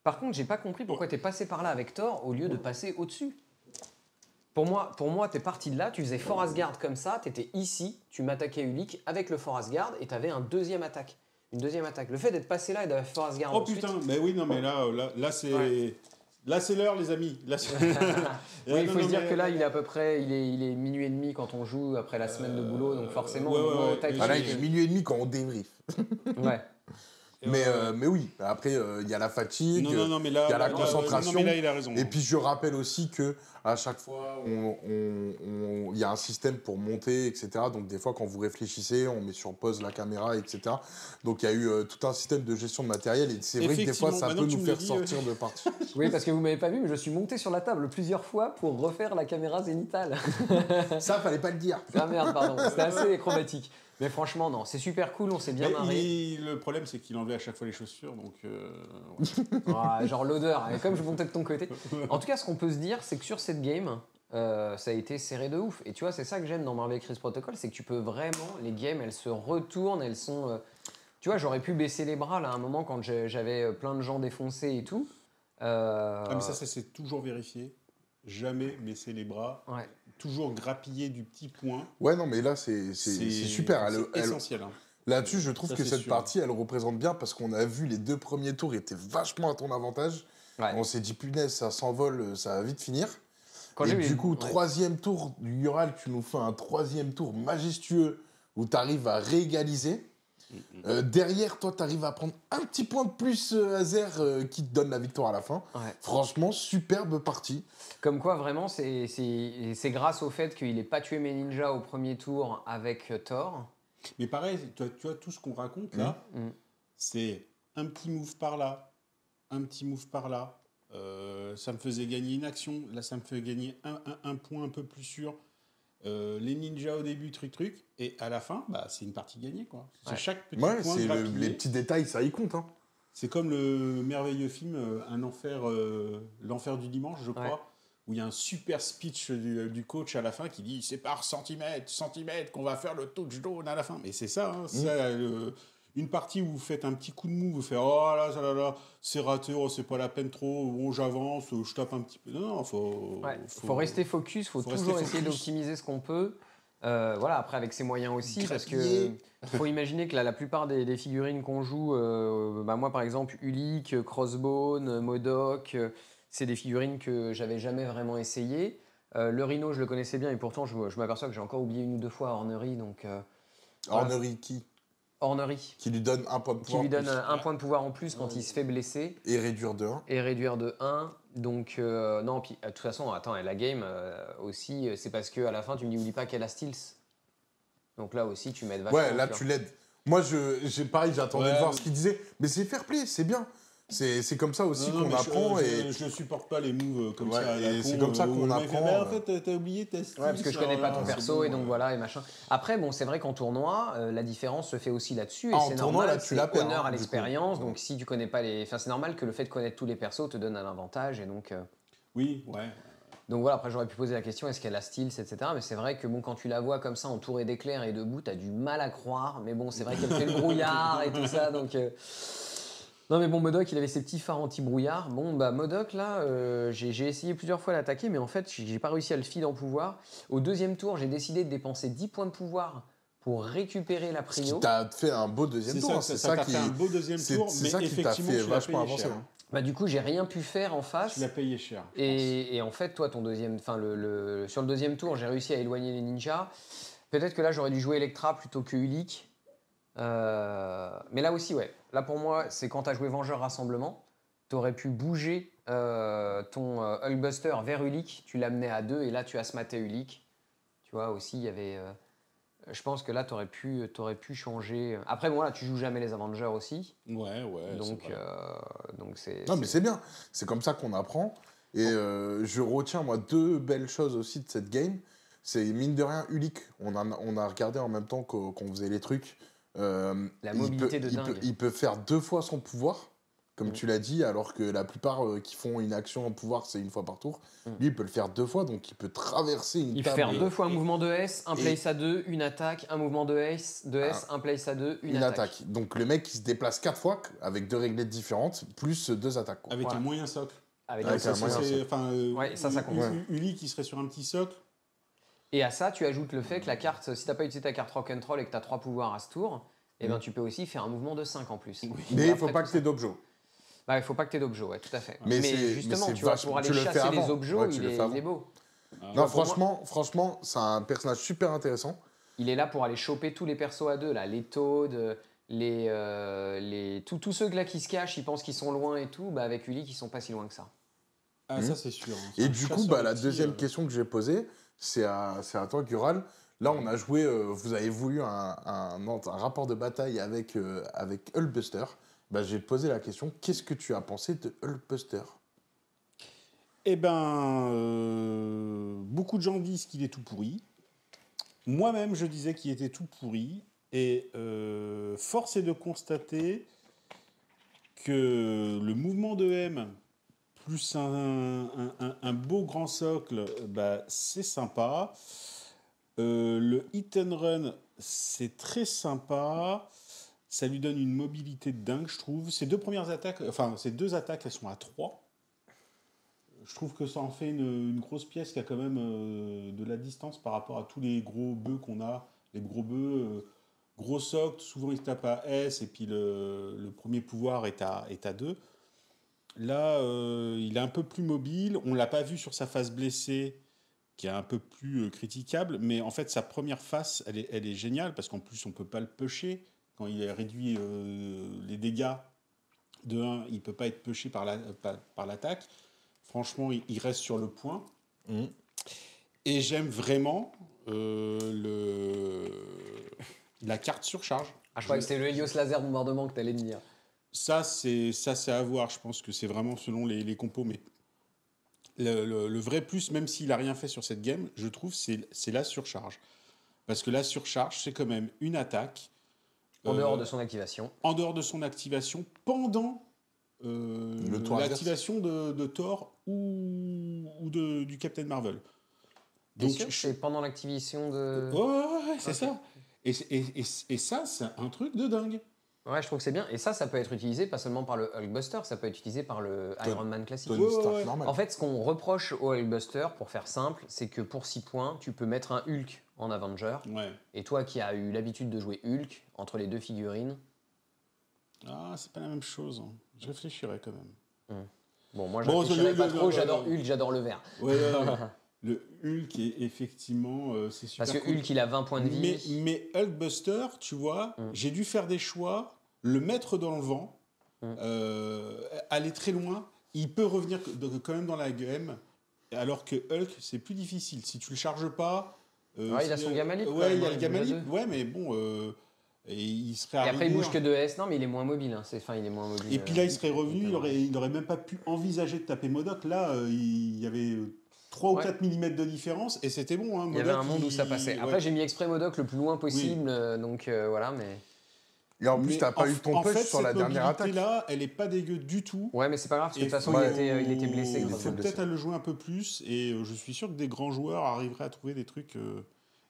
Par contre, j'ai pas compris pourquoi t'es passé par là avec Thor au lieu de passer au-dessus. Pour moi, t'es parti de là, tu faisais Fort Asgard comme ça, t'étais ici, tu m'attaquais Ulik avec le Fort Asgard et t'avais une deuxième attaque. Le fait d'être passé là et d'avoir Fort Asgard ensuite... putain, mais oui, non, mais là c'est... Ouais. Là, c'est l'heure, les amis. Là, oui, il faut se dire que là, il est à peu près, il est minuit et demi quand on joue après la semaine de boulot, donc forcément, là, il est minuit et demi quand on débrief. Ouais. Mais oui, après, il y a la fatigue, il y a la concentration. Non, mais là, il a raison. Et puis, je rappelle aussi qu'à chaque fois, il y a un système pour monter, etc. Donc, des fois, quand vous réfléchissez, on met sur pause la caméra, etc. Donc, il y a eu tout un système de gestion de matériel. Et c'est vrai que des fois, ça peut nous faire sortir de partie. Oui, parce que vous ne m'avez pas vu, mais je suis monté sur la table plusieurs fois pour refaire la caméra zénitale. Ça, fallait pas le dire. Ah merde, pardon. C'était assez acrobatique. Mais franchement, non, c'est super cool, on s'est bien marré. Le problème, c'est qu'il enlevait à chaque fois les chaussures, donc... genre l'odeur, comme je montais de ton côté. En tout cas, ce qu'on peut se dire, c'est que sur cette game, ça a été serré de ouf. Et tu vois, c'est ça que j'aime dans Marvel Crisis Protocol, c'est que tu peux vraiment, les games, elles se retournent, elles sont... tu vois, j'aurais pu baisser les bras là à un moment quand j'avais plein de gens défoncés et tout. Mais ça c'est toujours vérifié. Jamais baisser les bras. Ouais. Toujours grappiller du petit point. Ouais, non, mais là, c'est super. C'est essentiel. Hein. Là-dessus, je trouve Ça, que c'est cette sûr. partie, elle représente bien parce qu'on a vu les 2 premiers tours étaient vachement à ton avantage. Ouais. On s'est dit, punaise, ça s'envole, ça va vite finir. Quand Et j'ai eu du les- coup, ouais. 3e tour du Ural, tu nous fais un 3e tour majestueux où tu arrives à réégaliser. Derrière, toi, tu arrives à prendre un petit point de plus, Azer, qui te donne la victoire à la fin. Ouais. Franchement, superbe partie. Comme quoi, vraiment, c'est grâce au fait qu'il n'ait pas tué mes ninjas au premier tour avec Thor. Mais pareil, tu vois, tout ce qu'on raconte là, c'est un petit move par là, un petit move par là. Ça me faisait gagner une action. Là, ça me fait gagner un point un peu plus sûr. Les ninjas au début, truc. Et à la fin, bah, c'est une partie gagnée, quoi. C'est Ouais. chaque petit Ouais, point c'est grappillé. les petits détails, ça y compte. Hein. C'est comme le merveilleux film Un enfer, l'enfer du dimanche, je crois, Ouais. où il y a un super speech du coach à la fin qui dit c'est par centimètre qu'on va faire le touchdown à la fin. Mais c'est ça, hein, une partie où vous faites un petit coup de mou, vous faites oh là, c'est raté, oh, c'est pas la peine trop, bon, j'avance, je tape un petit peu. Non, faut rester focus, faut toujours rester essayer focus. d'optimiser ce qu'on peut. Voilà, après avec ses moyens aussi, parce Grappiller. que faut imaginer que la plupart des figurines qu'on joue, bah moi par exemple, Ulik, Crossbone, Modok, c'est des figurines que j'avais jamais vraiment essayées. Le Rhino, je le connaissais bien et pourtant je m'aperçois que j'ai encore oublié 1 ou 2 fois Ornery, donc voilà. Ornery Ornery, qui lui donne un point de qui pouvoir lui donne plus. un point de pouvoir en plus quand il se fait blesser. Et réduire de 1. Et réduire de 1. Donc, non, puis de toute façon, attends, et la game aussi, c'est parce qu'à la fin, tu me dis, oublie pas qu'elle a Steels. Donc là aussi, tu m'aides vachement. Ouais, là, tu l'aides. Moi, pareil, j'attendais de voir mais- ce qu'il disait. Mais c'est fair play, c'est bien. C'est comme ça aussi Non, qu'on mais apprend. je supporte pas les moves comme Ouais, ça. à la et con, c'est comme ça qu'on où le mec apprend, fait, bah, en fait, t'as oublié ta style. Ouais, parce que je connais pas ton c'est perso bon, et donc voilà et machin. Après, bon, c'est vrai qu'en tournoi, la différence se fait aussi là-dessus et Ah, en c'est tournoi, normal. là, tu C'est la perds, honneur hein, à du coup. l'expérience. Donc, si tu connais pas les, enfin, c'est normal que le fait de connaître tous les persos te donne un avantage et donc. Oui, ouais. Donc voilà, après j'aurais pu poser la question, est-ce qu'elle a Steels, etc. Mais c'est vrai que bon, quand tu la vois comme ça entourée d'éclairs et debout, t'as du mal à croire. Mais bon, c'est vrai qu'elle fait le brouillard et tout ça, donc... Non mais bon, Modok, il avait ses petits phares anti-brouillard. Bon, bah Modok, là, j'ai essayé plusieurs fois l'attaquer, mais en fait, j'ai pas réussi à le feed en pouvoir. Au 2e tour, j'ai décidé de dépenser 10 points de pouvoir pour récupérer la Ce qui prio. t'a fait un beau deuxième tour. ça t'a fait un beau deuxième tour, c'est mais ça qui t'a effectivement, fait tu l'as vachement payé avancer. cher. hein. Bah du coup, j'ai rien pu faire en face. Tu l'as payé cher. Et en fait, toi, ton deuxième, enfin sur le 2e tour, j'ai réussi à éloigner les ninjas. Peut-être que là, j'aurais dû jouer Electra plutôt que Ulik. Mais là aussi, ouais. Là, pour moi, c'est quand tu as joué Vengeur Rassemblement, tu aurais pu bouger ton Hulkbuster vers Ulik, tu l'amenais à 2 et là, tu as smaté Ulik. Tu vois, aussi, il y avait... je pense que là, tu aurais pu changer... Après, bon, là, tu joues jamais les Avengers aussi. Ouais. Donc, c'est vrai. donc c'est... Non, mais c'est bien. C'est comme ça qu'on apprend. Et je retiens, moi, 2 belles choses aussi de cette game. C'est, mine de rien, Ulik. On a regardé en même temps qu'on faisait les trucs. La mobilité de il dingue. il peut faire 2 fois son pouvoir, comme tu l'as dit, alors que la plupart qui font une action en pouvoir, c'est 1 fois par tour. Lui, il peut le faire 2 fois, donc il peut traverser une Il peut table. faire 2 fois un mouvement de S, un et- place à 2, une attaque, un mouvement de S, un place à 2, une attaque. Donc le mec, il se déplace 4 fois, avec 2 réglettes différentes, plus 2 attaques. Quoi. Avec Voilà. un moyen socle. Avec Avec un un seul moyen socle. socle. Ouais, ça compte. Uli qui serait sur un petit socle. Et à ça, tu ajoutes le fait que la carte, si t'as pas utilisé ta carte rock'n'roll et que tu as 3 pouvoirs à ce tour, eh ben, tu peux aussi faire un mouvement de 5 en plus. Mais il faut pas que tu aies d'objets. Bah, il faut pas que tu aies d'objets, ouais, tout à fait. Mais justement, c'est tu vois, vachement- pour aller tu le fais chasser les avant. objets, Ouais, tu il le fais est avant. beau. Non, pour franchement, c'est un personnage super intéressant. Il est là pour aller choper tous les persos à 2, là, les Toad, tous ceux là qui se cachent, ils pensent qu'ils sont loin et tout, bah avec Uli, ils sont pas si loin que ça. Ah, ça, c'est sûr. hein. C'est Et un du coup, chasseur la de deuxième petits, question que j'ai posée, c'est à toi, Gural. Là, on a joué, vous avez voulu un rapport de bataille avec Hulkbuster. Bah, j'ai posé la question, qu'est-ce que tu as pensé de Hulkbuster? Eh ben, beaucoup de gens disent qu'il est tout pourri. Moi-même, je disais qu'il était tout pourri. Et force est de constater que le mouvement de M plus un beau grand socle, bah, c'est sympa. Le hit and run, c'est très sympa. Ça lui donne une mobilité de dingue, je trouve. Ces deux attaques, elles sont à 3. Je trouve que ça en fait une grosse pièce qui a quand même de la distance par rapport à tous les gros bœufs qu'on a. Les gros bœufs, gros socle, souvent ils se tapent à S et puis le premier pouvoir est à 2. Là, il est un peu plus mobile. On ne l'a pas vu sur sa face blessée, qui est un peu plus critiquable. Mais en fait, sa première face, elle est géniale parce qu'en plus, on ne peut pas le pusher. Quand il est réduit les dégâts de 1, il ne peut pas être pushé par l'attaque. Franchement, il reste sur le point. Et j'aime vraiment la carte surcharge. Ah, je crois que c'était le Helios laser bombardement que tu allais me dire. Ça, c'est à voir. Je pense que c'est vraiment selon les compos. Mais le vrai plus, même s'il n'a rien fait sur cette game, je trouve, c'est la surcharge. Parce que la surcharge, c'est quand même une attaque. En dehors de son activation. En dehors de son activation, pendant l'activation de Thor ou du Captain Marvel. Donc, c'est pendant l'activation de... Ouais, c'est ça. Et ça, c'est un truc de dingue. Ouais, je trouve que c'est bien. Et ça peut être utilisé pas seulement par le Hulkbuster, ça peut être utilisé par le Iron Man classique. En fait, ce qu'on reproche au Hulkbuster, pour faire simple, c'est que pour 6 points, tu peux mettre un Hulk en Avenger. Ouais. Et toi qui as eu l'habitude de jouer Hulk, entre les deux figurines... Ah, c'est pas la même chose. Je réfléchirais quand même. Bon, moi, je réfléchirais pas trop. J'adore Hulk, j'adore le vert. Ouais, le Hulk, est effectivement, c'est super Parce que Hulk, il a 20 points de vie. Mais Hulkbuster, tu vois, j'ai dû faire des choix, le mettre dans le vent, aller très loin. Il peut revenir quand même dans la game, alors que Hulk, c'est plus difficile. Si tu le charges pas... il a son gamma libre. Ouais, il y a le gamma libre. Ouais, mais bon... et il serait arrivé... Et après, il bouge que de S. Non, mais il est moins mobile. Hein. Il est moins mobile. Et puis là, il serait revenu, il n'aurait même pas pu envisager de taper Modok. Là, il y avait 3 ou 4 mm de différence et c'était bon. Hein, il y avait un monde où ça passait. Après, j'ai mis exprès Modok le plus loin possible. Donc voilà, mais... Et en plus, tu n'as pas eu ton push sur la dernière attaque. Là, elle n'est pas dégueu du tout. Ouais, mais c'est pas grave, parce que de toute façon, il était blessé. Il faut peut-être le jouer un peu plus. Et je suis sûr que des grands joueurs arriveraient à trouver des trucs...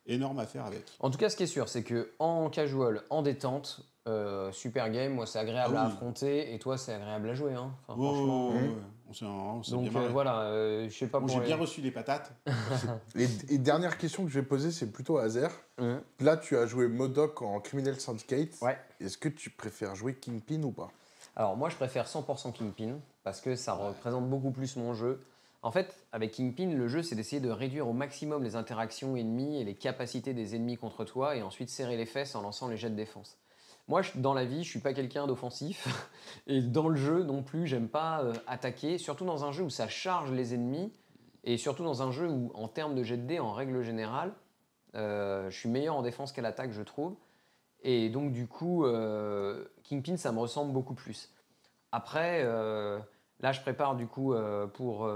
énorme à faire avec. En tout cas, ce qui est sûr, c'est que en casual, en détente, super game, moi c'est agréable à affronter et toi c'est agréable à jouer. Hein. Enfin, franchement. On s'est donc bien voilà, je sais pas. J'ai bien reçu les patates. Et dernière question que je vais poser, c'est plutôt à Azer. Là, tu as joué Modok en Criminal Syndicate. Ouais. Est-ce que tu préfères jouer Kingpin ou pas? Alors moi, je préfère 100% Kingpin parce que ça représente beaucoup plus mon jeu. En fait, avec Kingpin, le jeu, c'est d'essayer de réduire au maximum les interactions ennemies et les capacités des ennemis contre toi et ensuite serrer les fesses en lançant les jets de défense. Moi, dans la vie, je suis pas quelqu'un d'offensif et dans le jeu non plus, j'aime pas attaquer, surtout dans un jeu où ça charge les ennemis et surtout dans un jeu où, en termes de jet de dés, en règle générale, je suis meilleur en défense qu'à l'attaque, je trouve. Et donc, du coup, Kingpin, ça me ressemble beaucoup plus. Après... là, je prépare du coup pour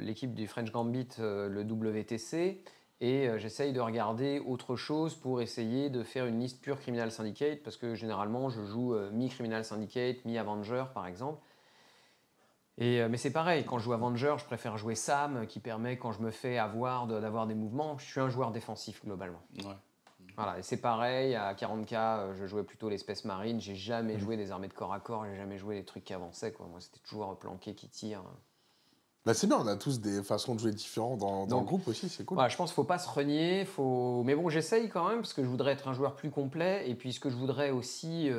l'équipe du French Gambit le WTC et j'essaye de regarder autre chose pour essayer de faire une liste pure Criminal Syndicate parce que généralement je joue mi-Criminal Syndicate, mi-Avenger par exemple. Mais c'est pareil, quand je joue Avenger, je préfère jouer Sam qui permet quand je me fais avoir d'avoir des mouvements. Je suis un joueur défensif globalement. Ouais. Voilà, et c'est pareil, à 40K, je jouais plutôt les Space Marines, j'ai jamais joué des armées de corps à corps, j'ai jamais joué des trucs qui avançaient, quoi. Moi, c'était toujours planqué qui tire. Bah c'est bien, on a tous des façons de jouer différentes dans le groupe aussi, c'est cool. Voilà, je pense qu'il ne faut pas se renier, mais bon, j'essaye quand même, parce que je voudrais être un joueur plus complet, et puis ce que je voudrais aussi,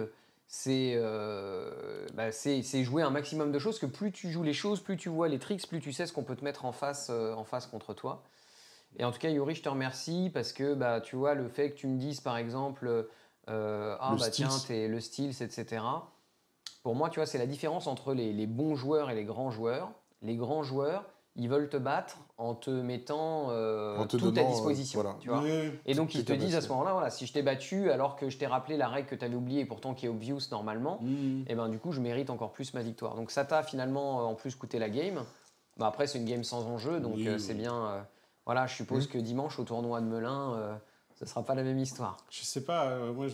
c'est jouer un maximum de choses, que plus tu joues les choses, plus tu vois les tricks, plus tu sais ce qu'on peut te mettre en face contre toi. Et en tout cas, Yuri, je te remercie parce que tu vois, le fait que tu me dises par exemple tiens, t'es le Steels, etc. Pour moi, tu vois, c'est la différence entre les bons joueurs et les grands joueurs. Les grands joueurs, ils veulent te battre en te mettant tout à disposition. Voilà. Tu vois. Et donc, ils te disent à ce moment-là, voilà, si je t'ai battu alors que je t'ai rappelé la règle que tu avais oubliée et pourtant qui est obvious normalement, et ben du coup, je mérite encore plus ma victoire. Donc, ça t'a finalement en plus coûté la game. Après, c'est une game sans enjeu, donc c'est bien... Voilà, je suppose que dimanche, au tournoi de Melun, ce ne sera pas la même histoire. Je sais pas, moi,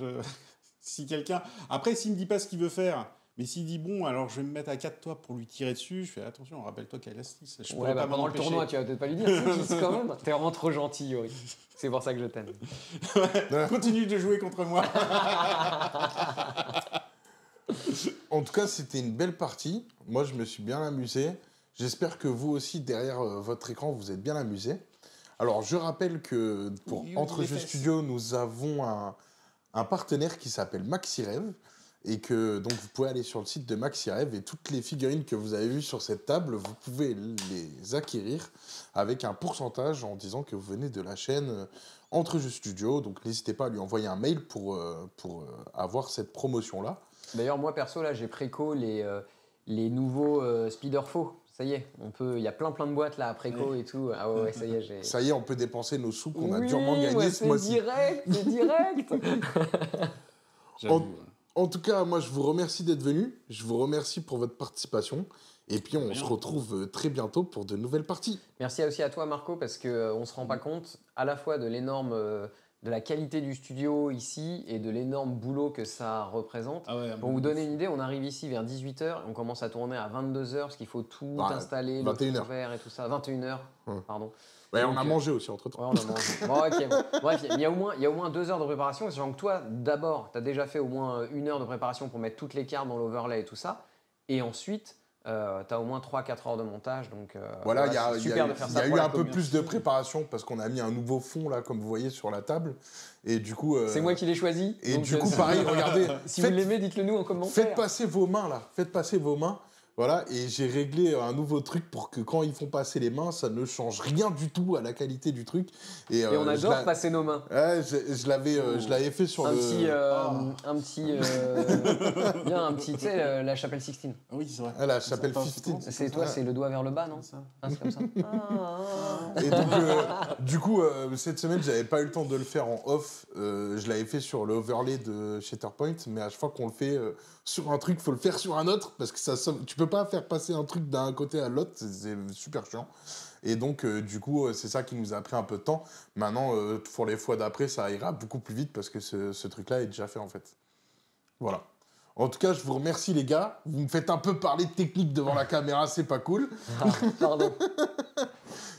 si quelqu'un... Après, s'il me dit pas ce qu'il veut faire, Mais s'il dit bon, alors je vais me mettre à 4 toi pour lui tirer dessus, je fais attention, rappelle-toi qu'elle a 6. Je Ouais, bah, pas m'en pendant le empêcher. tournoi, tu vas peut-être pas lui dire 6 quand même. T'es vraiment trop gentil, Yori. C'est pour ça que je t'aime. Continue de jouer contre moi. En tout cas, c'était une belle partie. Moi, je me suis bien amusé. J'espère que vous aussi, derrière votre écran, vous êtes bien amusés. Alors, je rappelle que pour Oui, Entre les Jeux fesses. Studio, nous avons un partenaire qui s'appelle MaxiRêve. Et que donc vous pouvez aller sur le site de MaxiRêve et toutes les figurines que vous avez vues sur cette table, vous pouvez les acquérir avec un pourcentage en disant que vous venez de la chaîne Entre Jeux Studio. Donc n'hésitez pas à lui envoyer un mail pour avoir cette promotion-là. D'ailleurs, moi perso, là, j'ai préco les nouveaux Speeder Faux. Ça y est, il y a plein de boîtes là à préco et tout. Ah ouais, ça y est, j'ai. Ça y est, on peut dépenser nos sous qu'on a Oui, durement gagnés ouais, ce mois-ci. c'est direct. J'avoue. En tout cas, moi, je vous remercie d'être venu. Je vous remercie pour votre participation. Et puis, on Rien. se retrouve très bientôt pour de nouvelles parties. Merci aussi à toi, Marco, parce qu'on ne se rend pas compte à la fois de de la qualité du studio ici et de l'énorme boulot que ça représente. Ah ouais, Pour vous donner une idée, on arrive ici vers 18h et on commence à tourner à 22h parce qu'il faut tout Ouais, installer, 21h. le verre et tout ça. 21h, pardon. Ouais, Donc, on a mangé aussi entre-temps. Ouais, on a mangé. Bon, ok, bon. Bref, il y a au moins 2 heures de préparation. Sachant que toi, d'abord, tu as déjà fait au moins 1 heure de préparation pour mettre toutes les cartes dans l'overlay et tout ça. Et ensuite, tu as au moins 3-4 heures de montage. Donc, Voilà, il y c'est super de faire ça a pour eu la un peu communauté. plus de préparation parce qu'on a mis un nouveau fond, là, comme vous voyez, sur la table. Et du coup... C'est moi qui l'ai choisi. Et donc, du coup, pareil, regardez. Si vous l'aimez, dites-le nous en commentaire. Faites passer vos mains, là. Faites passer vos mains. Voilà, et j'ai réglé un nouveau truc pour que quand ils font passer les mains, ça ne change rien du tout à la qualité du truc. Et on adore passer nos mains. Ouais, je l'avais fait sur Un le... petit, tu sais, la chapelle Sixtine. Ah oui, c'est vrai. Ah, la chapelle Ça, 15. C'est toi, c'est le doigt vers le bas, non? ça. Ah, c'est comme ça. Et donc, du coup, cette semaine, j'avais pas eu le temps de le faire en off. Je l'avais fait sur le overlay de Shatterpoint, mais à chaque fois qu'on le fait sur un truc, il faut le faire sur un autre, parce que tu peux pas faire passer un truc d'un côté à l'autre, c'est super chiant. Et donc, du coup, c'est ça qui nous a pris un peu de temps. Maintenant, pour les fois d'après, ça ira beaucoup plus vite, parce que ce truc-là est déjà fait, en fait. Voilà. En tout cas, je vous remercie, les gars. Vous me faites un peu parler de technique devant la caméra, c'est pas cool. Pardon.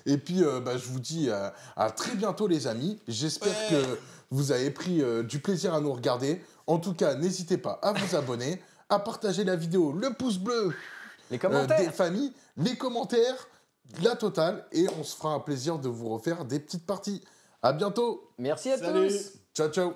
Et puis, je vous dis à très bientôt, les amis. J'espère que vous avez pris du plaisir à nous regarder. En tout cas, n'hésitez pas à vous abonner, à partager la vidéo, le pouce bleu, Les commentaires. des familles, les commentaires, la totale. Et on se fera un plaisir de vous refaire des petites parties. À bientôt. Merci à Salut. tous. Ciao, ciao.